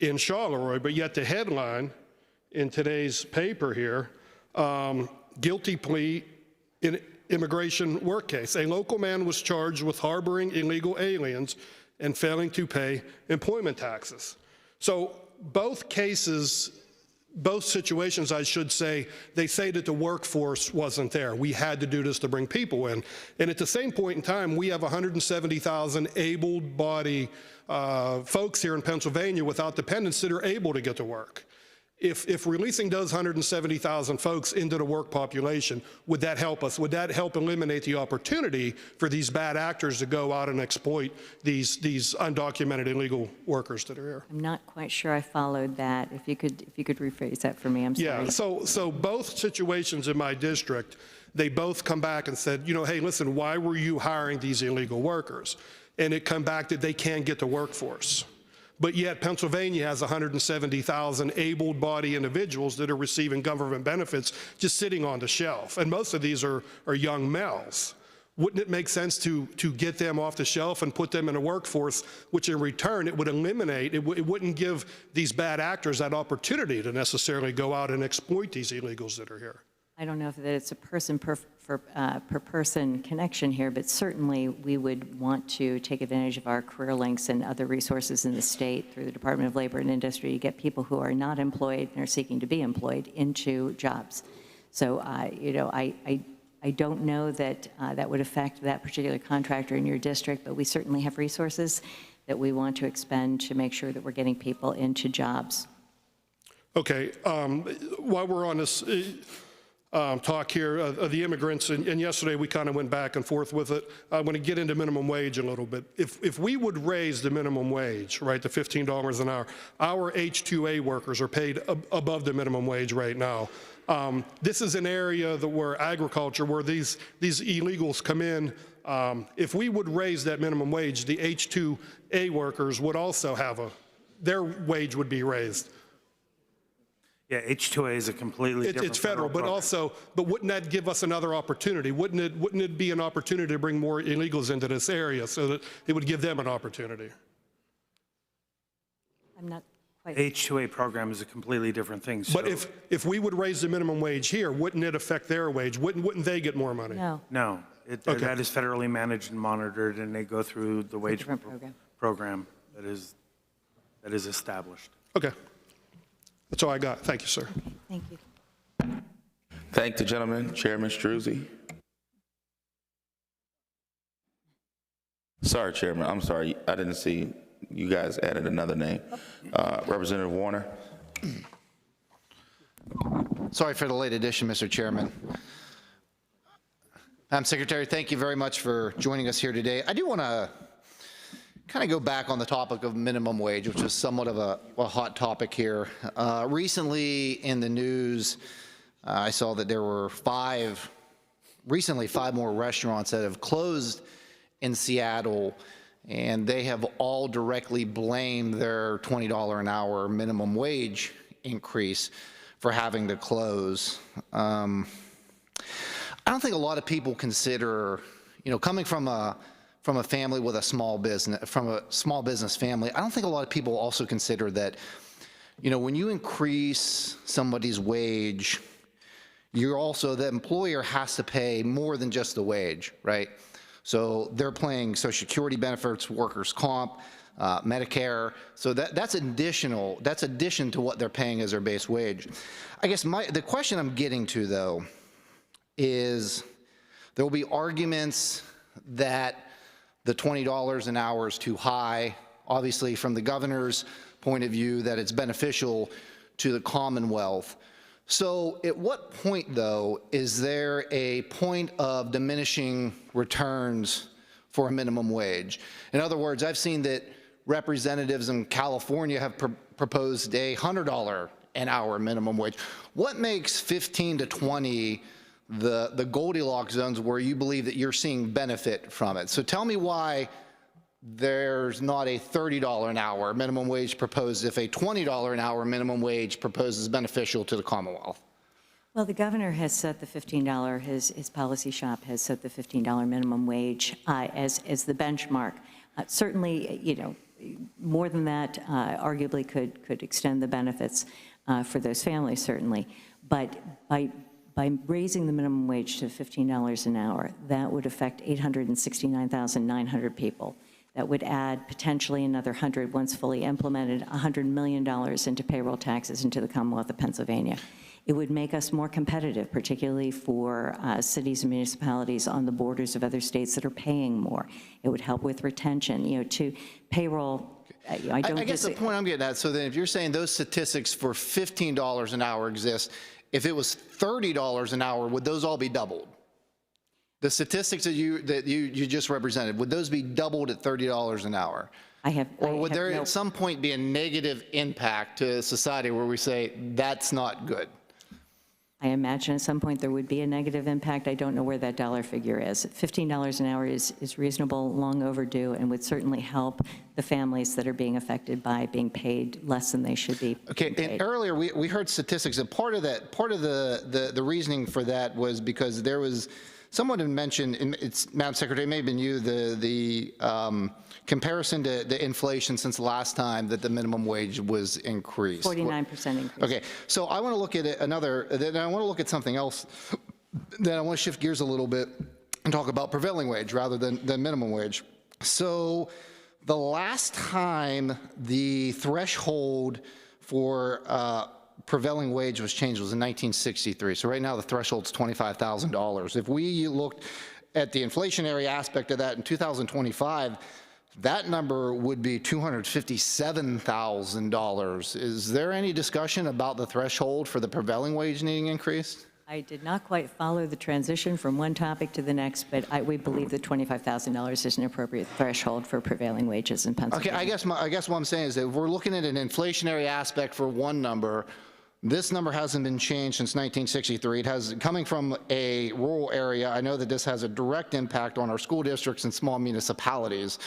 [SPEAKER 11] in Charleroi, but yet the headline in today's paper here, guilty plea in immigration work case. A local man was charged with harboring illegal aliens and failing to pay employment taxes. So both cases, both situations, I should say, they say that the workforce wasn't there. We had to do this to bring people in. And at the same point in time, we have 170,000 able-bodied folks here in Pennsylvania without dependents that are able to get to work. If releasing those 170,000 folks into the work population, would that help us? Would that help eliminate the opportunity for these bad actors to go out and exploit these undocumented illegal workers that are here?
[SPEAKER 3] I'm not quite sure I followed that. If you could rephrase that for me, I'm sorry.
[SPEAKER 11] Yeah, so both situations in my district, they both come back and said, you know, hey, listen, why were you hiring these illegal workers? And it come back that they can't get the workforce. But yet Pennsylvania has 170,000 able-bodied individuals that are receiving government benefits just sitting on the shelf. And most of these are young males. Wouldn't it make sense to get them off the shelf and put them in a workforce, which in return it would eliminate, it wouldn't give these bad actors that opportunity to necessarily go out and exploit these illegals that are here?
[SPEAKER 3] I don't know if that it's a person per person connection here, but certainly we would want to take advantage of our career links and other resources in the state through the Department of Labor and Industry to get people who are not employed and are seeking to be employed into jobs. So, you know, I don't know that that would affect that particular contractor in your district, but we certainly have resources that we want to expend to make sure that we're getting people into jobs.
[SPEAKER 11] Okay, while we're on this talk here of the immigrants, and yesterday we kind of went back and forth with it. I want to get into minimum wage a little bit. If we would raise the minimum wage, right, to $15 an hour, our H-2A workers are paid above the minimum wage right now. This is an area where agriculture, where these illegals come in. If we would raise that minimum wage, the H-2A workers would also have their wage would be raised.
[SPEAKER 18] Yeah, H-2A is a completely different
[SPEAKER 11] It's federal, but
[SPEAKER 18] program.
[SPEAKER 11] but wouldn't that give us another opportunity? Wouldn't it be an opportunity to bring more illegals into this area so that it would give them an opportunity?
[SPEAKER 3] I'm not quite.
[SPEAKER 18] H-2A program is a completely different thing. So
[SPEAKER 11] But if we would raise the minimum wage here, wouldn't it affect their wage? Wouldn't they get more money?
[SPEAKER 3] No.
[SPEAKER 18] No,
[SPEAKER 11] Okay.
[SPEAKER 18] that is federally managed and monitored, and they go through the wage program that is established.
[SPEAKER 11] Okay. That's all I got. Thank you, sir.
[SPEAKER 3] Okay, thank you.
[SPEAKER 1] Thank the gentleman, Chairman Struzzi. Sorry, Chairman, I'm sorry. I didn't see you guys added another name. Representative Warner.
[SPEAKER 12] Sorry for the late addition, Mr. Chairman. Madam Secretary, thank you very much for joining us here today. I do want to kind of go back on the topic of minimum wage, which is somewhat of a hot topic here. Recently in the news, I saw that there were recently five more restaurants that have closed in Seattle, and they have all directly blamed their $20 an hour minimum wage increase for having to close. I don't think a lot of people consider, you know, coming from a family with a small business family, I don't think a lot of people also consider that, you know, when you increase somebody's wage, the employer has to pay more than just the wage, right? So they're paying Social Security benefits, workers' comp, Medicare. So that's addition to what they're paying as their base wage. I guess the question I'm getting to, though, is there will be arguments that the $20 an hour is too high. Obviously, from the governor's point of view, that it's beneficial to the Commonwealth. So at what point, though, is there a point of diminishing returns for a minimum wage? In other words, I've seen that representatives in California have proposed a $100 an hour minimum wage. What makes 15 to 20 the Goldilocks zones where you believe that you're seeing benefit from it? So tell me why there's not a $30 an hour minimum wage proposed if a $20 an hour minimum wage proposed is beneficial to the Commonwealth.
[SPEAKER 3] Well, the governor has set the $15, his policy shop has set the $15 minimum wage as the benchmark. Certainly, you know, more than that arguably could extend the benefits for those families, certainly. But by raising the minimum wage to $15 an hour, that would affect 869,900 people. That would add potentially another 100, once fully implemented, $100 million into payroll taxes into the Commonwealth of Pennsylvania. It would make us more competitive, particularly for cities and municipalities on the borders of other states that are paying more. It would help with retention, you know, to payroll. I
[SPEAKER 12] guess the point I'm getting at, so then if you're saying those statistics for $15 an hour exist, if it was $30 an hour, would those all be doubled? The statistics that you just represented, would those be doubled at $30 an hour? Or would there at some point be a negative impact to society where we say that's not good?
[SPEAKER 3] I imagine at some point there would be a negative impact. I don't know where that dollar figure is. $15 an hour is reasonable, long overdue, and would certainly help the families that are being affected by being paid less than they should be.
[SPEAKER 12] Okay, and earlier we heard statistics, and part of the reasoning for that was because there was someone had mentioned, and it's Madam Secretary, it may have been you, the comparison to the inflation since the last time that the minimum wage was increased.
[SPEAKER 3] 49% increase.
[SPEAKER 12] Okay, so I want to look at then I want to look at something else. Then I want to shift gears a little bit and talk about prevailing wage rather than minimum wage. So the last time the threshold for prevailing wage was changed was in 1963. So right now the threshold's $25,000. If we looked at the inflationary aspect of that in 2025, that number would be $257,000. Is there any discussion about the threshold for the prevailing wage needing increased?
[SPEAKER 3] I did not quite follow the transition from one topic to the next, but we believe that $25,000 is an appropriate threshold for prevailing wages in Pennsylvania.
[SPEAKER 12] Okay, I guess what I'm saying is that if we're looking at an inflationary aspect for one number, this number hasn't been changed since 1963. It has, coming from a rural area, I know that this has a direct impact on our school districts and small municipalities.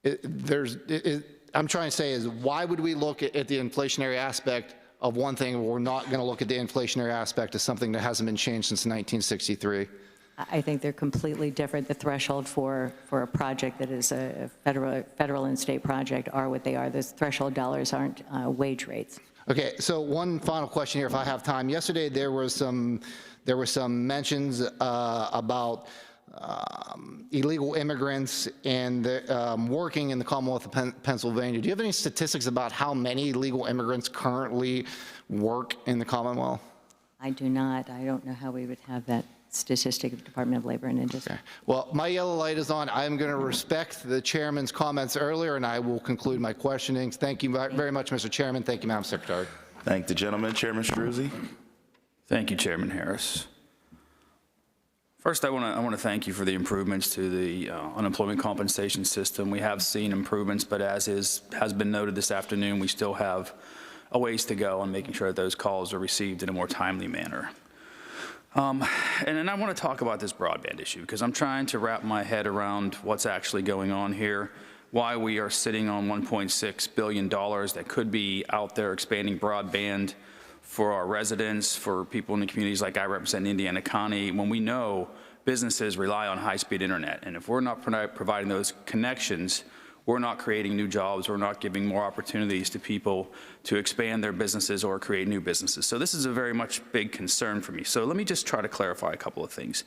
[SPEAKER 12] I'm trying to say is, why would we look at the inflationary aspect of one thing, and we're not going to look at the inflationary aspect of something that hasn't been changed since 1963?
[SPEAKER 3] I think they're completely different. The threshold for a project that is a federal and state project are what they are. Those threshold dollars aren't wage rates.
[SPEAKER 12] Okay, so one final question here, if I have time. Yesterday, there were some mentions about illegal immigrants and working in the Commonwealth of Pennsylvania. Do you have any statistics about how many illegal immigrants currently work in the Commonwealth?
[SPEAKER 3] I do not. I don't know how we would have that statistic of the Department of Labor and Industry.
[SPEAKER 12] Okay. Well, my yellow light is on. I'm going to respect the chairman's comments earlier, and I will conclude my questioning. Thank you very much, Mr. Chairman. Thank you, Madam Secretary.
[SPEAKER 1] Thank the gentleman. Chairman Struzzi.
[SPEAKER 13] Thank you, Chairman Harris. First, I want to thank you for the improvements to the unemployment compensation system. We have seen improvements, but as has been noted this afternoon, we still have a ways to go on making sure that those calls are received in a more timely manner. And then I want to talk about this broadband issue because I'm trying to wrap my head around what's actually going on here, why we are sitting on $1.6 billion that could be out there expanding broadband for our residents, for people in the communities like I represent in Indiana County, when we know businesses rely on high-speed internet. And if we're not providing those connections, we're not creating new jobs, we're not giving more opportunities to people to expand their businesses or create new businesses. So this is a very much big concern for me. So let me just try to clarify a couple of things.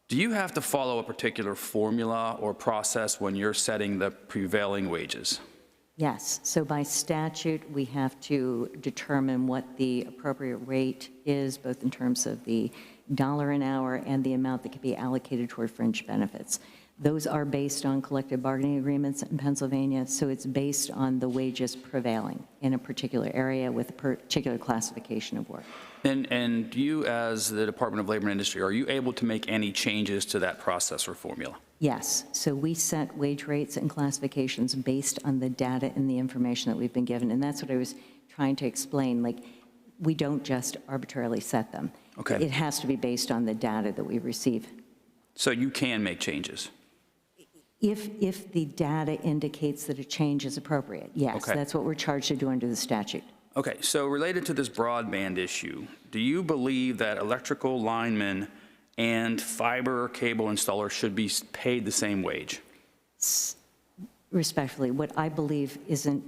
[SPEAKER 13] Do you have to follow a particular formula or process when you're setting the prevailing wages?
[SPEAKER 3] Yes. So by statute, we have to determine what the appropriate rate is, both in terms of the dollar an hour and the amount that can be allocated toward fringe benefits. Those are based on collective bargaining agreements in Pennsylvania, so it's based on the wages prevailing in a particular area with a particular classification of work.
[SPEAKER 13] And you, as the Department of Labor and Industry, are you able to make any changes to that process or formula?
[SPEAKER 3] Yes. So we set wage rates and classifications based on the data and the information that we've been given, and that's what I was trying to explain, like, we don't just arbitrarily set them.
[SPEAKER 13] Okay.
[SPEAKER 3] It has to be based on the data that we receive.
[SPEAKER 13] So you can make changes?
[SPEAKER 3] If the data indicates that a change is appropriate, yes.
[SPEAKER 13] Okay.
[SPEAKER 3] That's what we're charged to do under the statute.
[SPEAKER 13] Okay, so related to this broadband issue, do you believe that electrical linemen and fiber cable installers should be paid the same wage?
[SPEAKER 3] Respectfully, what I believe isn't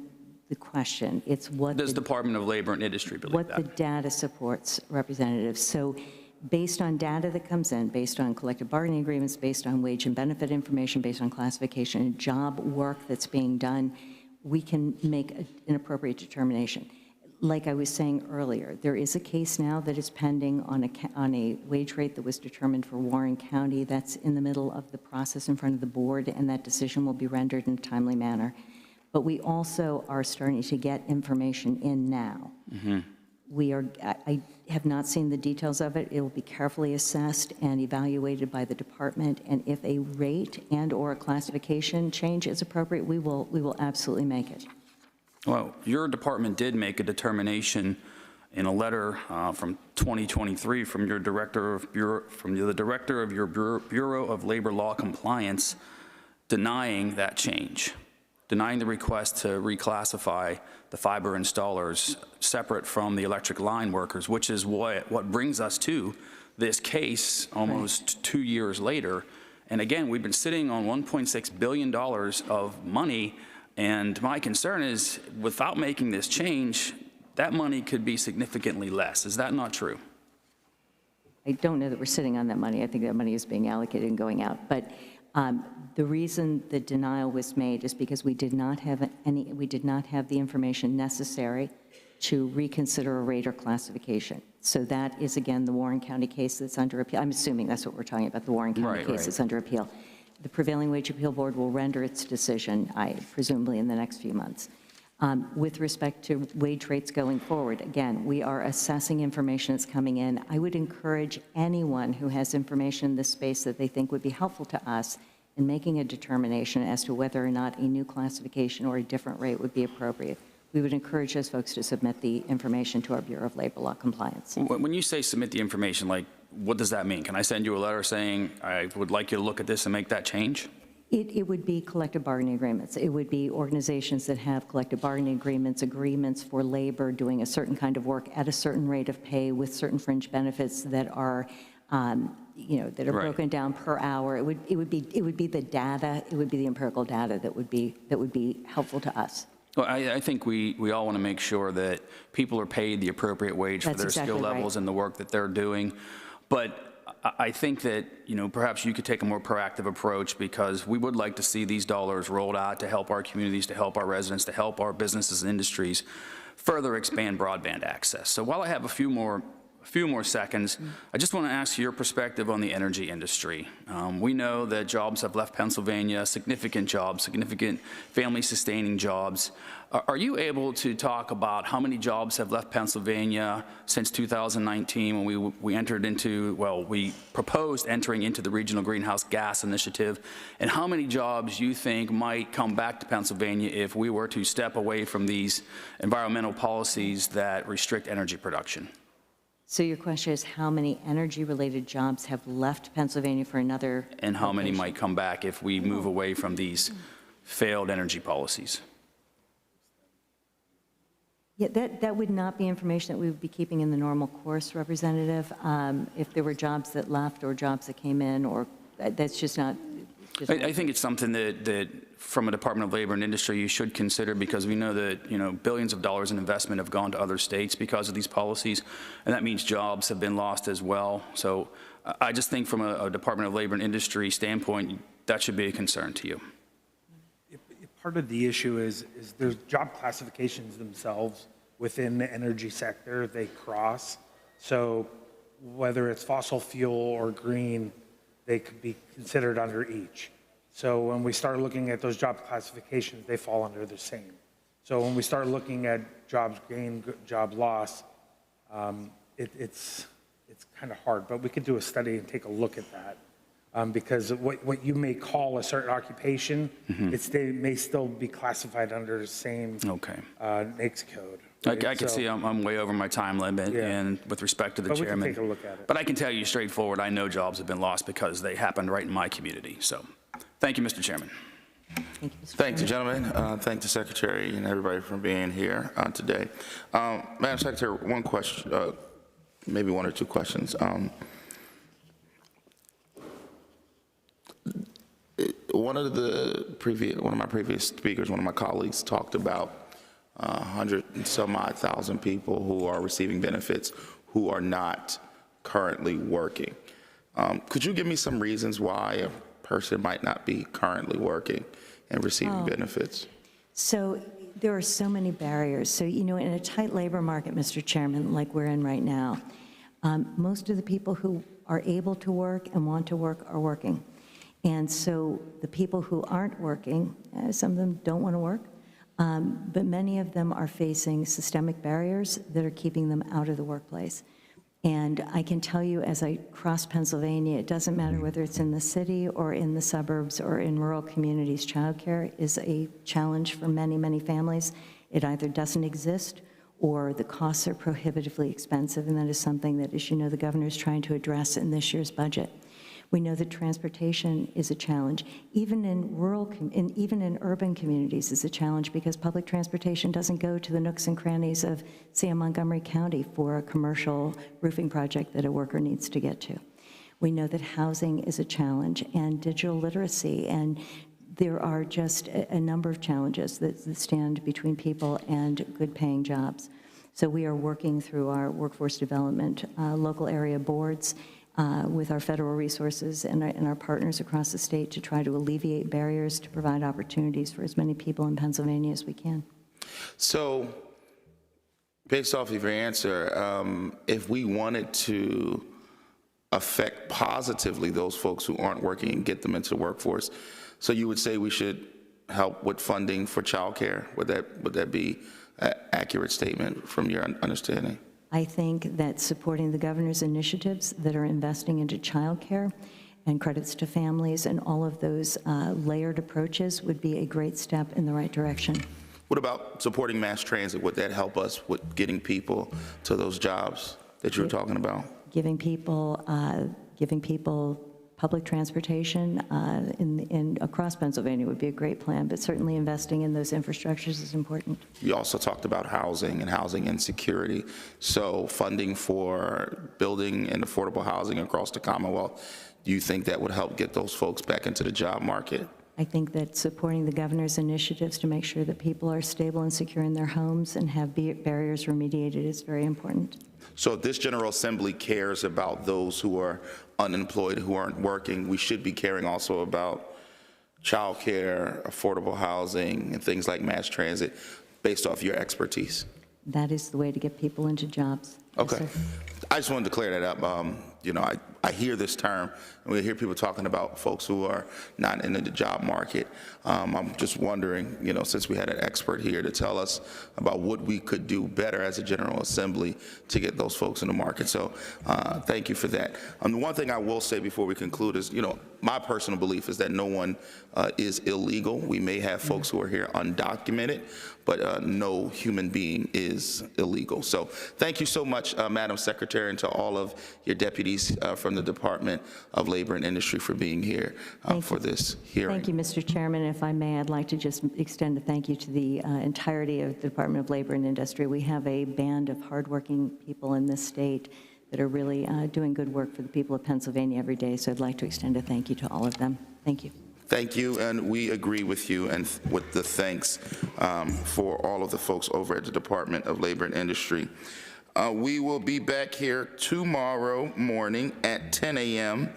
[SPEAKER 3] the question. It's what
[SPEAKER 13] Does
[SPEAKER 3] the
[SPEAKER 13] Department of Labor and Industry believe
[SPEAKER 3] what
[SPEAKER 13] that?
[SPEAKER 3] the data supports, Representative. So based on data that comes in, based on collective bargaining agreements, based on wage and benefit information, based on classification and job work that's being done, we can make an appropriate determination. Like I was saying earlier, there is a case now that is pending on a wage rate that was determined for Warren County. That's in the middle of the process in front of the board, and that decision will be rendered in a timely manner. But we also are starting to get information in now. I have not seen the details of it. It will be carefully assessed and evaluated by the department, and if a rate and/or a classification change is appropriate, we will absolutely make it.
[SPEAKER 13] Well, your department did make a determination in a letter from 2023 from the director of your Bureau of Labor Law Compliance, denying that change, denying the request to reclassify the fiber installers separate from the electric line workers, which is what brings us to this case almost 2 years later. And again, we've been sitting on $1.6 billion of money, and my concern is, without making this change, that money could be significantly less. Is that not true?
[SPEAKER 3] I don't know that we're sitting on that money. I think that money is being allocated and going out. But the reason the denial was made is because we did not have the information necessary to reconsider a rate or classification. So that is, again, the Warren County case that's under appeal. I'm assuming that's what we're talking about, the Warren County case that's under appeal. The Prevailing Wage Appeal Board will render its decision, presumably in the next few months. With respect to wage rates going forward, again, we are assessing information that's coming in. I would encourage anyone who has information in this space that they think would be helpful to us in making a determination as to whether or not a new classification or a different rate would be appropriate. We would encourage those folks to submit the information to our Bureau of Labor Law Compliance.
[SPEAKER 13] When you say submit the information, like, what does that mean? Can I send you a letter saying, I would like you to look at this and make that change?
[SPEAKER 3] It would be collective bargaining agreements. It would be organizations that have collective bargaining agreements for labor, doing a certain kind of work at a certain rate of pay with certain fringe benefits that are, broken down per hour. It would be the data. It would be the empirical data that would be helpful to us.
[SPEAKER 13] Well, I think we all want to make sure that people are paid the appropriate wage for their skill levels and the work that they're doing. But I think that, perhaps you could take a more proactive approach, because we would like to see these dollars rolled out to help our communities, to help our residents, to help our businesses and industries further expand broadband access. So while I have a few more seconds, I just want to ask your perspective on the energy industry. We know that jobs have left Pennsylvania, significant jobs, significant family-sustaining jobs. Are you able to talk about how many jobs have left Pennsylvania since 2019 when we proposed entering into the Regional Greenhouse Gas Initiative, and how many jobs you think might come back to Pennsylvania if we were to step away from these environmental policies that restrict energy production?
[SPEAKER 3] So your question is, how many energy-related jobs have left Pennsylvania for another
[SPEAKER 13] And how many
[SPEAKER 3] location?
[SPEAKER 13] might come back if we move away from these failed energy policies?
[SPEAKER 3] Yeah, that would not be information that we would be keeping in the normal course, Representative. If there were jobs that left or jobs that came in, or that's just not.
[SPEAKER 13] I think it's something that from a Department of Labor and Industry you should consider, because we know that billions of dollars in investment have gone to other states because of these policies, and that means jobs have been lost as well. So I just think from a Department of Labor and Industry standpoint, that should be a concern to you.
[SPEAKER 18] Part of the issue is there's job classifications themselves within the energy sector. They cross. So whether it's fossil fuel or green, they could be considered under each. So when we start looking at those job classifications, they fall under the same. So when we start looking at jobs gain, job loss, it's kind of hard, but we could do a study and take a look at that. Because what you may call a certain occupation, they may still be classified under the same NAICS code.
[SPEAKER 13] I
[SPEAKER 18] right?
[SPEAKER 13] can
[SPEAKER 18] So-
[SPEAKER 13] see I'm way over my time limit,
[SPEAKER 18] Yeah.
[SPEAKER 13] and with respect to the
[SPEAKER 18] But we can
[SPEAKER 13] chairman.
[SPEAKER 18] take a look at it.
[SPEAKER 13] But I can tell you straightforward, I know jobs have been lost because they happened right in my community. So, thank you, Mr. Chairman.
[SPEAKER 1] Thank you, gentlemen. Thank the Secretary and everybody for being here today. Madam Secretary, one question, maybe one or two questions. One of my previous speakers, one of my colleagues, talked about 100 and some odd thousand people who are receiving benefits who are not currently working. Could you give me some reasons why a person might not be currently working and receiving benefits?
[SPEAKER 3] So there are so many barriers. So, you know, in a tight labor market, Mr. Chairman, like we're in right now, most of the people who are able to work and want to work are working. And so the people who aren't working, some of them don't want to work, but many of them are facing systemic barriers that are keeping them out of the workplace. And I can tell you, as I cross Pennsylvania, it doesn't matter whether it's in the city or in the suburbs or in rural communities, childcare is a challenge for many, many families. It either doesn't exist or the costs are prohibitively expensive, and that is something that, as you know, the governor is trying to address in this year's budget. We know that transportation is a challenge. Even in even in urban communities is a challenge because public transportation doesn't go to the nooks and crannies of, say, Montgomery County for a commercial roofing project that a worker needs to get to. We know that housing is a challenge and digital literacy, and there are just a number of challenges that stand between people and good-paying jobs. So we are working through our workforce development local area boards with our federal resources and our partners across the state to try to alleviate barriers to provide opportunities for as many people in Pennsylvania as we can.
[SPEAKER 1] So, based off of your answer, if we wanted to affect positively those folks who aren't working and get them into the workforce, so you would say we should help with funding for childcare? Would that be an accurate statement from your understanding?
[SPEAKER 3] I think that supporting the governor's initiatives that are investing into childcare and credits to families and all of those layered approaches would be a great step in the right direction.
[SPEAKER 1] What about supporting mass transit? Would that help us with getting people to those jobs that you were talking about?
[SPEAKER 3] Giving people public transportation across Pennsylvania would be a great plan, but certainly investing in those infrastructures is important.
[SPEAKER 1] You also talked about housing and housing insecurity. So funding for building and affordable housing across the Commonwealth, do you think that would help get those folks back into the job market?
[SPEAKER 3] I think that supporting the governor's initiatives to make sure that people are stable and secure in their homes and have barriers remediated is very important.
[SPEAKER 1] So if this General Assembly cares about those who are unemployed, who aren't working, we should be caring also about childcare, affordable housing, and things like mass transit, based off your expertise.
[SPEAKER 3] That is the way to get people into jobs.
[SPEAKER 1] Okay.
[SPEAKER 3] Yes, sir.
[SPEAKER 1] I just wanted to clear that up. You know, I hear this term, and we hear people talking about folks who are not in the job market. I'm just wondering, you know, since we had an expert here to tell us about what we could do better as a General Assembly to get those folks in the market. So thank you for that. The one thing I will say before we conclude is, you know, my personal belief is that no one is illegal. We may have folks who are here undocumented, but no human being is illegal. So thank you so much, Madam Secretary, and to all of your deputies from the Department of Labor and Industry for being here for this hearing.
[SPEAKER 3] Thank you, Mr. Chairman. If I may, I'd like to just extend a thank you to the entirety of the Department of Labor and Industry. We have a band of hardworking people in this state that are really doing good work for the people of Pennsylvania every day, so I'd like to extend a thank you to all of them. Thank you.
[SPEAKER 1] Thank you, and we agree with you and with the thanks for all of the folks over at the Department of Labor and Industry. We will be back here tomorrow morning at 10 a.m.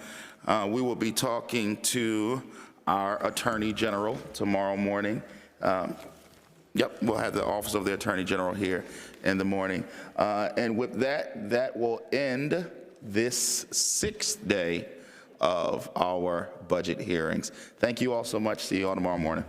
[SPEAKER 1] We will be talking to our Attorney General tomorrow morning. Yep, we'll have the Office of the Attorney General here in the morning. And with that, that will end this 6th day of our budget hearings. Thank you all so much. See you all tomorrow morning.